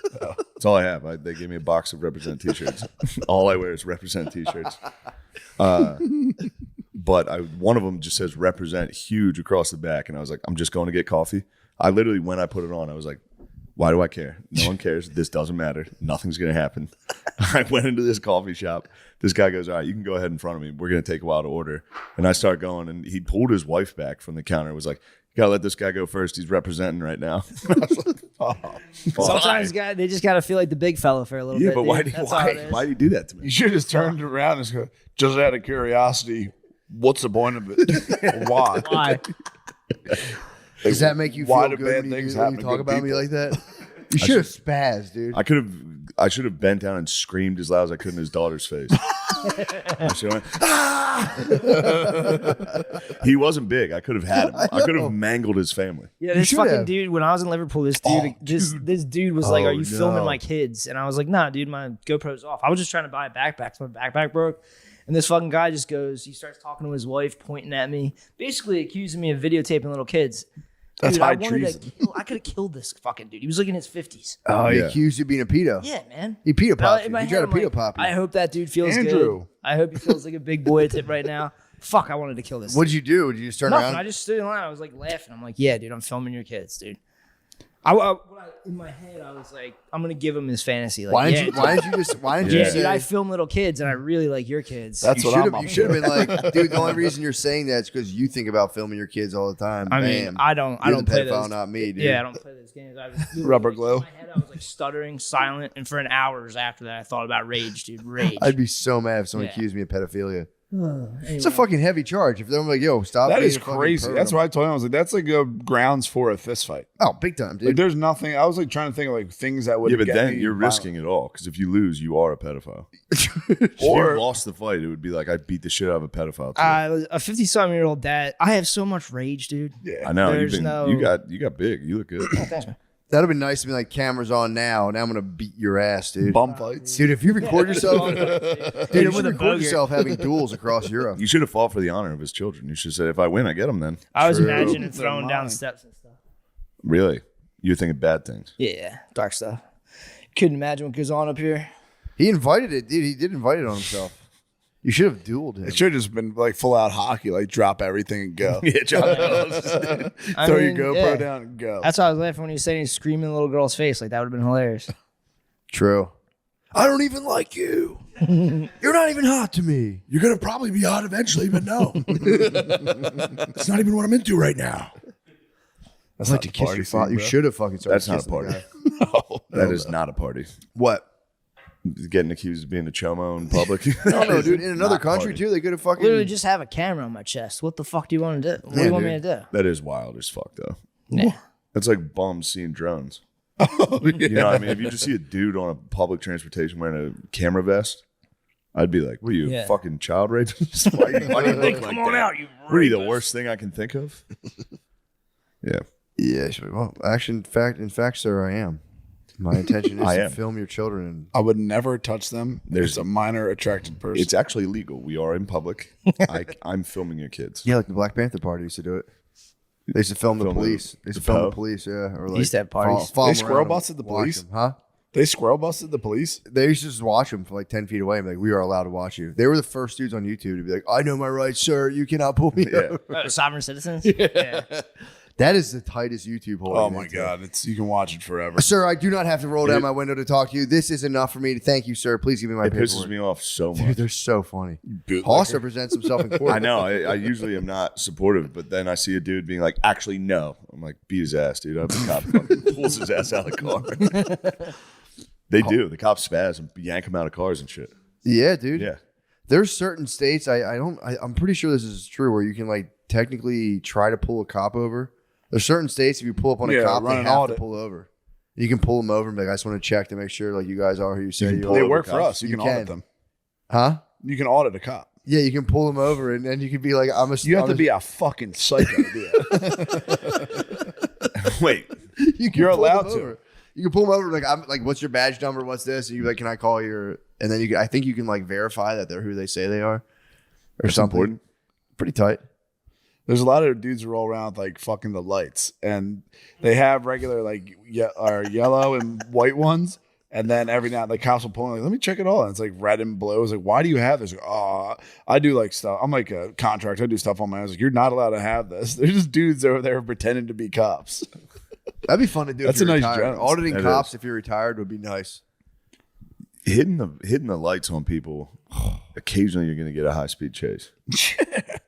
That's all I have. They gave me a box of represent T-shirts. All I wear is represent T-shirts. But one of them just says represent huge across the back, and I was like, I'm just going to get coffee. I literally, when I put it on, I was like, why do I care? No one cares. This doesn't matter. Nothing's going to happen. I went into this coffee shop. This guy goes, all right, you can go ahead in front of me. We're going to take a while to order. And I start going, and he pulled his wife back from the counter. It was like, you got to let this guy go first. He's representing right now. I was like, oh, Sometimes they just gotta feel like the big fella for a little yeah, bit. but why dude. do That's all it is. you do that to me? You should have just turned around and just go, just out of curiosity, what's the point of it? Why? Why? Does that make you Why feel do good bad when you, things when happen you to talk good about me people? like that? You should have spazzed, dude. I should have bent down and screamed as loud as I could in his daughter's face. I should have went, ah! He wasn't big. I could have had him. I could have mangled his family. Yeah, this should fucking have. dude. When I was in Liverpool, this dude, this dude was like, "Are you filming my kids?" And I was like, "Nah, dude, my GoPro's off. I was just trying to buy a backpack. So my backpack broke." And this fucking guy just goes, he starts talking to his wife, pointing at me, basically accusing me of videotaping little kids. That's Dude, high I wanted treason. to kill, I could have killed this fucking dude. He was like in his 50s. Oh, he Yeah. accused you of being a pedo. Yeah, man. He pedo popped In you. my He head, tried I'm to pedo like, pop you. I hope that dude feels Andrew. good. I hope he feels like a big boy right now. Fuck, I wanted to kill this. What'd you do? Did you just turn Nothing. around? I just stood in line. I was like laughing. I'm like, yeah, dude, I'm filming your kids, dude. In my head, I was like, I'm gonna give him his fantasy. Like, Why yeah, didn't you yeah, say? dude, I film little kids, and I really like your kids. That's you what I'm should up have. You for. should have been like, dude. The only reason you're saying that is because you think about filming your kids all the time. I mean, Bam. I don't You're the play pedophile, those. not me, dude. Yeah, I don't play those games. I was Rubber glue. In my head, I was like stuttering, silent, and for an hours after that, I thought about rage, dude. Rage. I'd be so mad if someone Yeah. accused me of pedophilia. It's a fucking heavy charge. If they're like, yo, stop. That being is a fucking crazy. pervert. That's what I told him. I was like, that's like a grounds for a fist fight. Oh, big time, dude. Like, there's nothing. I was like trying to think of like things that would. Yeah, but get then me you're violent. risking it all because if you lose, you are a pedophile. If Or- you lost the fight, it would be like I beat the shit out of a pedophile. today. A 50-something-year-old dad. I have so much rage, dude. Yeah. I know there's you got big. You look good. Thanks, man. That'd be nice to be like, cameras on now. Now I'm gonna beat your ass, dude. Bum fights. Dude, if you record yourself, dude, you with should a record bogey. yourself having duels across Europe. You should have fought for the honor of his children. You should have said, if I win, I get them. Then I was True. imagining throwing down mine. steps and stuff. really, you're thinking bad things. Yeah, dark stuff. Couldn't imagine what goes on up here. He invited it, dude. He did invite it on himself. You should have dueled him. It should have just been like full out hockey, like drop everything and go. Yeah, John. I Throw mean, your GoPro yeah. down and go. That's why I was laughing when he was saying he's screaming in the little girl's face. Like, that would have been hilarious. True. I don't even like you. You're not even hot to me. You're gonna probably be hot eventually, but no, it's not even what I'm into right now. I'd like to kiss your father. You should have fucking started That's not a kissing the party. guy. That is not a party. What? Getting accused of being a chomo in public. No, no, dude. In another Not country, party. too, they could have fucking. Literally just have a camera on my chest. What the fuck do you want to do? What do Yeah, you want me dude. to do? That is wild as fuck, though. Yeah. That's like bums seeing drones. You know what I mean? If you just see a dude on a public transportation wearing a camera vest, I'd be like, what are you, Yeah. fucking child rapist? Why do you look like that? What are you, the worst thing I can think of? Yeah. Yeah, sure. Well, actually, in fact, sir, I am. My intention is I to am. film your children. And I would never touch them. There's a minor attracted person. It's actually legal. We are in public. I'm filming your kids. yeah, like the Black Panther Party used to do it. They used to film the Film the- police. They used to the film the Poe? police, yeah. Or like used to have parties. follow They them squirrel around and busted the watch police? them, huh? They squirrel busted the police. They used to just watch them from like 10 feet away and be like, we are allowed to watch you. They were the first dudes on YouTube to be like, I know my rights, sir. You cannot pull me Yeah. over. Sovereign citizens? Yeah. That is the tightest YouTube hole. Oh my god, it's you can watch it forever. Sir, I do not have to roll down my window to talk to you. This is enough for me. Thank you, sir. Please give me my It pisses paperwork. me off so Dude, much. they're so funny. Bootlegger. Hoss represents himself in court. I know. I usually am not supportive, but then I see a dude being like, actually, no. I'm like, beat his ass, dude. I hope the cop fucking pulls his ass out of the car. They do. The cops spaz and yank him out of cars and shit. Yeah, dude. Yeah. There's certain states I'm pretty sure this is true where you can like technically try to pull a cop over. There's certain states if you pull up on a Yeah, cop, run they an have audit. to pull over. You can pull them over and be like, I just want to check to make sure like you guys are who you say can you pull are. They over work for cops. us. You You can can. audit them. Huh? You can audit a cop. Yeah, you can pull them over and then you can be like, You have to be a fucking psycho to do that. Wait. you can You're pull them allowed to. over. You can pull them over like I'm like, what's your badge number? What's this? And you like, can I call your? And then I think you can like verify that they're who they say they are, or That's something. important. Pretty tight. There's a lot of dudes who roll around with like fucking the lights, and they have regular like yellow and white ones, and then every now the cops will pull in, like, let me check it all, and it's like red and blue. It's like, why do you have this? Like, oh, I do like stuff. I'm like a contractor. I do stuff on my own. I was like, you're not allowed to have this. There's just dudes over there pretending to be cops. That'd be fun to do. That's if you're a nice retired. job. Auditing That cops is. if you're retired would be nice. Hitting the lights on people, occasionally you're going to get a high-speed chase.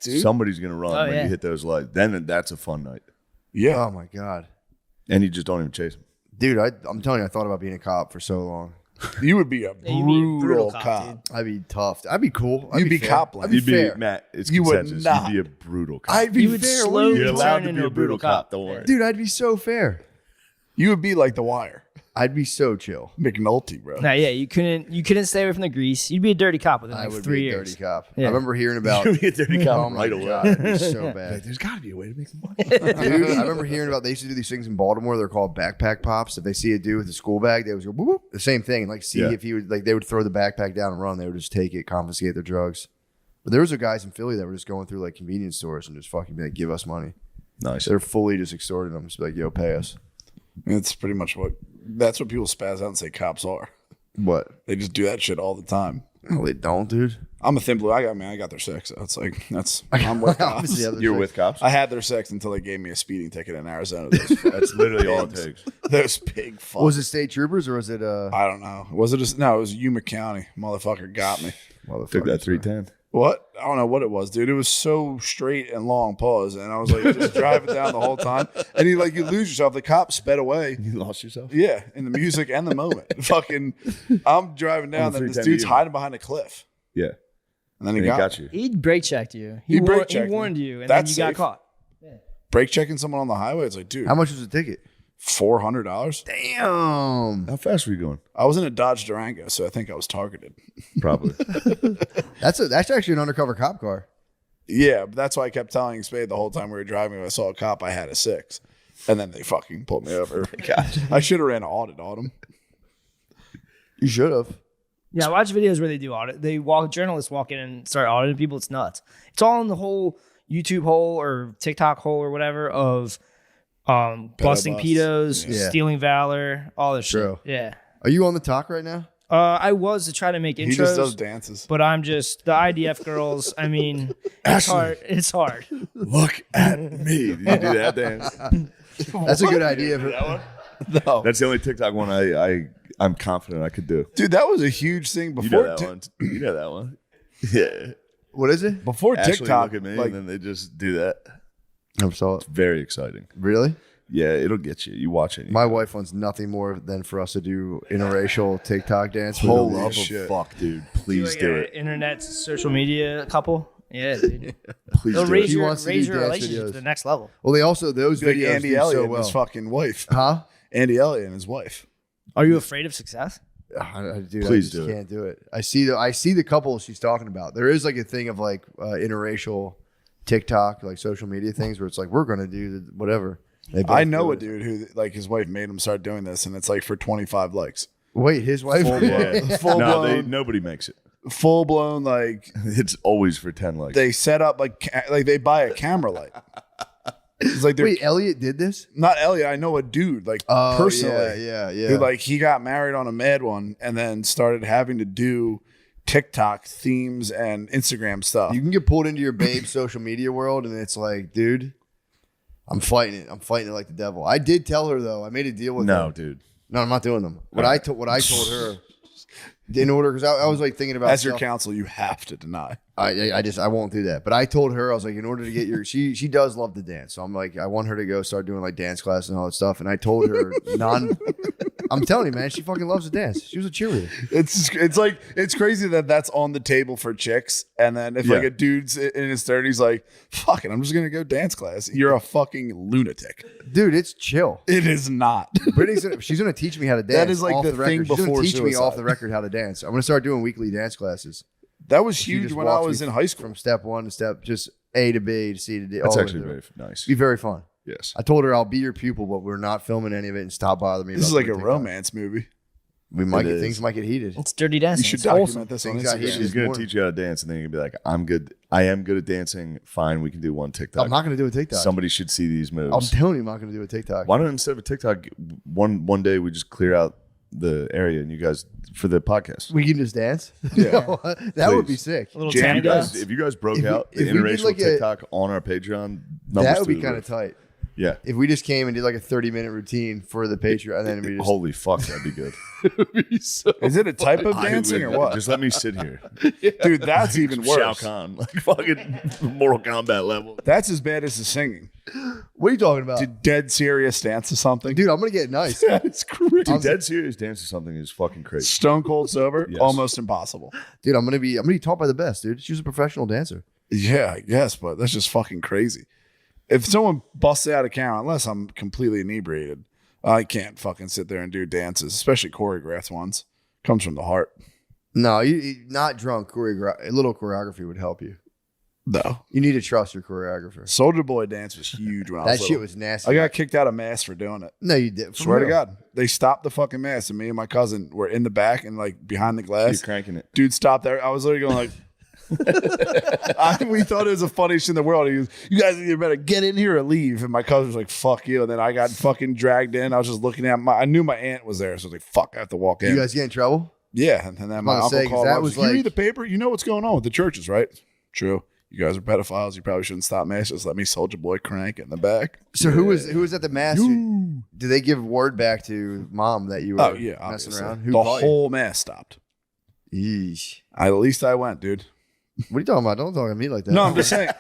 Dude. Somebody's going to run Oh, when yeah. you hit those lights. Then that's a fun night. Yeah. Oh my god, And you just don't even chase them. dude! I'm telling you, I thought about being a cop for so long. You would be a Yeah, you'd be a brutal cop, cop. dude. I'd be tough. I'd be cool. I'd You'd be fair. cop I'd like. be You'd be, fair. Matt, it's You would consensus. not. You'd be a brutal cop. I'd be You would fair. slowly You're turn allowed to into be a brutal cop. Don't worry. Dude, I'd be so fair. You would be like The Wire. I'd be so chill. McNulty, bro. Nah, yeah, you couldn't stay away from the grease. You'd be a dirty cop within I like would 3 be a years. dirty cop. Yeah. I remember hearing about. You'd be a dirty cop Oh my right away. god, it'd be so bad. There's got to be a way to make some money. Dude, I remember hearing about they used to do these things in Baltimore. They're called backpack pops. If they see a dude with a school bag, they would go whoop, whoop, the same thing. Like see Yeah. if he would like they would throw the backpack down and run. They would just take it, confiscate their drugs. But there was guys in Philly that were just going through like convenience stores and just fucking be like, give us money. Nice. They're fully just extorting them. Just be like, yo, pay us. It's pretty much that's what people spaz out and say cops are. What? They just do that shit all the time. No, they don't, dude. I'm a thin blue. I got their sex. So it's like I'm with cops. Obviously, other You're things. with cops? I had their sex until they gave me a speeding ticket in Arizona. That's literally all it takes. Those big fucks. Was it state troopers or was it I don't know. Was it? No, it was Yuma County. Motherfucker got me. Took that 310. What? I don't know what it was, dude. It was so straight and long pause, and I was like, just driving down the whole time. And you lose yourself. The cop sped away. You lost yourself? Yeah, in the music and the moment. Fucking, I'm driving down, On the and this 310 dude's Yuma. hiding behind a cliff. Yeah. And then he And got you. He brake checked you. He brake checked He warned me. you, and That's then you safe. got caught. brake checking someone on the highway. It's like, dude, How much was the ticket? $400. Damn. How fast were you going? I was in a Dodge Durango, so I think I was targeted. Probably. That's actually an undercover cop car. Yeah, but that's why I kept telling Spade the whole time we were driving. If I saw a cop, I had a 6. And then they fucking pulled me over. I should have ran an audit on them. You should have. Yeah, I watch videos where they do audit. Journalists walk in and start auditing people. It's nuts. It's all in the whole YouTube hole or TikTok hole or whatever of busting busts. pedos, Yeah. stealing valor, all this True. shit. Yeah. Are you on the talk right now? I was to try to make intros. He just does dances. But I'm just the IDF girls. I mean, it's hard. It's hard. Look at me. Did you do that dance? That's a good idea. No. That's the only TikTok one I'm confident I could do. Dude, that was a huge thing You before. know that one. You know that one. Yeah. What is it? Before Ashley TikTok, look at me like, and then they just do that. Never saw it. Very exciting. Really? Yeah, it'll get you. You watch it. My wife wants nothing more than for us to do interracial TikTok dance. with Holy her. shit. Fuck, dude. Please do it. Internet, social media couple. Yeah, dude. Please They'll do raise it. He your, wants to raise do your dance relationship videos. to the next level. Well, they also those like videos Andy do Elliott so and well. his fucking wife. Huh? Andy Elliott and his wife. Are you afraid of success? Dude, Please I just do it. can't do it. I see the couple she's talking about. There is like a thing of like interracial TikTok, like social media things where it's like we're gonna do whatever. They both I know do a it. dude who, like, his wife made him start doing this, and it's like for 25 likes. Wait, his wife? Yeah. Full No, blown, nobody makes it. full blown, like, It's always for 10 likes. they set up, like they buy a camera light. It's like they're Wait, Elliot did this? not Elliot. I know a dude, like, Oh, personally. yeah. Who, like, he got married on a mad one and then started having to do TikTok themes and Instagram stuff. You can get pulled into your babe social media world, and it's like, dude, I'm fighting it. I'm fighting it like the devil. I did tell her though. I made a deal with her. No, dude. No, I'm not doing them. What I told her, in order, because I was like thinking about As your stuff. counsel, you have to deny. I won't do that. But I told her, I was like, in order to get your, she does love to dance. So I'm like, I want her to go start doing like dance classes and all that stuff. And I told her I'm telling you, man, she fucking loves to dance. She was a cheerleader. It's like, it's crazy that that's on the table for chicks. And then if like Yeah. a dude's in his 30s, like, fuck it, I'm just going to go dance class. You're a fucking lunatic. Dude, it's chill. It is not. She's gonna teach me how to dance. That is like off the record. thing She's gonna before teach me suicide. off the record how to dance. I'm gonna start doing weekly dance classes. That was She huge just when I walks was me in high school. From step one to step, just A to B to C to D. That's all the way actually through. very nice. Be very fun. Yes. I told her I'll be your pupil, but we're not filming any of it and stop bothering me. This is about like a doing TikTok. romance movie. We might It get is. things might get heated. It's dirty dancing. You should It's document wholesome. this on Things got Instagram. heated. She's going morning. to teach you how to dance, and then you're going to be like, I'm good. I am good at dancing. Fine, we can do one TikTok. I'm not gonna do a TikTok. Somebody should see these moves. I'm telling you, I'm not gonna do a TikTok. Why don't instead of a TikTok, one day we just clear out the area and you guys for the podcast? We can just dance. Yeah. That would be Please. sick. A little Jam tango. dance. If you guys broke If we- out the if we did interracial like a- TikTok on our Patreon, numbers That would be through the kind roof. of tight. Yeah. If we just came and did like a 30-minute routine for the Patreon, and then we just Holy fuck, that'd be good. Is it a type of I dancing or would- what? Just let me sit here. Dude, that's even Shao worse. Kahn, like fucking Mortal Kombat level. That's as bad as the singing. what are you talking about? To dead serious dance to something. Dude, I'm gonna get nice. That's crazy. Dude, dead serious dance or something is fucking crazy. Stone cold sober, Yes. almost impossible. Dude, I'm gonna be taught by the best, dude. She was a professional dancer. Yeah, I guess, but that's just fucking crazy. If someone busts out a camera, unless I'm completely inebriated, I can't fucking sit there and do dances, especially choreographed ones. Comes from the heart. No, you not drunk. A little choreography would help you. No. You need to trust your choreographer. Soldier Boy dance was huge when I was That shit little. was nasty. I got kicked out of mass for doing it. No, you did. For Swear to real. God. They stopped the fucking mass, and me and my cousin were in the back and like behind the You're glass. cranking it. Dude stopped there. I was literally going like, we thought it was the funniest shit in the world. He was, you guys either better get in here or leave. And my cousin was like, fuck you. And then I got fucking dragged in. I was just looking at I knew my aunt was there. So I was like, fuck, I have to walk in. You guys get in trouble? Yeah. And then my gonna uncle say, 'cause called. that That was was you read like- the paper? You know what's going on with the churches, right? True. You guys are pedophiles. You probably shouldn't stop mass. Just let me Soldier Boy crank it in the back. So who was at the mass? Did they give word back to mom that you were Oh, yeah. messing Obviously. around? The caught you? whole mass stopped. Yeesh. At least I went, dude. What are you talking about? Don't talk to me like that. No, I'm just saying.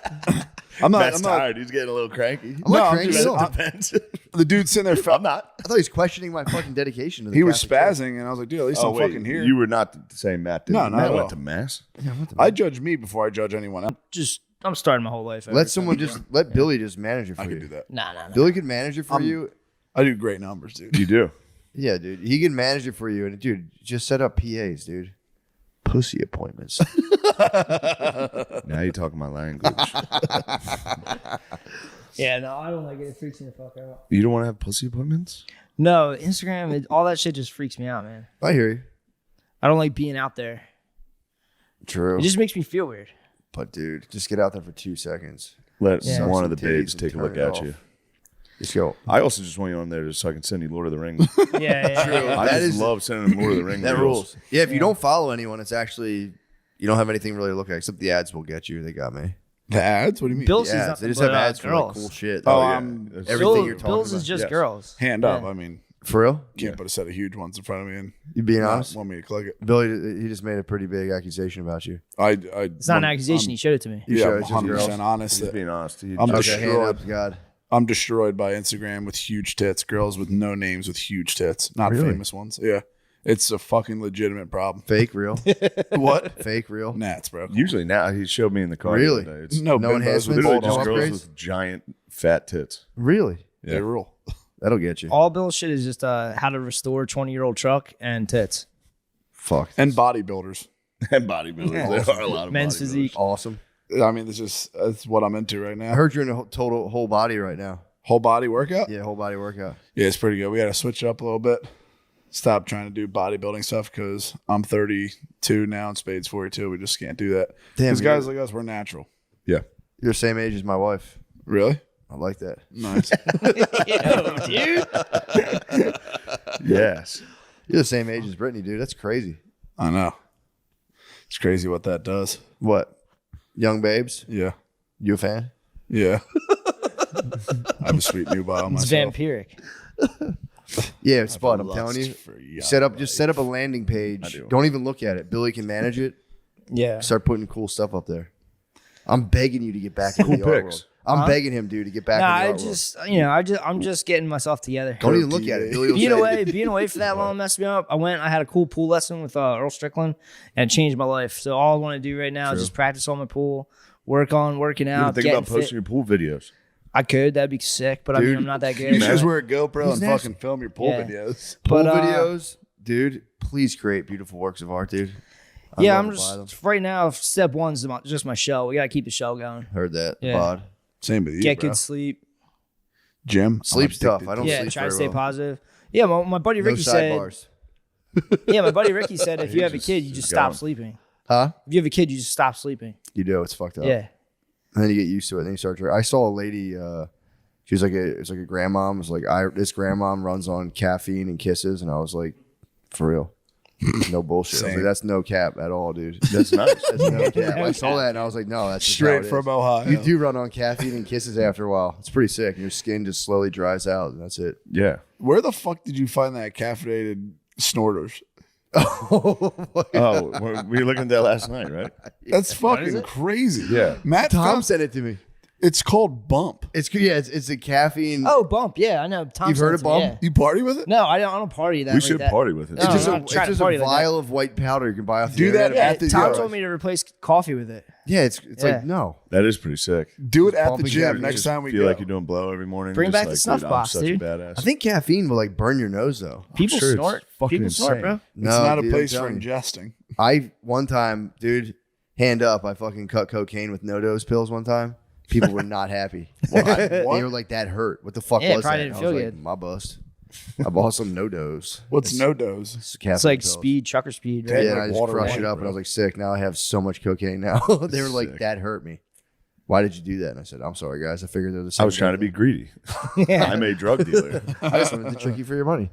Matt's tired. He's getting a little cranky. I'm not cranky at all. Depends. The dude sitting there. I'm not. I thought he was questioning my fucking dedication to the He was Catholic Church. spazzing, and I was like, dude, at least Oh, I'm wait, fucking here. you were not the same Matt did. No, not Matt at all. went to mass. I judge me before I judge anyone else. I'm starting my whole life. Let Billy just manage it for I you. could do that. Nah. Billy could manage it for you. I do great numbers, dude. You do. Yeah, dude. He can manage it for you. And dude, just set up PAs, dude. Pussy appointments. Now you're talking my language. Yeah, no, I don't like it. It freaks me the fuck out. You don't want to have pussy appointments? No, Instagram, all that shit just freaks me out, man. I hear you. I don't like being out there. True. It just makes me feel weird. But dude, just get out there for 2 seconds. Let Yeah. one of the Suck some titties babes and take a turn look it at off. you. Just go. I also just want you on there just so I can send you Lord of the Rings. Yeah. I That just is- love sending them Lord of the Rings. That rules. Yeah, if you don't follow anyone, it's actually you don't have anything really to look at except the ads will get you. They got me. The ads? What do you mean? Bills The is ads. nothing They just but, have ads for like girls. cool shit. Oh, yeah. everything Bill- you're talking Bills about. is just Yes. girls. Hand up. I mean, For real? can't put a set of huge ones in front of me and You being not honest? want me to click it. Billy, he just made a pretty big accusation about you. It's not an accusation. He showed it to me. You Yeah, showed I'm it to the 100% girls. honest. He's that being honest. He I'm just- Okay, hand destroyed. up to God. I'm destroyed by Instagram with huge tits. Girls with no names with huge tits. Not Really? famous ones. Yeah. It's a fucking legitimate problem. Fake, real. What? Fake, real. Gnats, bro. Usually now he showed me in the car. the Really? other day. It's No, No bimbos enhancements? with literally bald just no heads. girls upgrades? with giant fat tits. Really? They rule. That'll get you. All Bill's shit is just how to restore 20-year-old truck and tits. Fuck. And bodybuilders. And bodybuilders. There are a lot of Men's bodybuilders. physique. Awesome. I mean, that's what I'm into right I now. heard you're in a total whole body right now. Whole body workout? Yeah, whole body workout. Yeah, it's pretty good. We got to switch it up a little bit. Stop trying to do bodybuilding stuff because I'm 32 now and Spade's 42. We just can't do that. Damn, Because guys like us, we're natural. Yeah. You're the same age as my wife. Really? I like that. Nice. Dude. Yes. You're the same age as Brittany, dude. That's crazy. I know. It's crazy what that does. What? Young babes? Yeah. You a fan? Yeah. I have a sweet new bottle It's myself. vampiric. Yeah, it's Spud. I'm lust telling you. for young Set up a landing page. do. Don't even look at it. Billy can manage it. Yeah. Start putting cool stuff up there. I'm begging you to get back into the art pics. world. I'm begging him, dude, to get back Nah, into the art world. I'm just getting myself together. Don't even look at it. Billy will say- Being away for that long messed me up. I had a cool pool lesson with Earl Strickland and it changed my life. So all I want to do right now is just practice on my pool, working You out, think getting about posting fit. your pool videos. I could, that'd be sick, but I mean, I'm not that You good. should just wear a GoPro He's and nasty. fucking film your pool Yeah. videos. Pool But, videos, dude. Please create beautiful works of art, dude. I'd Yeah, love I'm to buy them. just right now. Step one's just my show. We gotta keep the show going. Heard that. Yeah. Bod. Same with you, Get bro. good sleep. Gym. I'm Sleep's tough. addicted I don't to Yeah, sleep try to very stay well. positive. Yeah, my buddy No Ricky said. sidebars. Yeah, my buddy Ricky said if you have a just- kid, you just just stop going. sleeping. Huh? If you have a kid, you just stop sleeping. You do. It's fucked up. Yeah. And then you get used to it. Then you start. I saw a lady. She was it's like a grandmom. It was like this grandmom runs on caffeine and kisses, and I was like, for real, no bullshit. I was like, Same. that's no cap at all, dude. That's nice. That's no cap. I saw that and I was like, no, that's just how Straight it from is. Ohio. You do run on caffeine and kisses after a while. It's pretty sick. Your skin just slowly dries out, and that's it. Yeah. Where the fuck did you find that caffeinated snorters? Oh, we were looking at that last night, right? That's fucking crazy. Yeah. Matt Tom found, sent it to me. it's called Bump. It's a caffeine. Oh, Bump. Yeah, I know. Tom You've heard sent of it to me, Bump? yeah. You party with it? No, I don't party that. We like should that. party with it. No, It's just I'm a, not trying to a party like that. vial of white powder you can buy off the Do that internet. Yeah, at the Tom gym. told me to replace coffee with it. Yeah, it's Yeah. like no. That is pretty sick. Do it at the Bumping gym caffeine. next Just time we feel go. like you're doing blow every morning. Bring just back the like, snuff dude, box, I'm such dude. a badass. I think caffeine will like burn your nose though. People sure it's snort. fucking People snort, insane. bro. it's No, not a dude, I'm place for telling you. ingesting. I one time, dude, hand up, I fucking cut cocaine with no dose pills one time. People were not happy. They were like, that hurt. What the fuck Yeah, was probably that? didn't And I was feel like, good. my bust. I bought some no dose. What's no dose? It's like speed, trucker speed. Yeah, Right? Yeah, and like I just water crushed weight, it up, and I was like, sick. Now I have so much cocaine now. They were like, Sick. that hurt me. Why did you do that? And I said, I'm sorry, guys. I figured they're the same. I was trying to be greedy. I'm a drug dealer. I just wanted to trick you for your money.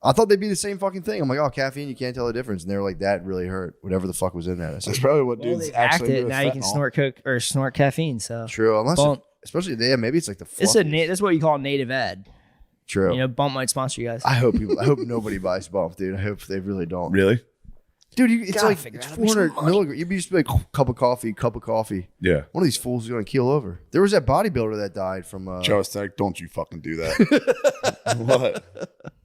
I thought they'd be the same fucking thing. I'm like, oh, caffeine, you can't tell the difference. And they were like, that really hurt. Whatever the fuck was in that. I That's said, probably what Well, dudes they hacked actually do it. with Now you can fentanyl. snort coke or snort caffeine. So true. Unless, Bump. especially, maybe it's like the it's fluffies. that's what you call a native ad. True. You know, Bump might sponsor you guys. I hope nobody buys Bump, dude. I hope they really don't. Really? Dude, it's Gotta like figure it's out how to make some 400 milligrams. You'd be just like cup of coffee. Yeah. One of these fools is gonna keel over. There was that bodybuilder that died from. Joe Stack, don't you fucking do that. What?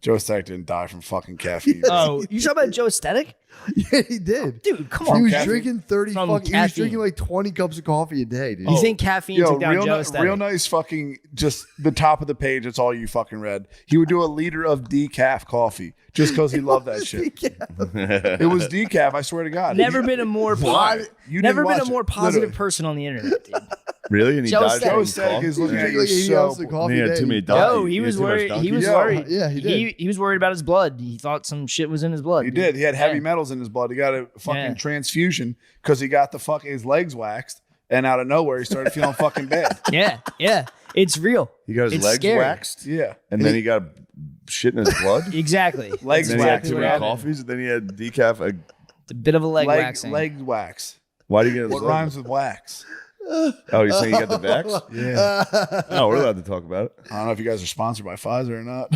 Joe Stack didn't die from fucking caffeine. Oh, you talking about Joe Aesthetic? Yeah, he did. Dude, come He on. was caffeine? drinking 30 From fucking. He was caffeine. drinking like 20 cups of coffee a day, dude. You think caffeine Yo, took down Joe Aesthetic? real nice fucking, just the top of the page. That's all you fucking read. He would do a liter of decaf coffee just because he loved that shit. It was decaf. I swear to God. Never been a more You never didn't been a watch more it. positive Literally. person on the internet, dude. Really? And he Joe died Stack. from Joe Stack coffee? is looking He at drank you like 80 so. ounces of coffee He a had day. too many No, he had was too much worried. He donkey. was Yeah. worried. Yeah, he did. He was worried about his blood. He thought some shit was in his blood. He dude. did. He had heavy Yeah. metals in his blood. He got a fucking Yeah. transfusion because he got the fucking his legs waxed, and out of nowhere he started feeling fucking bad. Yeah. It's real. He got his It's legs scary. waxed, Yeah. and then he got shit in his blood. Exactly. Legs And then he had waxed. too what many happened. coffees, and then he had decaf. It's a bit of a leg waxing. Leg wax. Why did he get his What leg? rhymes with wax? Oh, you're saying he got the vax? Yeah. No, we're allowed to talk about it. I don't know if you guys are sponsored by Pfizer or not.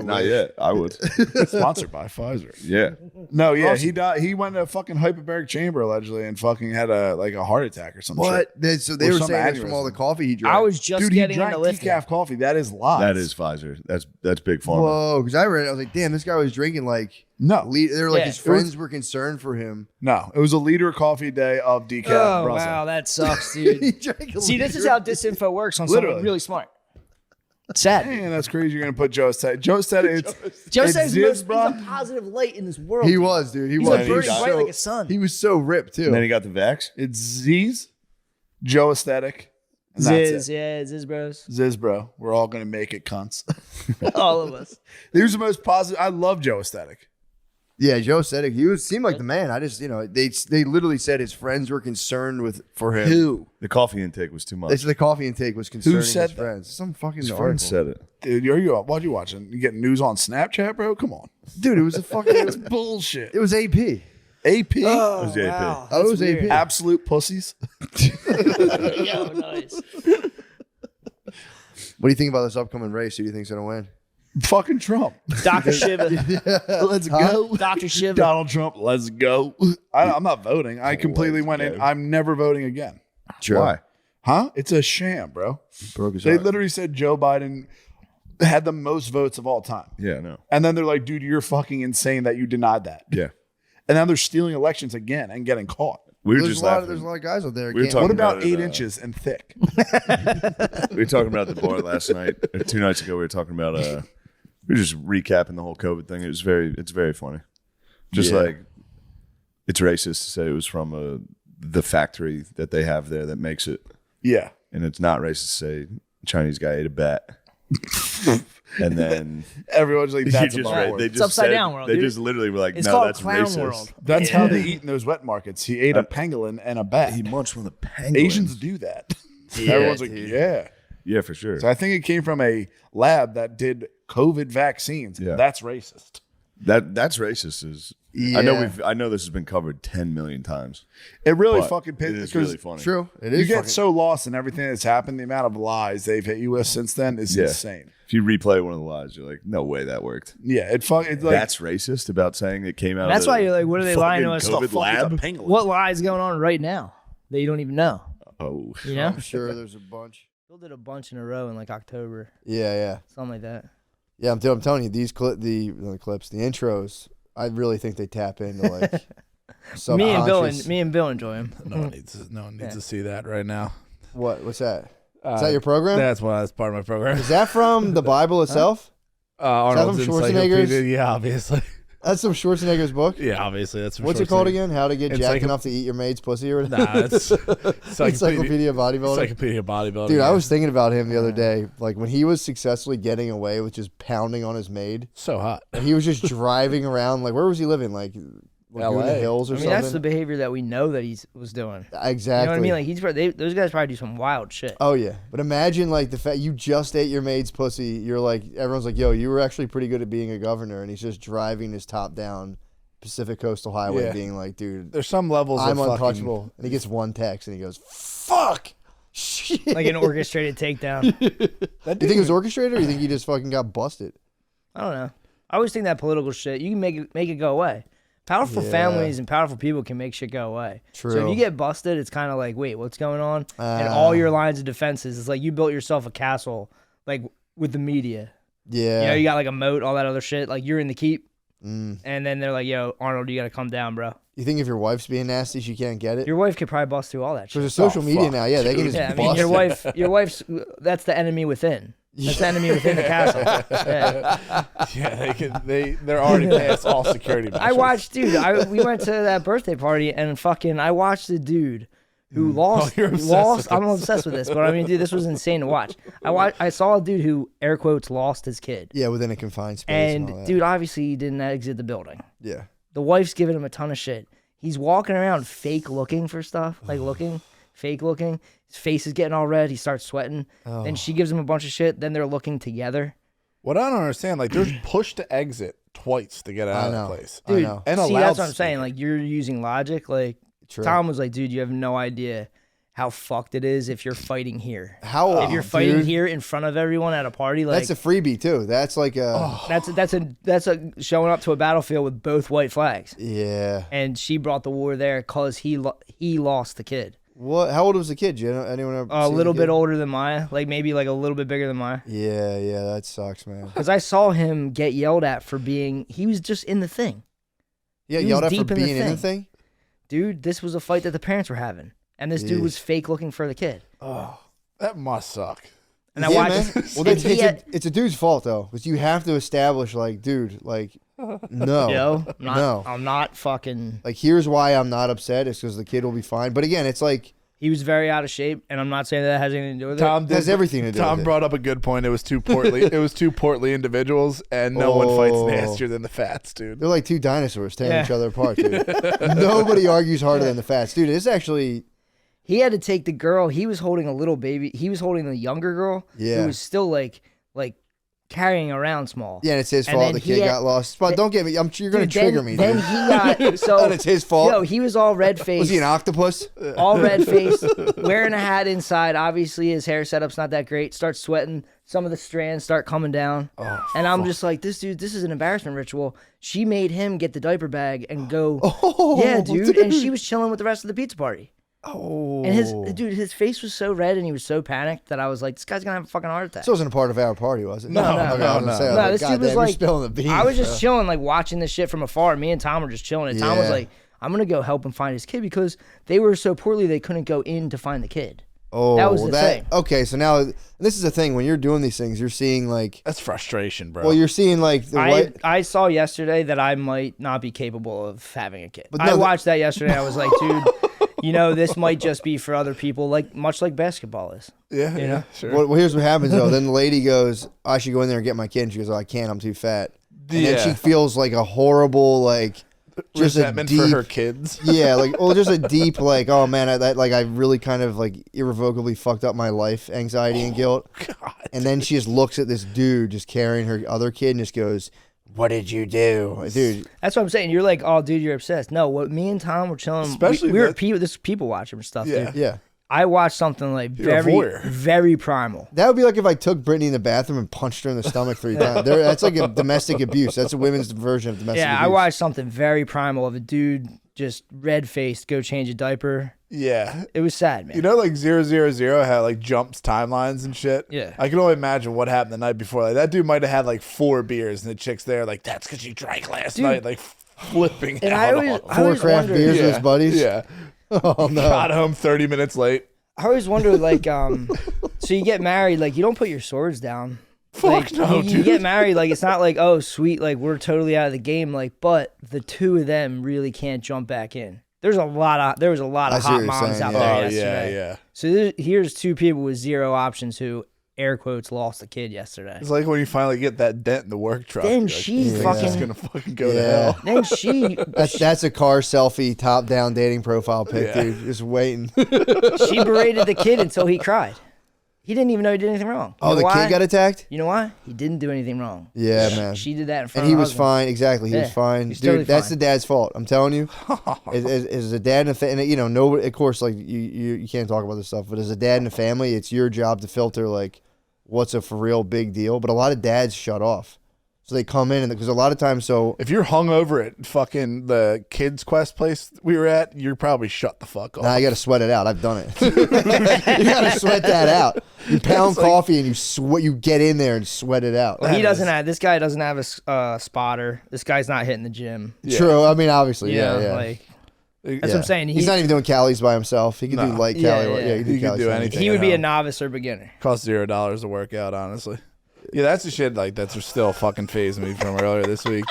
Not yet. I would. Sponsored by Pfizer. Yeah. No, yeah, he died. He went in a fucking hyperbaric chamber allegedly and fucking had a heart attack or something. What? So they Or were some saying it's from all the aneurysm. coffee he drank. I was just Dude, he getting drank into lifting. decaf coffee. That is lies. That is Pfizer. That's big pharma. Whoa, because I read it. I was like, damn, this guy was drinking like. No. They were like Yeah. his friends were concerned for him. No, it was a liter of coffee a day of decaf. Oh, Brussels. wow. That sucks, He dude. drank a See, this is liter. how disinfo works on someone Literally. really smart. It's sad. Man, that's crazy. You're gonna put Joe said. Joe said it's Joe it's says Ziz, he's bro. a positive light in this world. He was, dude. He He's was. like he burning died. bright like a sun. He was so ripped too. And then he got the vax. It's Z's, Joe Aesthetic. and that's Ziz, it. yeah, Ziz bros. Ziz, bro. We're all gonna make it, cunts. All of us. He was the most positive. I love Joe Aesthetic. Yeah, Joe said it. He seemed like the man. I just, they literally said his friends were concerned for him. Who? The coffee intake was too They much. said the coffee intake was concerning said his that? friends. Some fucking His article. friend said it. Dude, what you watching? You getting news on Snapchat, bro? Come on. Dude, it was a fucking. Bullshit. It was AP. AP. It was the AP. Oh, it was AP. Absolute pussies. Yo, nice. What do you think about this upcoming race? Who do you think's gonna win? Fucking Trump. Dr. Shiva. Let's go. Dr. Shiva. Donald Trump, let's go. I'm not voting. I completely went in. I'm never voting again. Sure. Why? Huh? It's a sham, bro. Broke his They heart. literally said Joe Biden had the most votes of all time. Yeah, no. And then they're like, dude, you're fucking insane that you denied that. Yeah. And now they're stealing elections again and getting caught. We were There's just a lot laughing. of, there's a lot of guys out there. We were can't- talking What about about it, 8 inches and thick? We were talking about the bar last night, or 2 nights ago. We were talking about we were just recapping the whole COVID thing. It's very funny. Just Yeah. like it's racist to say it was from the factory that they have there that makes it, Yeah. and it's not racist to say Chinese guy ate a bat. And then Everyone's like, that's you just above read- board. they It's just upside said- down world, They dude. just literally were like, It's no, called that's clown racist. world. That's how they eat in those wet markets. He ate a pangolin and a bat. He munched from the penguins. Asians do that. Everyone's like, yeah. Yeah, for sure. So I think it came from a lab that did COVID vaccines. Yeah. That's racist. That's racist. I know this has been covered 10 million times. It really But fucking it pisses is because really funny. True. It you is. get fucking- so lost in everything that's happened. The amount of lies they've hit you with since then is Yeah. insane. If you replay one of the lies, you're like, no way that worked. Yeah, it's like That's racist about saying it came out. That's of why you're like, what are they lying to fucking us? COVID lab. What lie is going on right now that you don't even know? Oh, You know? I'm sure there's a bunch. Bill did a bunch in a row in like October, Yeah. something like that. Yeah, I'm telling you, these clips, the intros, I really think they tap into like Me subconscious. and Bill enjoy him. no one needs to see that right now. What's that? Is that your program? That's part of my program. Is that from the Bible itself? Arnold's from Schwarzenegger's? encyclopedia. Yeah, obviously. That's from Schwarzenegger's book. Yeah, obviously. That's What's it called again? How to get jacked enough to eat your maid's pussy or whatever? Nah, it's Encyclopedia of Bodybuilding. Encyclopedia of Bodybuilding. Dude, I yeah. was thinking about him the other day, like when he was successfully getting away with just pounding on his maid. so hot. And he was just driving around, like where was he living? Like Laguna LA. Hills or I mean, something. that's the behavior that we know that he was doing. Exactly. You know what I mean? Like he's those guys probably do some wild shit. Oh yeah, but imagine like the fact you just ate your maid's pussy. You're like, everyone's like, yo, you were actually pretty good at being a governor, and he's just driving his top down Pacific Coastal Highway, Yeah. being like, dude, There's some levels I'm of untouchable. And he gets one text, and he goes, fuck, shit. Like an orchestrated takedown. You think it was orchestrated, or you think he just fucking got busted? I don't know. I always think that political shit, you can make it go away. Powerful Yeah. families and powerful people can make shit go away. So if True. you get busted, it's kind of like, wait, what's going on? And all your lines of defenses, it's like you built yourself a castle, like with the media. Yeah. You know, you got like a moat, all that other shit. Like you're in the keep. And then they're like, yo, Arnold, you got to come down, bro. You think if your wife's being nasty, she can't get it? Your wife could probably bust through all that shit. Because there's social media now. Yeah, they can just Yeah, I bust. mean, your wife's, that's the enemy within. That's the enemy within the castle. Yeah. Yeah, they're already past all security measures. I watched, dude. We went to that birthday party and fucking I watched the dude who lost. you're obsessed with I'm obsessed with this, but I mean, dude, this was insane to watch. I saw a dude who air quotes lost his kid, Yeah, within a confined space. And all and that. dude, obviously he didn't exit the building. Yeah. The wife's giving him a ton of shit. He's walking around fake looking for stuff, fake looking. His face is getting all red. He starts sweating. Then she gives him a bunch of shit. Then they're looking together. What I don't understand, like, there's push to exit twice to get out of the place. Dude, I know. And see, a that's what I'm loudspeaker. saying. Like, you're using logic. Like, True. Tom was like, dude, you have no idea how fucked it is if you're fighting here. How If you're fighting dude, here in front of everyone at a party, like that's a freebie too. That's like a that's a showing up to a battlefield with both white flags. yeah. And she brought the war there because he lost the kid. What? How old was the kid? Do you know anyone ever A seen little the bit kid? older than Maya, like maybe like a little bit bigger than Maya. Yeah, yeah, that sucks, man. Because I saw him get yelled at for being, he was just in the thing. Yeah, He yelled was at for deep in the being in the thing. Dude, this was a fight that the parents were having. And this dude was fake looking for the kid. That must suck. And I Yeah, watched. man. Well, and he had- it's a dude's fault though, because you have to establish, like, dude, like, no, Yo, no. I'm not fucking. Like, here's why I'm not upset. It's because the kid will be fine. But again, it's like He was very out of shape, and I'm not saying that has anything to do with Tom it. did, has everything to do Tom with it. brought up a good point. It was two portly. It was two portly individuals, and no one fights Oh. nastier than the fats, dude. They're like two dinosaurs tearing Yeah. each other apart, dude. Nobody argues harder than the fats, dude. It's actually He had to take the girl. He was holding a little baby. He was holding the younger girl, Yeah. who was still like carrying around small. yeah, and it's his And fault. then The he kid had- got lost. Spud, don't get me. You're gonna Dude, trigger then, me. Then Dude. he got so. And it's his fault. Yo, he was all red faced. Was he an octopus? all red faced, wearing a hat inside. Obviously, his hair setup's not that great. Starts sweating. Some of the strands start coming down. And I'm just like, this dude, this is an embarrassment ritual. She made him get the diaper bag and go. Yeah, dude. And she was chilling with the rest of the pizza party. Oh, And his face was so red and he was so panicked that I was like, this guy's gonna have a fucking heart attack. This wasn't a part of our party, was it? No, Okay, I was gonna say, I was No, like, this God dude was damn, you're like, spilling the beans. I was just bro. chilling, like watching this shit from afar. Me and Tom were just chilling, and Tom was Yeah. like, I'm gonna go help him find his kid because they were so poorly they couldn't go in to find the kid. Oh, that was the thing. Okay, so now this is the thing. When you're doing these things, you're seeing like, That's frustration, bro. well, you're seeing like the white. I saw yesterday that I might not be capable of having a kid. But I no, watched that yesterday. I was like, dude, you know, this might just be for other people, like much like basketball is. yeah, you know? sure. Well, here's what happens though. Then the lady goes, I should go in there and get my kid. And she goes, oh, I can't. I'm too fat. And then she feels like a horrible, like, just a Resentment deep, for her kids. yeah, like, well, just a deep, like, oh man, I really kind of like irrevocably fucked up my life, anxiety and guilt. God. And then she just looks at this dude just carrying her other kid and just goes, what did you do, dude? That's what I'm saying. You're like, oh, dude, you're obsessed. No, what me and Tom were chilling. Especially we were that- people watching stuff. Yeah. Dude. Yeah. I watched something like You're a very, voyeur. very primal. That would be like if I took Brittany in the bathroom and punched her in the stomach 3 times. That's like a domestic abuse. That's a women's version of domestic abuse. Yeah, I watched something very primal of a dude just red faced go change a diaper. Yeah. It was sad, man. You know, like 000 had like jumps timelines and shit. Yeah. I can only imagine what happened the night before. Like that dude might have had like 4 beers, and the chick's there like, that's because you drank last night, like flipping And out. I on. 4 craft beers with his buddies. Yeah. Oh no. Got home 30 minutes late. I always wondered, like, so you get married, like, you don't put your swords down. Fuck Like, no, you dude. get married, like, it's not like, oh, sweet, like, we're totally out of the game, like, but the two of them really can't jump back in. There was a lot of I see hot what you're moms saying, out yeah. there Oh, yesterday. yeah. So here's 2 people with 0 options who, air quotes, lost a kid yesterday. It's like when you finally get that dent in the work truck. Then you're like, she "This fucking- is gonna fucking go to Yeah. hell. Then she That's a car selfie, top down dating profile pic, Yeah. dude. Just waiting. she berated the kid until he cried. He didn't even know he did anything wrong. You Oh, know the why? kid got attacked? You know why? He didn't do anything wrong. Yeah, man. She did that in front And he of her was husband. fine. Exactly. He was Yeah, fine. he's Dude, totally that's fine. the dad's fault. I'm telling you. As a dad and you know, nobody, of course, like you can't talk about this stuff, but as a dad in a family, it's your job to filter like what's a for real big deal. But a lot of dads shut off. So they come in, and because a lot of times, If you're hungover at fucking the Kids Quest place we were at, you're probably shut the fuck off. nah, you got to sweat it out. I've done it. You got to sweat that out. You pound coffee and you sweat. You get in there and sweat it out. Well, this guy doesn't have a spotter. This guy's not hitting the gym. True. I mean, obviously, You know, yeah. like that's what I'm saying. He's not even doing calories by himself. He can do light calorie. yeah. Yeah, He can do anything. he would be a at home. novice or beginner. Costs $0 to work out, honestly. Yeah, that's the shit like that's still fucking phasing me from earlier this week.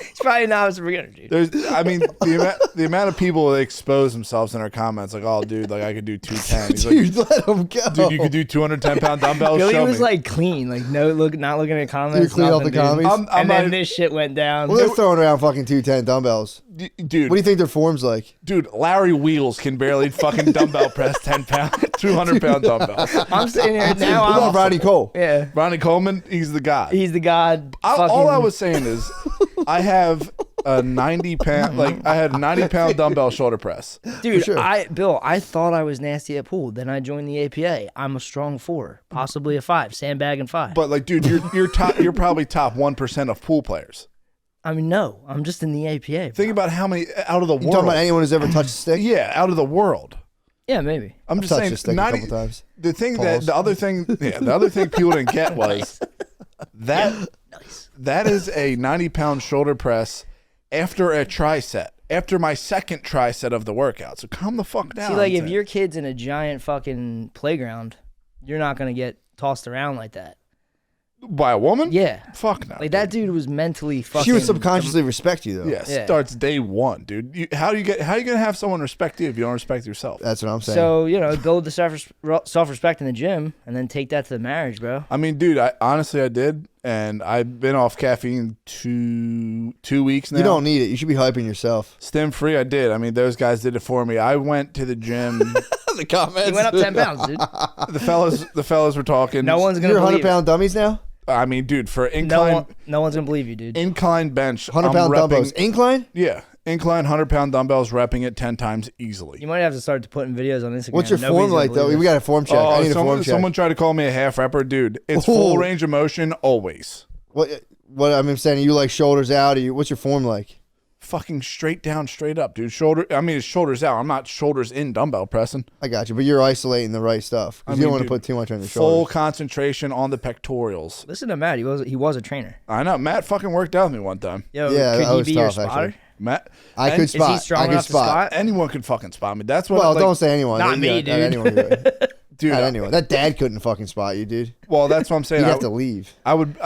He's probably a novice or beginner, dude. The amount of people that expose themselves in our comments, like, "Oh, dude, like I could do 210." He's Dude, let him go. like, "Dude, you could do 210-pound dumbbells." Billy Show was me. like clean, like not looking at comments. You clean off nothing, the dude. comments? I'm and then not- this shit went down. Well, they're throwing around fucking 210 dumbbells. Dude, What do you think their form's like? dude, Larry Wheels can barely fucking dumbbell press 10-pound, 200-pound dumbbells. I'm sitting here now. What about Ronnie Cole? Yeah, Ronnie Coleman, he's the god. he's the god. All I was saying is, I have a 90-pound, like I had a 90-pound dumbbell shoulder press. Dude, sure. I thought I was nasty at pool. Then I joined the APA. I'm a strong 4, possibly a 5, sandbagging 5. But like, dude, you're probably top 1% of pool players. I mean, no, I'm just in the APA. bro. Think about how many out of the You world. talking about anyone who's ever touched a stick? Yeah, out of the world. Yeah, maybe. I'm I've just touched saying. a stick a 90 couple times. The thing Pause. the other thing people didn't get was that that is a 90-pound shoulder press after a tri-set, after my second tri-set of the workout. So calm the fuck down. See, like, I'm if saying. your kid's in a giant fucking playground, you're not gonna get tossed around like that. by a woman, Yeah, fuck no. like that dude was mentally fucking. She would subconsciously respect you, though. Yeah, Yeah. starts day one, dude. How are you gonna have someone respect you if you don't respect yourself? That's what I'm saying. So build the self-respect in the gym, and then take that to the marriage, bro. I mean, dude, I did, and I've been off caffeine 2 weeks now. you don't need it. You should be hyping yourself. Stem free. I did. I mean, those guys did it for me. I went to the gym. The comments. He went up 10 pounds, dude. the fellas were talking. No one's gonna You're believe 100-pound dummies now? I mean, dude, for it. incline No one's gonna believe you, dude. incline bench, 100-pound I'm repping- dumbbells. Incline? Yeah, incline 100-pound dumbbells, repping it 10 times easily. You might have to start putting videos on Instagram. What's your Nobody's form gonna like, though? believe We this. got a form check. I need a form check. someone tried to call me a half repper, dude. It's full Ooh. range of motion always. What I'm saying, are you like shoulders out? What's your form like? Fucking straight down, straight up, dude. It's shoulders out. I'm not shoulders in dumbbell pressing. I got you, but you're isolating the right stuff. 'Cause you don't want to dude, put too much on your full shoulders. concentration on the pectorials. Listen to Matt. He was a trainer. I know. Matt fucking worked out with me one time. Yo, Yeah, could that he was be your tough, spotter? actually. Matt, I and could Is he spot. strong I could enough to spot? anyone could fucking spot me. That's what. Well, like, don't say anyone. Not me, Not dude. anyone could. dude. Not anyone. That dad couldn't fucking spot you, dude. Well, that's what I'm saying. You'd I have to leave. would.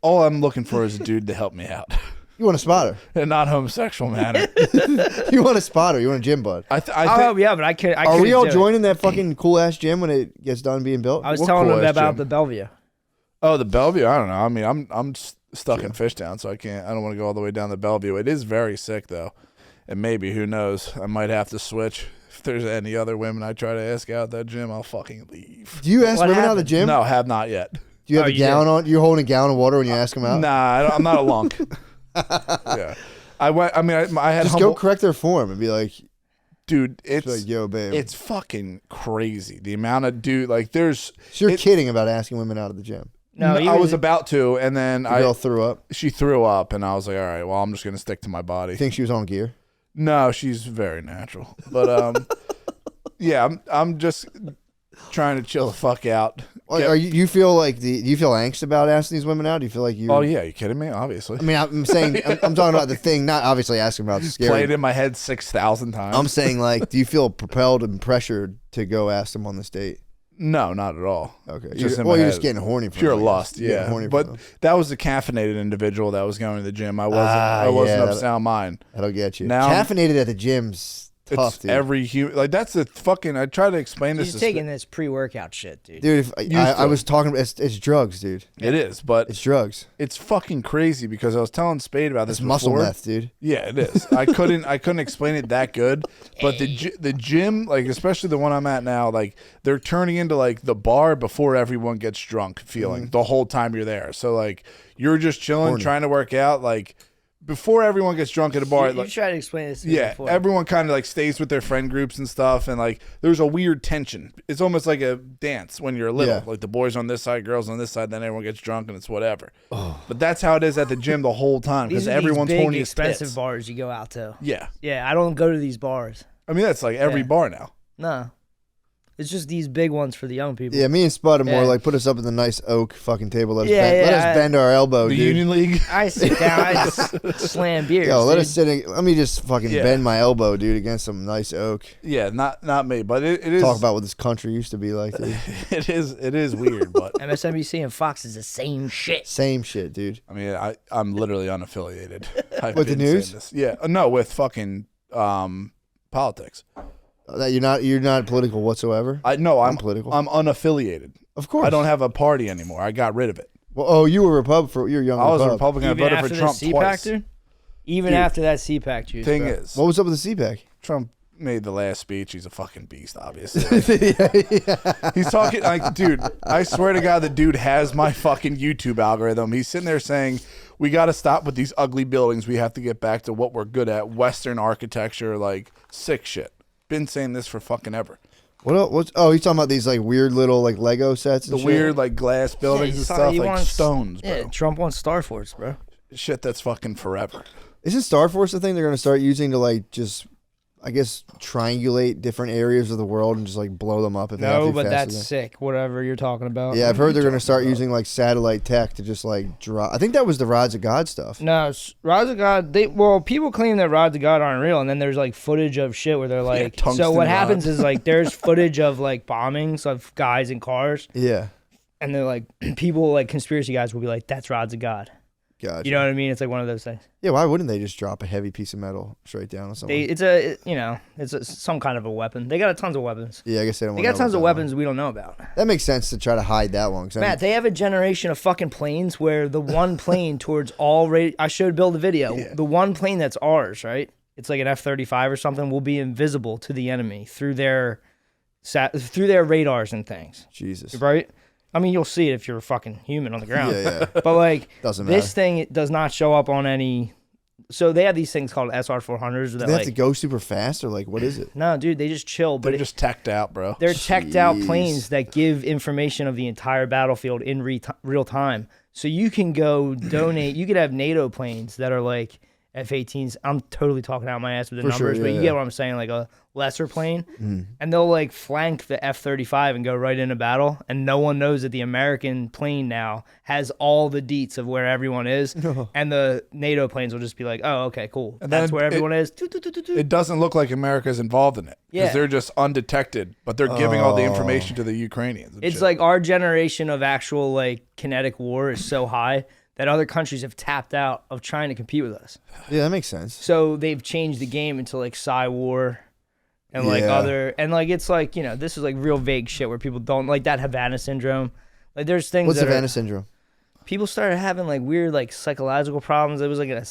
All I'm looking for is a dude to help me out, You want a spotter. in a not homosexual manner. You want a spotter. You want a gym bud. I Oh think yeah, but I could. Are we all joining that fucking cool ass gym when it gets done being built? I was What telling cool him ass about gym? the Bellevue. the Bellevue. I don't know. I mean, I'm stuck in Fishtown, so I don't want to go all the way down the Bellevue. It is very sick though, and maybe who knows? I might have to switch. If there's any other women I try to ask out that gym, I'll fucking leave. Do you ask What women out of the happened? gym? No, have not yet. Do you have Oh, a you gallon on? You're holding a gallon of water when you ask them out? Nah, I'm not a lunk. Yeah, I went. I mean, I had Just humble, go correct their form and be like, dude. It's like, yo, babe. it's fucking crazy the amount of dude. Like, there's. So you're it- kidding about asking women out of the gym. No, I was about to, and then The girl threw up. she threw up, and I was like, all right, well, I'm just gonna stick to my body. Think she was on gear? No, she's very natural, but yeah, I'm just trying to chill the fuck out. Are you feel like do you feel angst about asking these women out? Do you feel like you? Oh yeah, you kidding me? Obviously, I mean, I'm saying I'm talking about the thing, not obviously asking about the scary. played in my head 6,000 times. I'm saying like, do you feel propelled and pressured to go ask them on this date? No, not at all. Okay, Just in well, my you're head. just getting horny for Pure them, I guess. lust, You're getting yeah. horny for But them. that was the caffeinated individual that was going to the gym. I Ah, wasn't yeah, of sound mind. That'll get you. Now- Caffeinated at the gym's tough, It's dude. every human. Like, that's the fucking. I try to explain this. He's to taking this pre-workout shit, dude. Dude, if Used I to. was talking, it's drugs, dude. It is, but It's drugs. it's fucking crazy because I was telling Spade about this It's muscle before. meth, dude. Yeah, it is. I couldn't explain it that good, but the gym, like especially the one I'm at now, like they're turning into like the bar before everyone gets drunk, feeling the whole time you're there. So like you're just chilling, Horny. trying to work out, like before everyone gets drunk at a bar. You tried to explain this to me Yeah, before. everyone kind of like stays with their friend groups and stuff, and like there's a weird tension. It's almost like a dance when you're little. Yeah. Like the boys on this side, girls on this side, then everyone gets drunk and it's whatever. But that's how it is at the gym the whole time These because are everyone's these big, horny as expensive tits. bars you go out to. Yeah, Yeah, I don't go to these bars. I mean that's like every Yeah. bar now. No. It's just these big ones for the young people. Yeah, me and Spud are more Yeah. like put us up in the nice oak fucking table. Let us, Yeah, bend, let yeah, us bend our elbow, The dude. Union League. I sit down, I just slam beers. Yo, let dude. us sit. Let me just fucking Yeah. bend my elbow, dude, against some nice oak. Yeah, not me, but it is. Talk about what this country used to be like, dude. it is weird, but MSNBC and Fox is the same shit. Same shit, dude. I mean I'm literally unaffiliated. I've With the been saying news? this. Yeah, no, with fucking politics. That you're not political whatsoever. I'm political. I'm unaffiliated. Of course. I don't have a party anymore. I got rid of it. Well, oh, you were you're a young. I was a Repub. Republican. I Even voted after for the Trump CPAC, twice. dude? Even Dude, after that CPAC juice, Thing bro. is, What was up with the CPAC? Trump made the last speech. He's a fucking beast, obviously. He's talking like, dude, I swear to God, the dude has my fucking YouTube algorithm. He's sitting there saying, we got to stop with these ugly buildings. We have to get back to what we're good at, Western architecture, like sick shit. Been saying this for fucking ever. He's talking about these like weird little like Lego sets. And The shit? weird like glass buildings and stuff, like stones, bro. Yeah, Trump wants Star Force, bro. Shit that's fucking forever. Isn't Star Force the thing they're going to start using to like just, I guess, triangulate different areas of the world and just like blow them up? If they have No, to but faster that's than- sick. Whatever you're talking about. Yeah, I've heard they're going to start using like satellite tech to just like drop. I think that was the Rods of God stuff. No, Rods of God. People claim that Rods of God aren't real, and then there's like footage of shit where they're like. So tungsten what happens rods. is like there's footage of like bombings of guys in cars, Yeah, and they're like people like conspiracy guys will be like, "That's Rods of God." gotcha. You know what I mean? It's like one of those things. Yeah, why wouldn't they just drop a heavy piece of metal straight down on someone? It's some kind of a weapon. They got tons of weapons. Yeah, I guess they don't. They wanna got know tons about of that weapons we don't know about. one. That makes sense to try to hide that one. 'Cause I Matt, they have a generation of fucking planes where the one plane towards all I showed Bill the video. Yeah. The one plane that's ours, right? It's like an F-35 or something. Will be invisible to the enemy through their radars and things, Jesus. right? I mean, you'll see it if you're a fucking human on the ground. Yeah, yeah. But like, Doesn't this matter. thing does not show up on any. So they have these things called SR-400s. Do That they have like, to go super fast or like what is it? no, dude, they just chill. But They're just teched out, bro. they're teched out Jeez. planes that give information of the entire battlefield in real time. So you can go donate. You could have NATO planes that are like F-18s. I'm totally talking out my ass with the For sure, numbers, but yeah, you yeah. get what I'm saying, like a lesser plane. And they'll like flank the F-35 and go right into battle. And no one knows that the American plane now has all the deets of where everyone is. And the NATO planes will just be like, oh, okay, cool. And That's then where everyone is. It doesn't look like America's involved in it. Yeah. Because they're just undetected, but they're giving all the information to the Ukrainians. and It's shit. like our generation of actual like kinetic war is so high that other countries have tapped out of trying to compete with us. Yeah, that makes sense. So they've changed the game into like Psy War and like Yeah. other and like it's like, you know, this is like real vague shit where people don't like that Havana syndrome. Like there's things What's that Havana are, syndrome? people started having like weird like psychological problems. It was like a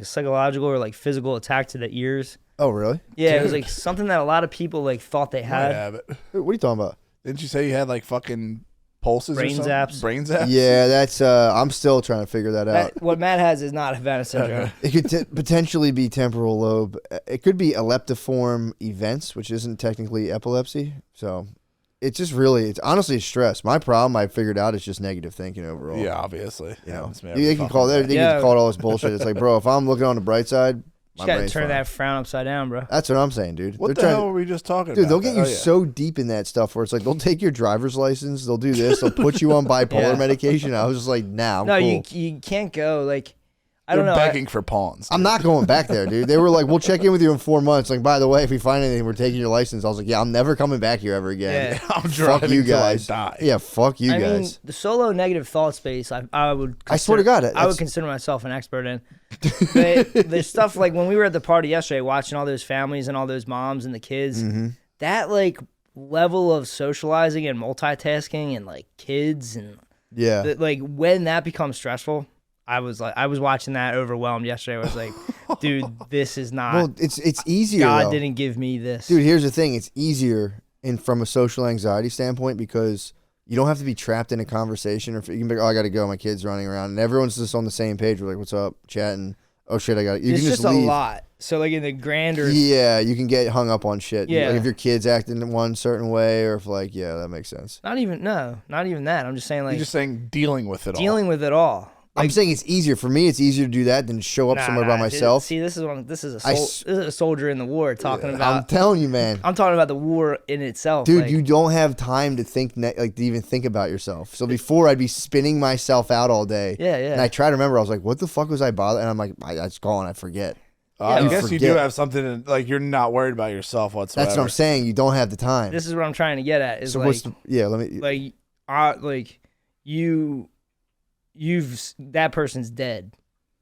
psychological or like physical attack to the ears. Oh, really? Yeah, it was like something that a lot of people like thought they I had. have it. What are you talking about? Didn't you say you had like fucking pulses Brain or something? zaps. Brain zaps? Yeah, that's. I'm still trying to figure that out. What Matt has is not Havana syndrome. It could potentially be temporal lobe. It could be epileptiform events, which isn't technically epilepsy. So it's just really, it's honestly stress. My problem I figured out is just negative thinking overall. Yeah, obviously. You know, Happens to me they every can fucking call day. they Yeah. can call it all this bullshit. It's like, bro, if I'm looking on the bright side, my Just gotta brain's turn fine. that frown upside down, bro. That's what I'm saying, dude. What They're the trying- hell were we just talking Dude, about? they'll get you Oh, yeah. so deep in that stuff where it's like they'll take your driver's license, they'll do this, they'll put you on bipolar Yeah. medication. I was just like, nah, I'm No, cool. you can't go. Like, I They're don't know. begging for pawns. I'm not going back there, dude. They were like, we'll check in with you in 4 months. Like, by the way, if we find anything, we're taking your license. I was like, yeah, I'm never coming back here ever again. Yeah. I'm Fuck driving you till I guys. die. Yeah, fuck you I mean, guys. the solo negative thought space, I would. I swear to God, I that's- would consider myself an expert in. But there's stuff like when we were at the party yesterday, watching all those families and all those moms and the kids. Mm-hmm. That like level of socializing and multitasking and like kids and Yeah. like when that becomes stressful. I was watching that overwhelmed yesterday. I was like, dude, this is not. Well, it's easier. God though. didn't give me this. Dude, here's the thing. It's easier from a social anxiety standpoint because you don't have to be trapped in a conversation. Or you can be like, oh, I got to go. My kid's running around. And everyone's just on the same page. We're like, what's up? Chatting. oh shit, I got it. You It's can just leave. a lot. So like in the grander, Yeah, you can get hung up on shit. Yeah. Like if your kid's acting in one certain way, or if like, yeah, that makes sense. not even that. I'm just saying like You're just saying dealing with it all. dealing with it all. I'm saying it's easier for me. It's easier to do that than show up somewhere by dude. myself. See, this is a soldier in the war talking I'm about. telling you, man. I'm talking about the war in itself, Dude, like, you don't have time to think, to even think about yourself. So before, I'd be spinning myself out all day. Yeah, yeah. And I try to remember. I was like, "What the fuck was I bothering?" And I'm like, "It's gone. I forget." I You guess you do forget. have something like you're not worried about yourself whatsoever. That's what I'm saying. You don't have the time. This is what I'm trying to get at. Is so like, what's the? Yeah, let me. like you've that person's dead.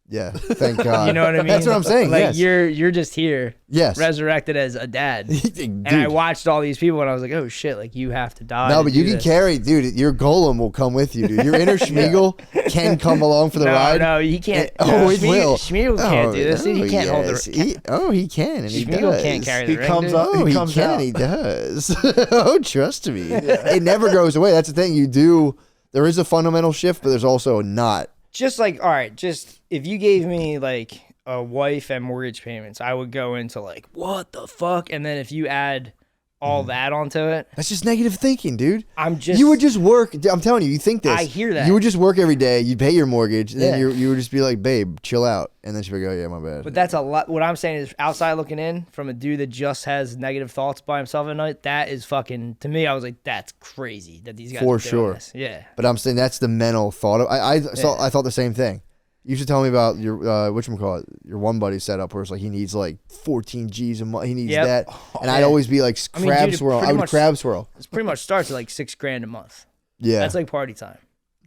Yeah, thank God. You know what I mean? That's what I'm saying. Like yes. you're just here, Yes. resurrected as a dad. Dude. And I watched all these people, and I was like, "Oh shit! Like you have to die." No, to but you do can this. carry, dude. Your golem will come with you, dude. Your inner Schmiegel can come along for the ride. No, he can't. Oh, it will. Schmiegel can't do this. Dude. He can't hold yes. the. He can, and he Schmiegel does. can't carry the He ring, comes dude. up. Oh, He he comes can, out. and he does. Oh, trust me. It never goes away. That's the thing. You do. There is a fundamental shift, but there's also not. Just like, all right, just if you gave me like a wife and mortgage payments, I would go into like, what the fuck? And then if you add all that onto it, That's just negative thinking, dude. You would just work. I'm telling you, you think this. I hear that. You would just work every day. You'd pay your mortgage, and then Yeah. you would just be like, babe, chill out. And then she'd be like, oh, yeah, my bad. But that's a lot. What I'm saying is, outside looking in from a dude that just has negative thoughts by himself at night, that is fucking, to me, I was like, that's crazy that these guys For are doing sure. this. Yeah. But I'm saying that's the mental thought. I thought the same thing. You should tell me about your whatchamacallit, your one buddy setup where it's like he needs like 14 G's a month. He needs Yep. that. And I'd always be like I mean, crab dude, it swirl. pretty I would much- crab swirl. It pretty much starts at like $6,000 a month. Yeah. That's like party time.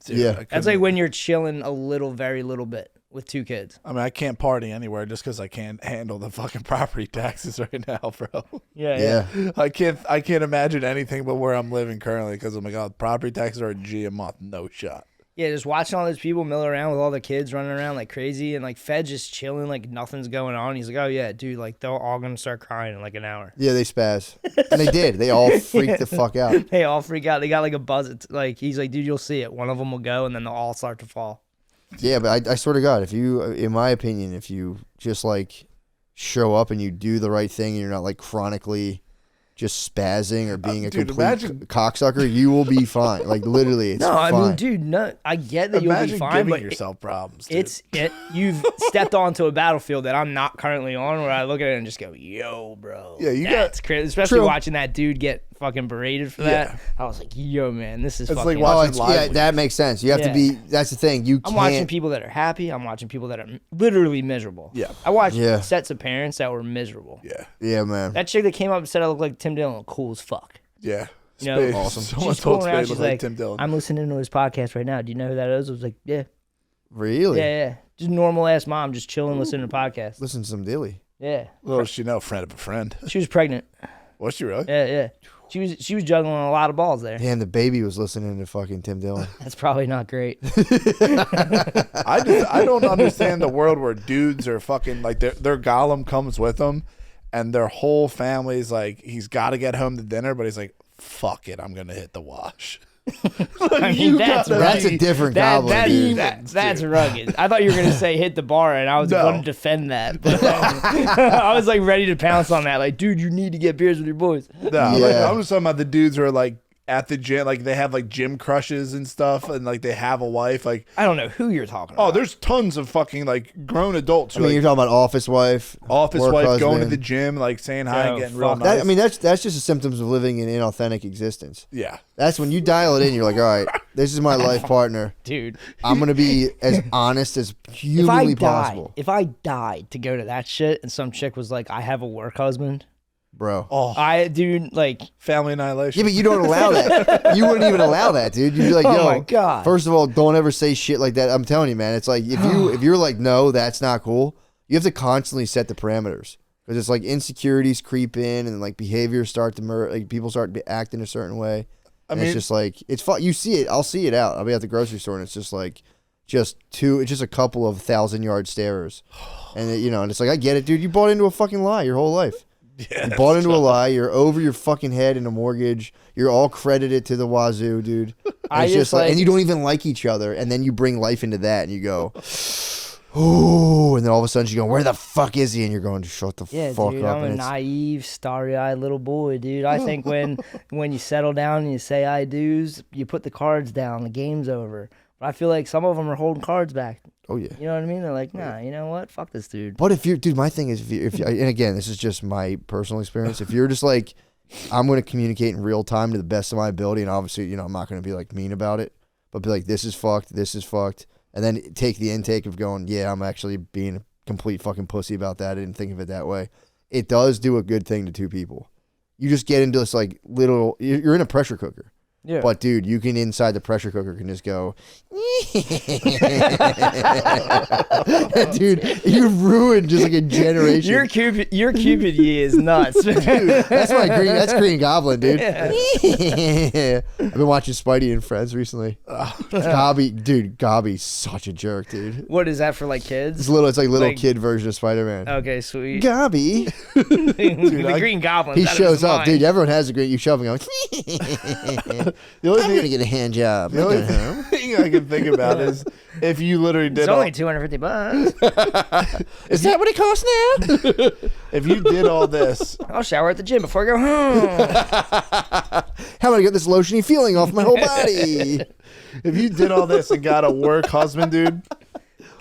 Yeah. That's like when you're chilling a little, very little bit with 2 kids. I mean, I can't party anywhere just because I can't handle the fucking property taxes right now, bro. Yeah. I can't imagine anything but where I'm living currently because oh my god, property taxes are a G a month, no shot. Yeah, just watching all those people mill around with all the kids running around like crazy and like Fed just chilling like nothing's going on. He's like, oh yeah, dude, like they're all gonna start crying in like an hour. Yeah, they spaz. And they did. They all freaked the fuck out. They all freak out. They got like a buzz. It's like he's like, dude, you'll see it. One of them will go and then they'll all start to fall. Yeah, but I swear to God, if you, in my opinion, if you just like show up and you do the right thing and you're not like chronically just spazzing or being a dude, complete imagine- cocksucker, you will be fine. Like literally, it's No, I fine. mean, dude, no, I get that you'll be Imagine fine, giving but yourself problems. Dude. you've stepped onto a battlefield that I'm not currently on, where I look at it and just go, yo, bro, Yeah, you that's got- crazy. Especially True. watching that dude get fucking berated for that. I was like, yo, man, this is It's fucking. like watching Oh, live yeah, leaks. that makes sense. You have to Yeah. be. That's the thing. You I'm can't. watching people that are happy. I'm watching people that are literally miserable. Yeah. I watched Yeah. sets of parents that were miserable. Yeah, Yeah, man. That chick that came up and said I look like Tim Dillon, cool as fuck. yeah. You know, Spade- awesome. Someone She's told pulling around. Spade She's looked like like, Tim Dillon. I'm listening to his podcast right now. Do you know who that is? I was like, yeah, Really? yeah. Just normal ass mom, just chilling, listening to podcasts. Listen to some dilly. Yeah, Little does she know, friend of a friend. she was pregnant. Was she really? Yeah, yeah. She was juggling a lot of balls there. Damn, the baby was listening to fucking Tim Dillon. That's probably not great. I don't understand the world where dudes are fucking like their golem comes with them, and their whole family's like he's got to get home to dinner, but he's like, fuck it, I'm gonna hit the wash. I mean, that's That's a different goblin, dude. That's rugged. I thought you were gonna say hit the bar, and I was No. going to defend that. But I was like ready to pounce on that. Like, dude, you need to get beers with your boys. No, Yeah. like, I'm just talking about the dudes who are like at the gym, like they have like gym crushes and stuff, and like they have a wife. Like, I don't know who you're talking oh, about. there's tons of fucking like grown adults I who mean, you're like talking about office wife, office work wife going to husband. the gym, like saying hi Oh, and getting real fuck. nice. That, I mean, that's just the symptoms of living an inauthentic existence. yeah. That's when you dial it in. You're like, all right, this is my life partner. Dude. I'm gonna be as honest as humanly possible, If I died to go to that shit, and some chick was like, I have a work husband, bro. Oh, dude, like, family annihilation. Yeah, but you don't allow that. You wouldn't even allow that, dude. You'd be like, Oh yo, my God. first of all, don't ever say shit like that. I'm telling you, man. It's like if you're like, no, that's not cool. You have to constantly set the parameters because it's like insecurities creep in and like behaviors start to like people start acting a certain way. And mean- it's just like it's fun. You see it. I'll see it out. I'll be at the grocery store and it's just like it's just a couple of 1,000-yard starers, and and it's like I get it, dude. You bought into a fucking lie your whole life. Yeah, You bought into a lie. You're over your fucking head in a mortgage. You're all credited to the wazoo, dude. And I it's just, like- and you don't even like each other. And then you bring life into that, and you go, oh, and then all of a sudden she's going, where the fuck is he? And you're going, shut the Yeah, fuck dude, up. I'm a And it's, naive, starry-eyed little boy, dude. I think when you settle down and you say I do's, you put the cards down, the game's over. But I feel like some of them are holding cards back. oh yeah. You know what I mean? They're like, nah, you know what? Fuck this dude. But if you're, dude, my thing is, if you, and again, this is just my personal experience. If you're just like, I'm going to communicate in real time to the best of my ability, and obviously, you know, I'm not going to be like mean about it, but be like, this is fucked, and then take the intake of going, yeah, I'm actually being a complete fucking pussy about that. I didn't think of it that way. It does do a good thing to two people. You just get into this like little, you're in a pressure cooker. Yeah. But dude, you can inside the pressure cooker can just go, dude, you ruined just like a generation. Your Cupid ye is nuts. Dude, that's Green Goblin, dude. I've been watching Spidey and Friends recently. Gobby's such a jerk, dude. What is that for, like kids? It's like little kid version of Spider-Man. Okay, sweet. Gobby. The Green Goblin. He shows up, dude. Everyone has a green. You shove him going. The only I'm gonna get a hand job. The only thing I can think about is if you literally did It's only $250. Is that what it costs now? if you did all this, I'll shower at the gym before I go home. How about I get this lotiony feeling off my whole body? if you did all this and got a work husband, dude,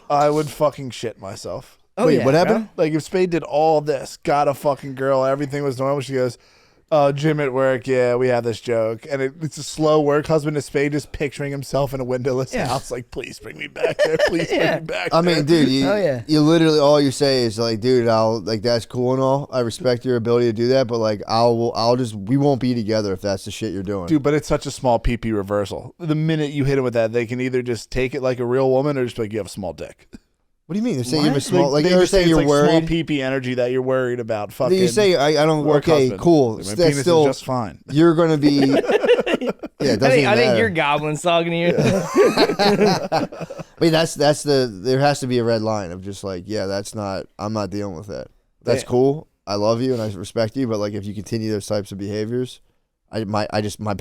I would fucking shit myself. Wait, what happened? Like if Spade did all this, got a fucking girl, everything was normal, she goes, Jim at work, yeah, we have this joke. And it's a slow work husband to Spade just picturing himself in a windowless house, like, please bring me back there. Please bring me back there. I mean, dude, you literally, all you say is like, dude, I'll, like, that's cool and all. I respect your ability to do that, but like, we won't be together if that's the shit you're doing. Dude, but it's such a small PP reversal. The minute you hit him with that, they can either just take it like a real woman or just be like, you have a small dick. What do you mean? They're saying you have a small, like, they you're just say saying it's you're like worried. small PP energy that you're worried about. Fucking You say, I don't, work okay, husband. cool. Like, my That's penis still is just fine. You're going to be, yeah, it doesn't I think matter. your Goblin's talking to you. I mean, there has to be a red line of just like, yeah, I'm not dealing with that. That's cool. I love you and I respect you, but like if you continue those types of behaviors, my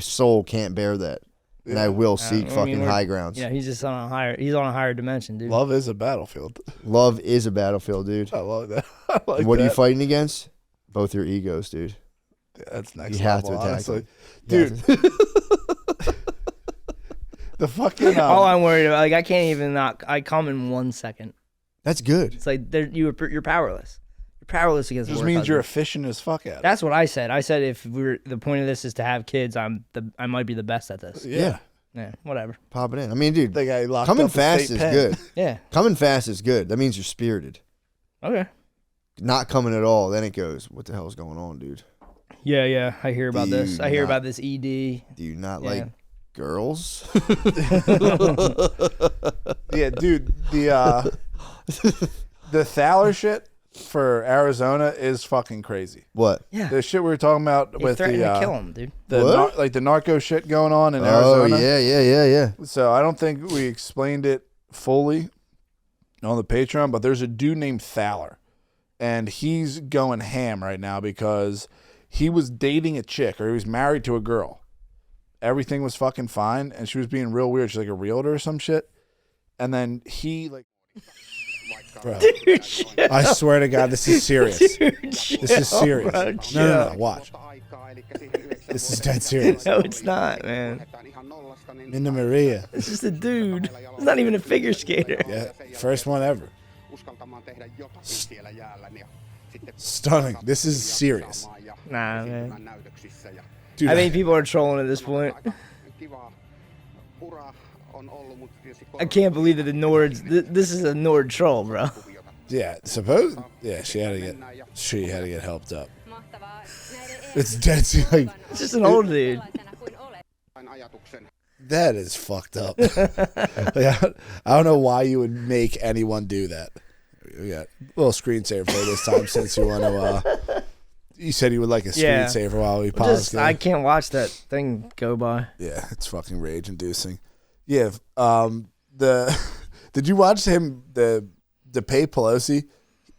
soul can't bear that. And I will seek fucking high grounds. Yeah, he's on a higher dimension, dude. Love is a battlefield. Love is a battlefield, dude. I love that. I like What that. are you fighting against? Both your egos, dude. Yeah, that's next You have level, to attack honestly. them. Dude. The fucking All I'm worried about, like, I can't even I come in 1 second. That's good. It's like you're powerless. You're powerless against. just work means you're husband. efficient as fuck at it. That's what I said. I said if the point of this is to have kids, I might be the best at this. Yeah. Yeah, whatever. Pop it in. I mean, dude, The guy locked coming up in fast state is pen. good. Yeah. Coming fast is good. That means you're spirited. Okay. Not coming at all, then it goes, what the hell's going on, dude? Yeah. I hear about this. I hear not- about this ED. Do you not Yeah. like girls? Yeah, dude. The Thaler shit for Arizona is fucking crazy. What? Yeah. The shit we were talking about They with threatened the to kill him, dude. What? like the narco shit going on in Oh, Arizona. yeah. So I don't think we explained it fully on the Patreon, but there's a dude named Thaler, and he's going ham right now because he was dating a chick, or he was married to a girl. Everything was fucking fine, and she was being real weird. She's like a realtor or some shit. And then he like, bro, I swear to God, this is serious. This is serious. No, watch. This is dead serious. No, it's not, man. Minna Maria. It's just a dude. It's not even a figure skater. Yeah, first one ever. Stunning. This is serious. Nah, man. Dude, I think people are trolling at this point. I can't believe that the Nords. This is a Nord troll, bro. yeah, suppose. Yeah, she had to get helped up. It's dead serious. Like, It's just an old dude. that is fucked up. Like, I don't know why you would make anyone do that. We got a little screensaver for this time since you want to. You said you would like a Yeah. screensaver while we pause. I can't watch that thing go by. Yeah, it's fucking rage inducing. Yeah. Did you watch him the pay Pelosi?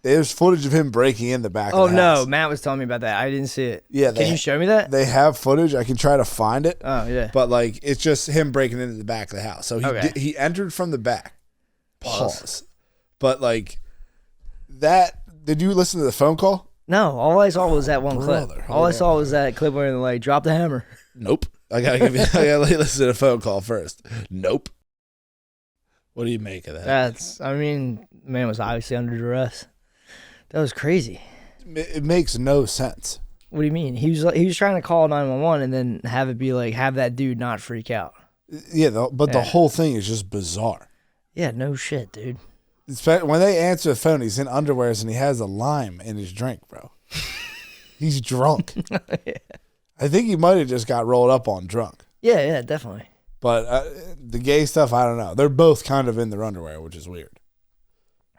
There's footage of him breaking in the back. Oh of the no, house. Matt was telling me about that. I didn't see it. Yeah, Can you show me that? They have footage. I can try to find it. Oh yeah. But like, it's just him breaking into the back of the house. So Okay. he entered from the back. Pause. But like that, did you listen to the phone call? No, all I saw was that one Brother, clip. hold All I on. saw was that clip where they're like, drop the hammer. Nope. I gotta listen to the phone call first. Nope. What do you make of that? The man was obviously under duress. That was crazy. It makes no sense. What do you mean? He was trying to call 911 and then have it be like, have that dude not freak out. Yeah, the whole thing is just bizarre. Yeah, no shit, dude. When they answer the phone, he's in underwears and he has a lime in his drink, bro. He's drunk. Yeah. I think he might have just got rolled up on drunk. Yeah, definitely. But the gay stuff, I don't know. They're both kind of in their underwear, which is weird.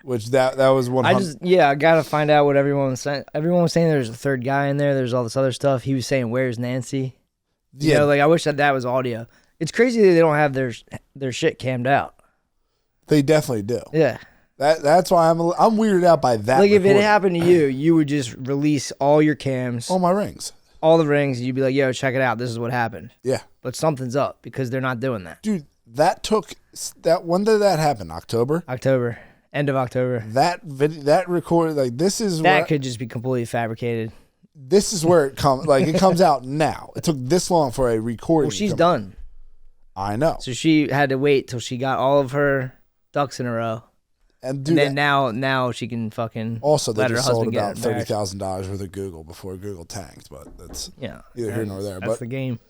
Which that was one. I gotta find out what everyone was saying. Everyone was saying there's a third guy in there. There's all this other stuff. He was saying, "Where's Nancy?" You know, like I wish that was audio. It's crazy that they don't have their shit cammed out. They definitely do. Yeah. That's why I'm weirded out by that. Like if it happened to you, you would just release all your cams, all my rings, all the rings, and you'd be like, "Yo, check it out. This is what happened." Yeah. But something's up because they're not doing that. Dude, when did that happen? October. End of October. That recorded, like, this is that could just be completely fabricated. This is where it comes. Like, it comes out now. It took this long for a recording. Well, she's done. I know. So she had to wait till she got all of her ducks in a row. And then now she can fucking also they let just her sold husband about get $30,000 worth of Google before Google tanked, but that's neither here nor there. That's but the game.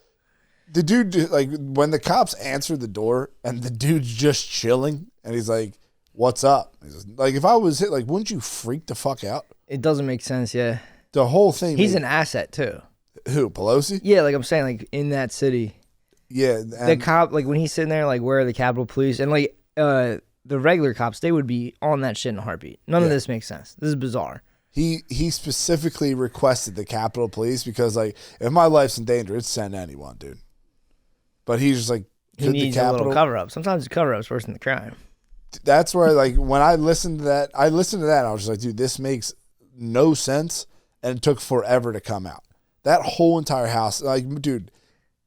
The dude, like, when the cops answered the door and the dude's just chilling and he's like, "What's up?" He's just, like, if I was hit, like, wouldn't you freak the fuck out? It doesn't make sense. Yeah, the whole thing. He's an asset too. Who, Pelosi? Yeah, like I'm saying, like in that city. Yeah, the cop, like when he's sitting there, like where are the Capitol Police and like the regular cops, they would be on that shit in a heartbeat. None of this makes sense. This is bizarre. He specifically requested the Capitol Police because, like, if my life's in danger, it's send anyone, dude. But he's just like, he needs a little cover up. Sometimes the cover up's worse than the crime. That's where, like, when I listened to that, I was just like, dude, this makes no sense, and it took forever to come out. That whole entire house, like, dude,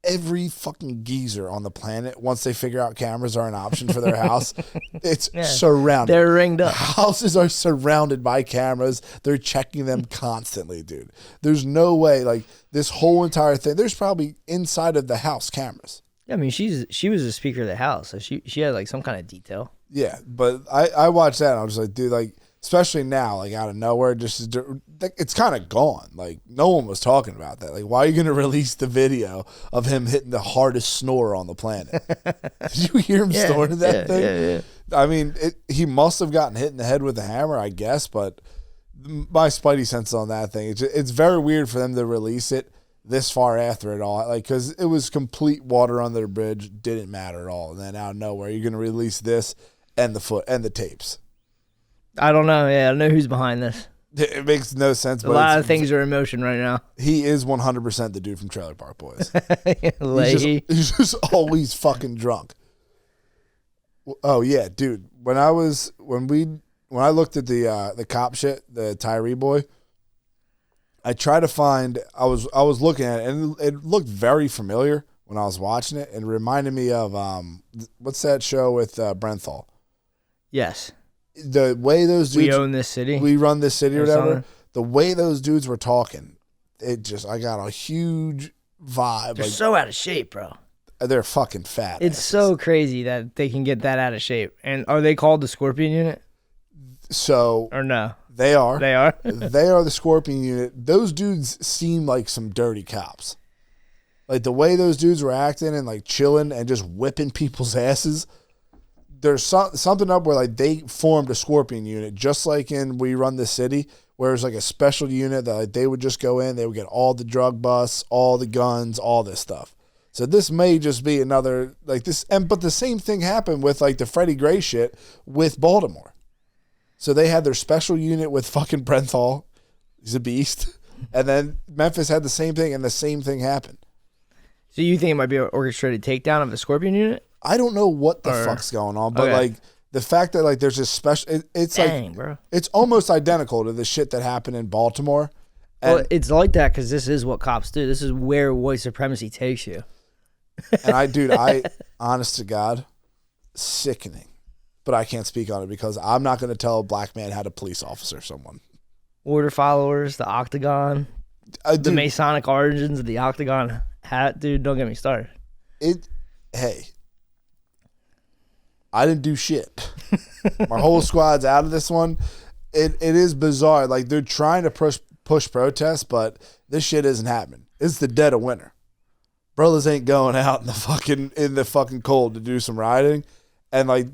every fucking geezer on the planet, once they figure out cameras are an option for their house, it's surrounded. They're ringed up. Houses are surrounded by cameras. They're checking them constantly, dude. There's no way, like, this whole entire thing, there's probably inside of the house cameras. Yeah, I mean, she was a speaker of the house, so she had like some kind of detail. Yeah, but I watched that and I was like, dude, like, especially now, like, out of nowhere, just it's kind of gone. Like, no one was talking about that. Like, why are you going to release the video of him hitting the hardest snore on the planet? Did you hear him snoring that thing? Yeah. I mean, he must have gotten hit in the head with a hammer, I guess, but my spidey sense on that thing, it's very weird for them to release it this far after it all, like, because it was complete water under the bridge, didn't matter at all. And then out of nowhere, you're going to release this and the foot and the tapes. I don't know. Yeah, I don't know who's behind this. It makes no sense. A lot of things are in motion right now. He is 100% the dude from Trailer Park Boys. he's just always fucking drunk. Oh yeah, dude. When I looked at the cop shit, the Tyree boy, I tried to find. I was looking at it, and it looked very familiar when I was watching it. It reminded me of what's that show with Brenthal? Yes. The way those dudes, we own this city, we run this city, or whatever. Something. The way those dudes were talking, I got a huge vibe. They're so out of shape, bro. They're fucking fat. It's so crazy that they can get that out of shape. And are they called the Scorpion Unit? So or no? They are. They are. They are the Scorpion Unit. Those dudes seem like some dirty cops. Like the way those dudes were acting and like chilling and just whipping people's asses. There's something up where like they formed a Scorpion Unit, just like in We Run the City, where it's like a special unit that like, they would just go in, they would get all the drug busts, all the guns, all this stuff. So this may just be another like this, but the same thing happened with like the Freddie Gray shit with Baltimore. So they had their special unit with fucking Brenthal, he's a beast, and then Memphis had the same thing, and the same thing happened. So you think it might be an orchestrated takedown of the Scorpion Unit? I don't know what the fuck's going on, but like the fact that like there's this special, it's Dang, like, bro. It's almost identical to the shit that happened in Baltimore. And well, it's like that because this is what cops do. This is where white supremacy takes you. And I honest to God, sickening. but I can't speak on it because I'm not going to tell a black man how to police officer someone. Order followers, the octagon, the Masonic origins of the octagon hat, dude. Don't get me started. Hey, I didn't do shit. My whole squad's out of this one. It is bizarre. Like, they're trying to push protests, but this shit isn't happening. It's the dead of winter. Brothers ain't going out in the fucking cold to do some rioting, and like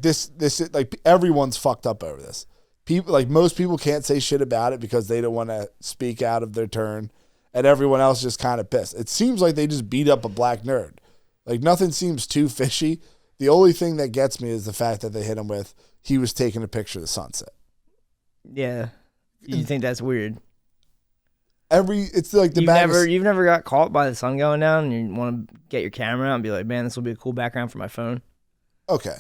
this like everyone's fucked up over this. People, like, most people can't say shit about it because they don't want to speak out of their turn, and everyone else just kind of pissed. It seems like they just beat up a black nerd. Like, nothing seems too fishy. The only thing that gets me is the fact that they hit him with he was taking a picture of the sunset. Yeah, you think that's weird? It's like the you've never got caught by the sun going down, and you want to get your camera out and be like, man, this will be a cool background for my phone. Okay,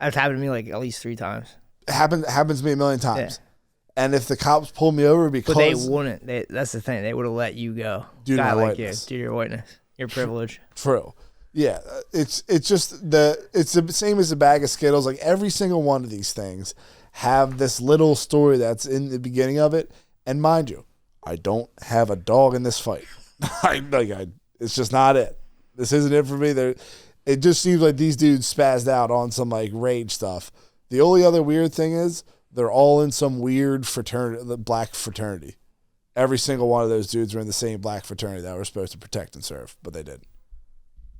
that's happened to me like at least 3 times. It happens to me a million times. Yeah. And if the cops pull me over because they wouldn't, that's the thing, they would have let you go. Due to my witness. Due to your witness, your privilege. True. Yeah, it's just it's the same as a bag of Skittles. Like, every single one of these things have this little story that's in the beginning of it. And mind you, I don't have a dog in this fight. It's just not it. This isn't it for me. It just seems like these dudes spazzed out on some like rage stuff. The only other weird thing is they're all in some weird fraternity, the black fraternity. Every single one of those dudes were in the same black fraternity that were supposed to protect and serve, but they didn't.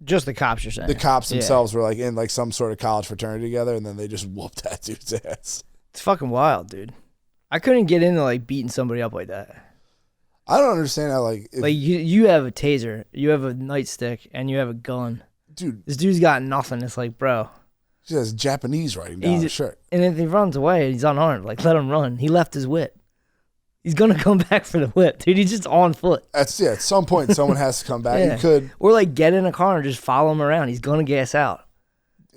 Just the cops, you're saying? The cops themselves were like in like some sort of college fraternity together, and then they just whooped that dude's ass. It's fucking wild, dude. I couldn't get into like beating somebody up like that. I don't understand how like you have a taser, you have a nightstick, and you have a gun. Dude, this dude's got nothing. It's like, bro. She has Japanese writing down his shirt. And if he runs away, he's unarmed. Like, let him run. He left his whip. He's gonna come back for the whip, dude. He's just on foot. At some point, someone has to come back. Yeah. You could, or like get in a car and just follow him around. He's gonna gas out.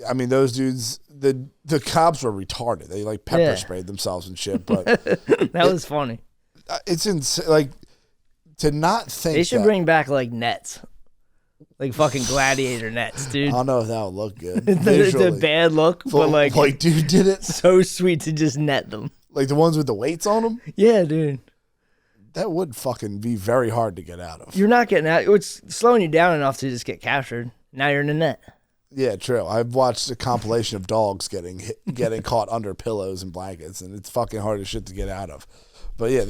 I mean, those dudes, the cops were retarded. They like pepper sprayed themselves and shit. But that was funny. It's insane. Like, to not think they should bring back like nets, like fucking gladiator nets, dude. I don't know if that would look good. It's a bad look, but like dude did it so sweet to just net them. Like the ones with the weights on them? Yeah, dude. That would fucking be very hard to get out of. You're not getting out. It's slowing you down enough to just get captured. Now you're in the net. Yeah, true. I've watched a compilation of dogs getting caught under pillows and blankets, and it's fucking hard as shit to get out of. But yeah,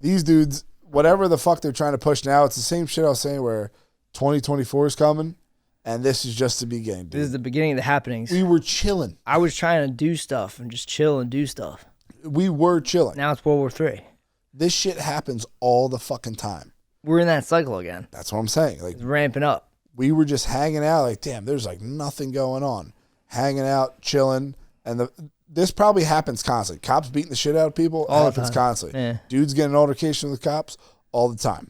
these dudes, whatever the fuck they're trying to push now, it's the same shit I was saying where 2024 is coming, and this is just the beginning, dude. This is the beginning of the happenings. We were chilling. I was trying to do stuff and just chill and do stuff. We were chilling. Now it's World War III. This shit happens all the fucking time. We're in that cycle again. That's what I'm saying. Like, it's ramping up. We were just hanging out. Like, damn, there's like nothing going on. Hanging out, chilling, and this probably happens constantly. Cops beating the shit out of people all happens constantly. Yeah. Dudes getting an altercation with the cops all the time.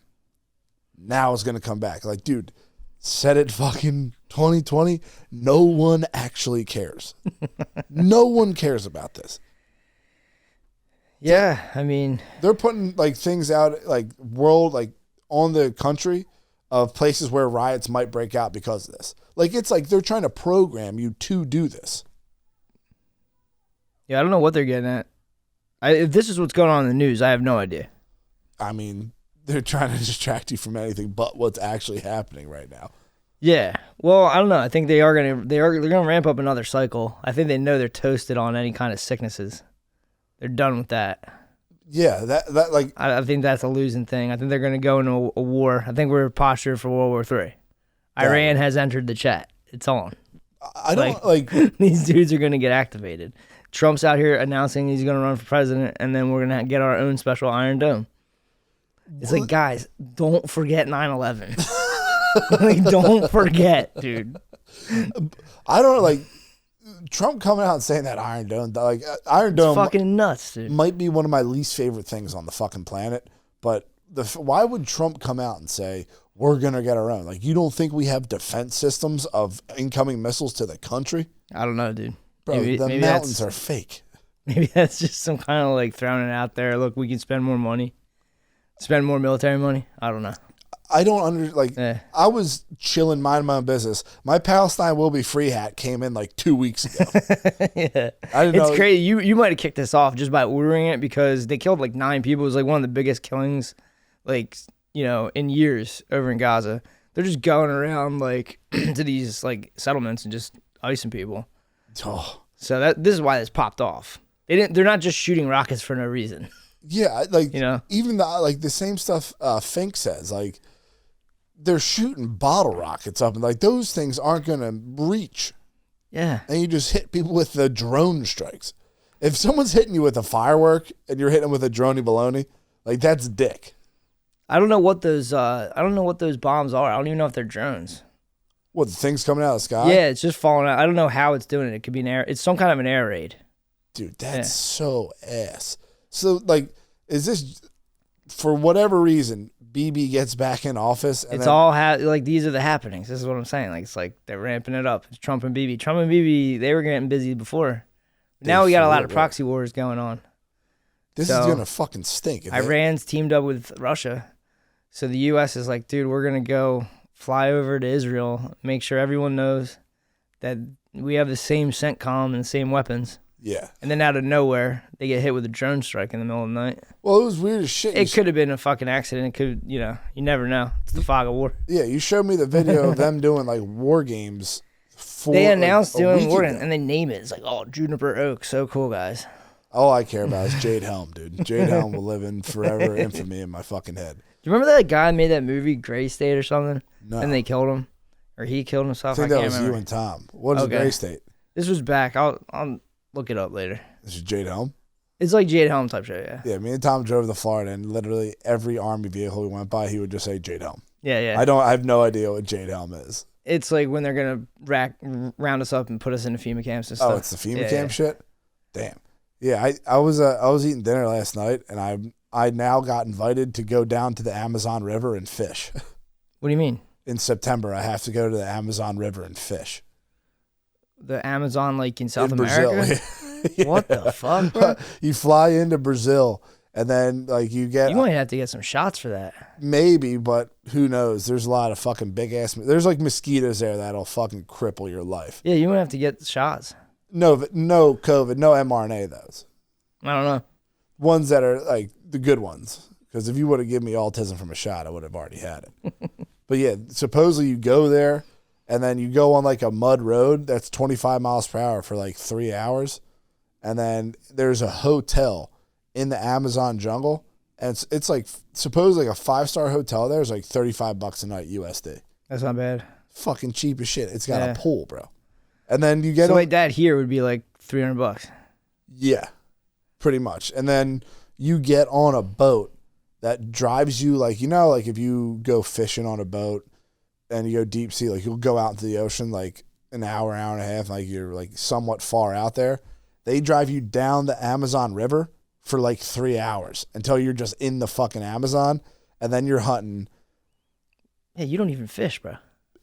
Now it's gonna come back. Like, dude, said it fucking 2020. No one actually cares. No one cares about this. Yeah, I mean, they're putting like things out like on the country of places where riots might break out because of this. Like, it's like they're trying to program you to do this. Yeah, I don't know what they're getting at. If this is what's going on in the news, I have no idea. I mean, they're trying to distract you from anything but what's actually happening right now. Yeah. Well, I don't know. I think they're gonna ramp up another cycle. I think they know they're toasted on any kind of sicknesses. They're done with that. Yeah, that like I think that's a losing thing. I think they're going to go into a war. I think we're postured for World War III. Iran has entered the chat. It's on. I don't like these dudes are going to get activated. Trump's out here announcing he's going to run for president, and then we're going to get our own special Iron Dome. It's like, guys, don't forget 9/11. Like, don't forget, dude. I don't like Trump coming out and saying that Iron Dome. Like, Iron Dome, fucking nuts, dude. Might be one of my least favorite things on the fucking planet. But why would Trump come out and say we're gonna get our own? Like, you don't think we have defense systems of incoming missiles to the country? I don't know, dude. Bro, the mountains are fake. Maybe that's just some kind of like throwing it out there. Look, we can spend more money, spend more military money. I don't know. I don't like. Yeah. I was chilling, minding my own business. My Palestine will be free hat came in like 2 weeks ago. Yeah. I didn't It's know. crazy. You might have kicked this off just by ordering it because they killed like 9 people. It was like one of the biggest killings, like, in years over in Gaza. They're just going around like to these like settlements and just icing people. Oh. So this is why this popped off. They're not just shooting rockets for no reason. Yeah, like even the same stuff Fink says, like they're shooting bottle rockets up and like those things aren't gonna reach. Yeah. And you just hit people with the drone strikes. If someone's hitting you with a firework and you're hitting them with a droney baloney, like that's dick. I don't know what those bombs are. I don't even know if they're drones. What, the things coming out of the sky? Yeah, it's just falling out. I don't know how it's doing it. It could be it's some kind of an air raid. Dude, that's so ass. So, like, is this, for whatever reason, BB gets back in office? And It's all, like, these are the happenings. This is what I'm saying. Like, it's like they're ramping it up. It's Trump and BB. Trump and BB, they were getting busy before. Now we got a lot of proxy wars going on. This is going to fucking stink. Iran's teamed up with Russia. So the U.S. is like, dude, we're going to go fly over to Israel, make sure everyone knows that we have the same CENTCOM and the same weapons. Yeah. And then out of nowhere, they get hit with a drone strike in the middle of the night. Well, it was weird as shit. It could have been a fucking accident. It could, you never know. It's the fog of war. Yeah, you showed me the video of them doing like war games. They announced doing war games games, and they name it. It's like, oh, Juniper Oak. So cool, guys. All I care about is Jade Helm, dude. Jade Helm will live in forever infamy in my fucking head. Do you remember that guy made that movie, Gray State or something? No. And they killed him? Or he killed himself? I think that can't was remember. you and Tom. What is Gray State? This was back. I'll look it up later. This is Jade Helm? It's like Jade Helm type show, yeah. Yeah, me and Tom drove to Florida, and literally every Army vehicle we went by, he would just say Jade Helm. Yeah, yeah. I have no idea what Jade Helm is. It's like when they're going to round us up and put us into FEMA camps and stuff. Oh, it's the FEMA camp shit? Damn. Yeah, I was eating dinner last night, and I now got invited to go down to the Amazon River and fish. What do you mean? In September, I have to go to the Amazon River and fish. The Amazon, like in South Brazil. America? Yeah. What the fuck, bro? You fly into Brazil, and then like you might have to get some shots for that. Maybe, but who knows? There's a lot of fucking big ass. There's like mosquitoes there that'll fucking cripple your life. Yeah, you might have to get shots. No COVID, no mRNA those. I don't know. Ones that are like the good ones. Because if you would have given me autism from a shot, I would have already had it. But yeah, supposedly you go there and then you go on like a mud road that's 25 miles per hour for like 3 hours. And then there's a hotel in the Amazon jungle. And it's like supposedly like a 5-star hotel there is like $35 a night USD. That's not bad. Fucking cheap as shit. It's got a pool, bro. And then you get like that here would be like $300. Yeah, pretty much. And then you get on a boat that drives you like if you go fishing on a boat and you go deep sea, like you'll go out into the ocean like an hour and a half, like you're like somewhat far out there. They drive you down the Amazon River for like 3 hours until you're just in the fucking Amazon, and then you're hunting. Yeah, you don't even fish, bro.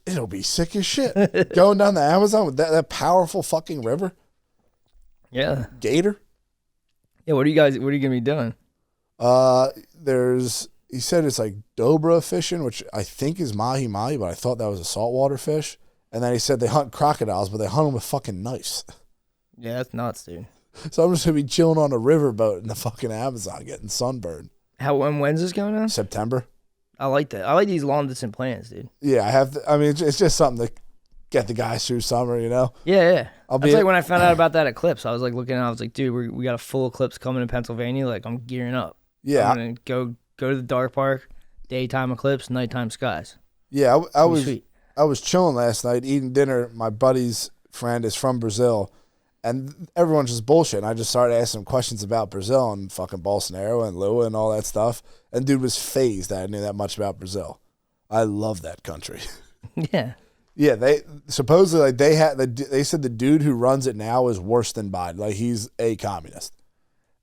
It'll be sick as shit. Going down the Amazon with that powerful fucking river. Yeah. Gator. Yeah, what are you going to be doing? He said it's like dobra fishing, which I think is mahi-mahi, but I thought that was a saltwater fish. And then he said they hunt crocodiles, but they hunt them with fucking knives. Yeah, that's nuts, dude. So I'm just going to be chilling on a riverboat in the fucking Amazon getting sunburned. When's this going on? September. I like that. I like these long distance plans, dude. Yeah, it's just something to get the guys through summer, you know? Yeah. That's like when I found out about that eclipse. I was like looking at it, I was like, dude, we got a full eclipse coming in Pennsylvania. Like, I'm gearing up. Yeah. I'm going to go to the dark park, daytime eclipse, nighttime skies. Yeah, I was chilling last night, eating dinner. My buddy's friend is from Brazil, and everyone's just bullshit. And I just started asking him questions about Brazil and fucking Bolsonaro and Lula and all that stuff. And dude was phased that I knew that much about Brazil. I love that country. Yeah. Yeah, they supposedly like they said the dude who runs it now is worse than Biden. Like he's a communist.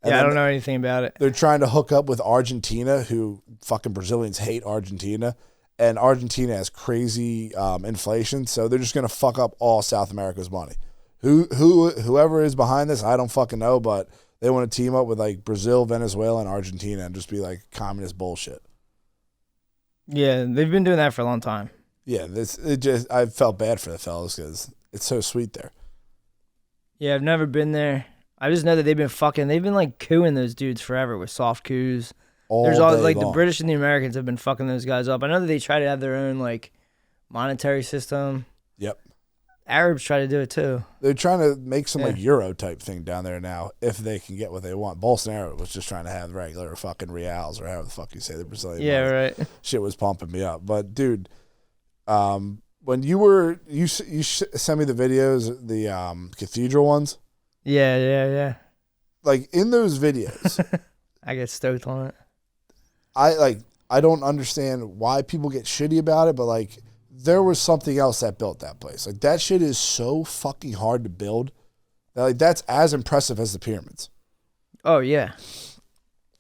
And I don't know anything about it. They're trying to hook up with Argentina, who fucking Brazilians hate Argentina, and Argentina has crazy inflation, so they're just gonna fuck up all South America's money. Whoever is behind this, I don't fucking know, but they want to team up with like Brazil, Venezuela, and Argentina and just be like communist bullshit. Yeah, they've been doing that for a long time. Yeah, I felt bad for the fellas because it's so sweet there. Yeah, I've never been there. I just know that they've been like cooing those dudes forever with soft coups. There's all day like long. the British and the Americans have been fucking those guys up. I know that they try to have their own like monetary system. Yep. Arabs try to do it too. They're trying to make some like Euro type thing down there now if they can get what they want. Bolsonaro was just trying to have regular fucking reals or however the fuck you say the Brazilian. Yeah, money. right. Shit was pumping me up. But dude, when you sent me the videos, the cathedral ones. Yeah. Like in those videos, I get stoked on it. I don't understand why people get shitty about it, but like there was something else that built that place. Like that shit is so fucking hard to build. Like that's as impressive as the pyramids. Oh yeah.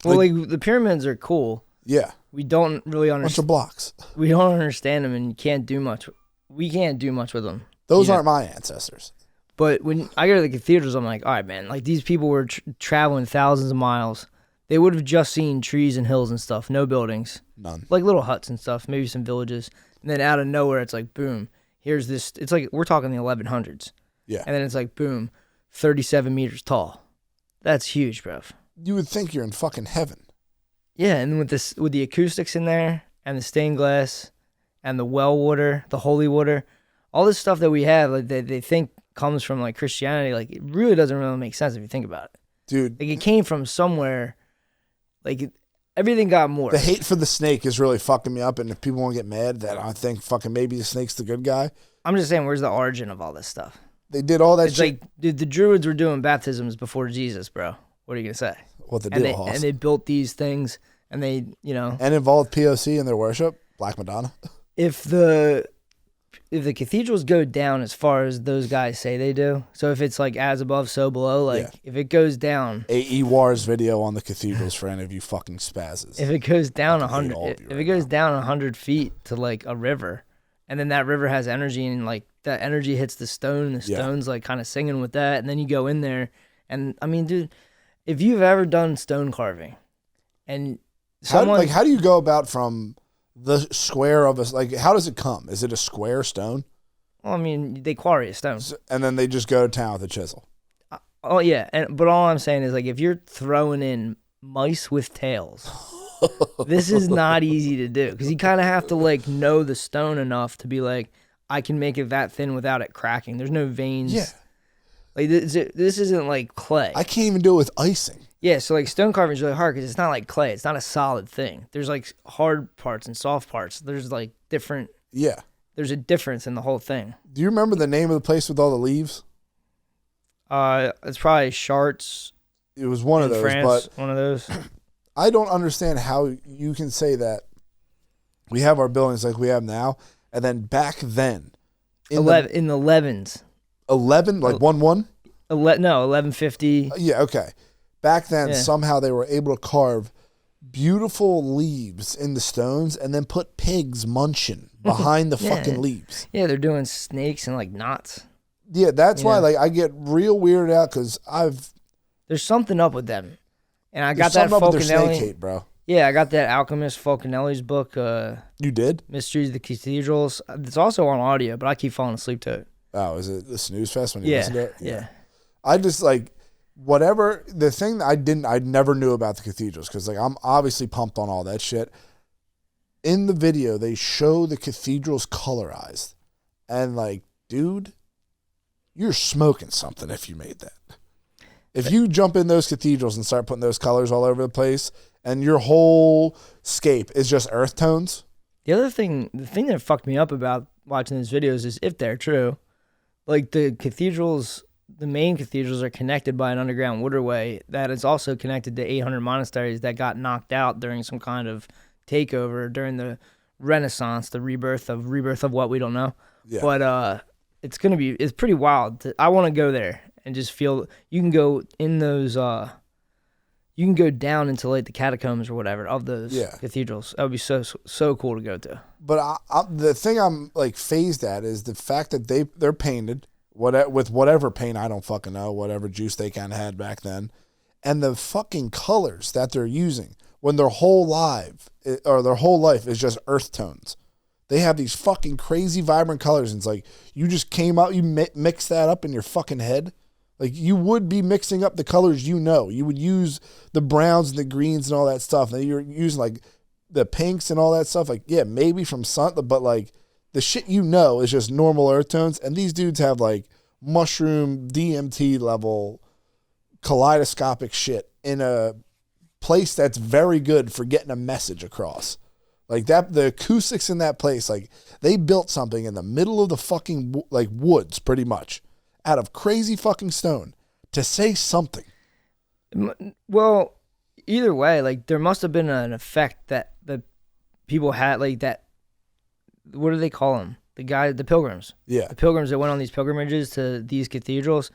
Well, like the pyramids are cool. Yeah. We don't really Bunch understand. of blocks. We don't understand them, and you can't do much. We can't do much with them. Those aren't my ancestors. But when I go to the cathedrals, I'm like, all right, man. Like these people were traveling thousands of miles. They would have just seen trees and hills and stuff, no buildings, None. like little huts and stuff, maybe some villages. And then out of nowhere, it's like, boom, here's this. It's like we're talking the 1100s. Yeah. And then it's like, boom, 37 meters tall. That's huge, bruv. You would think you're in fucking heaven. Yeah, and with the acoustics in there and the stained glass and the well water, the holy water, all this stuff that we have, like they think comes from like Christianity, like it really doesn't really make sense if you think about it. Dude. Like it came from somewhere. Like everything got more. The hate for the snake is really fucking me up, and if people want to get mad that I think fucking maybe the snake's the good guy. I'm just saying, where's the origin of all this stuff? They did all that It's shit. like, dude, the Druids were doing baptisms before Jesus, bro. What are you gonna say? What the deal, Hoss? And they built these things, and they, And involved POC in their worship, Black Madonna. if the cathedrals go down as far as those guys say they do, so if it's like as above, so below, like if it goes down, AE War's video on the cathedrals for any of you fucking spazzes. if it goes down Fucking hate all 100, of you if right it goes down 100 feet to like a river, and then that river has energy, and like that energy hits the stone, and the stone's like kind of singing with that, and then you go in there, and I mean, dude, if you've ever done stone carving, and how do you go about from the square of how does it come? Is it a square stone? Well, I mean, they quarry a stone. And then they just go to town with a chisel. Oh yeah, but all I'm saying is like if you're throwing in mice with tails, this is not easy to do because you kind of have to like know the stone enough to be like, I can make it that thin without it cracking. There's no veins. Yeah. Like this isn't like clay. I can't even do it with icing. Yeah, so like stone carving is really hard because it's not like clay. It's not a solid thing. There's like hard parts and soft parts. There's like different. Yeah. There's a difference in the whole thing. Do you remember the name of the place with all the leaves? It's probably Chartres. It was one of those, France, but one of those. I don't understand how you can say that we have our buildings like we have now, and then back then, in the 11s. 11, like 1-1? No, 1150. Yeah, okay. Back then, somehow they were able to carve beautiful leaves in the stones and then put pigs munching behind the fucking leaves. Yeah, they're doing snakes and like knots. Yeah, that's why like I get real weirded out because there's something up with them, and I got something that up with their snake Falconelli. hate, bro. Yeah, I got that alchemist Falconelli's book. You did? Mysteries of the Cathedrals. It's also on audio, but I keep falling asleep to it. Oh, is it the snooze fest when you listen to it? Yeah. I just like whatever the thing that I never knew about the cathedrals because like I'm obviously pumped on all that shit. In the video, they show the cathedrals colorized, and like, dude, you're smoking something if you made that. If you jump in those cathedrals and start putting those colors all over the place, and your whole scape is just earth tones. The thing that fucked me up about watching these videos is if they're true, like the cathedrals. The main cathedrals are connected by an underground waterway that is also connected to 800 monasteries that got knocked out during some kind of takeover during the Renaissance, the rebirth of what we don't know. Yeah. But it's pretty wild. I want to go there and just feel. You can go in those. You can go down into like the catacombs or whatever of those cathedrals. That would be so cool to go to. But the thing I'm like phased at is the fact that they're painted. With whatever paint, I don't fucking know, whatever juice they kind of had back then, and the fucking colors that they're using. when their whole life is just earth tones. They have these fucking crazy vibrant colors, and it's like you just came out, you mix that up in your fucking head. Like you would be mixing up the colors, you would use the browns and the greens and all that stuff. And you're using like the pinks and all that stuff. Like, yeah, maybe from sun, but like the shit is just normal earth tones. And these dudes have like mushroom DMT level kaleidoscopic shit in a place that's very good for getting a message across. Like that, the acoustics in that place, like they built something in the middle of the fucking like woods, pretty much, out of crazy fucking stone to say something. Well, either way, like there must have been an effect that the people had, like that. What do they call them? The pilgrims. Yeah, the pilgrims that went on these pilgrimages to these cathedrals.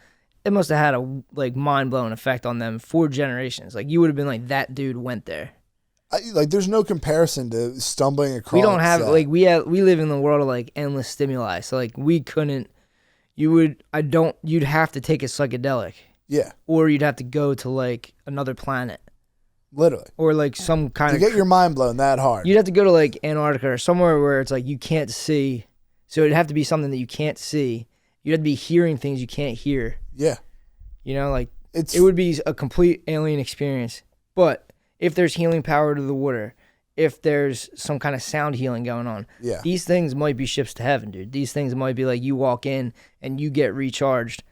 It must have had a like mind blowing effect on them for generations. Like you would have been like, that dude went there. Like there's no comparison to stumbling across. We don't have like we live in the world of like endless stimuli. So like we couldn't. You'd have to take a psychedelic. Yeah. Or you'd have to go to like another planet. Literally. Or like some kind to of. get your mind blown that hard. You'd have to go to like Antarctica or somewhere where it's like you can't see. So it'd have to be something that you can't see. You'd have to be hearing things you can't hear. Yeah. You know, like it would be a complete alien experience. But if there's healing power to the water, if there's some kind of sound healing going on, these things might be ships to heaven, dude. These things might be like you walk in and you get recharged.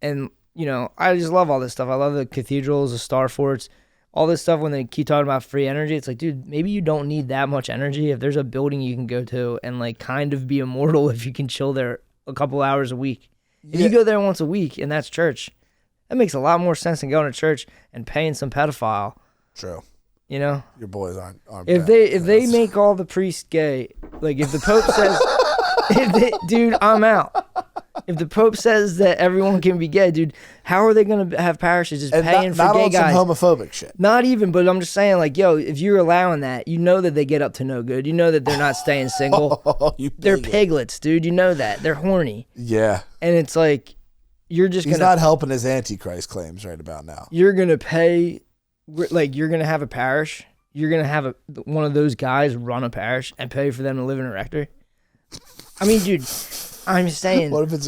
And, you know, I just love all this stuff. I love the cathedrals, the star forts, all this stuff. When they keep talking about free energy, it's like, dude, maybe you don't need that much energy. If there's a building you can go to and like kind of be immortal if you can chill there a couple hours a week. If you go there once a week and that's church, that makes a lot more sense than going to church and paying some pedophile. True. You know, your boys aren't if they make all the priests gay, like if the Pope says, dude, I'm out. If the Pope says that everyone can be gay, dude, how are they going to have parishes just paying for gay guys? Not on some homophobic shit. Not even, but I'm just saying, like, yo, if you're allowing that, you know that they get up to no good. You know that they're not staying single. They're piglets, dude. You know that. They're horny. Yeah. And it's like, you're just He's not helping his Antichrist claims right about now. You're going to pay, like, you're going to have a parish. You're going to have one of those guys run a parish and pay for them to live in a rectory. I mean, dude, I'm saying. What if it's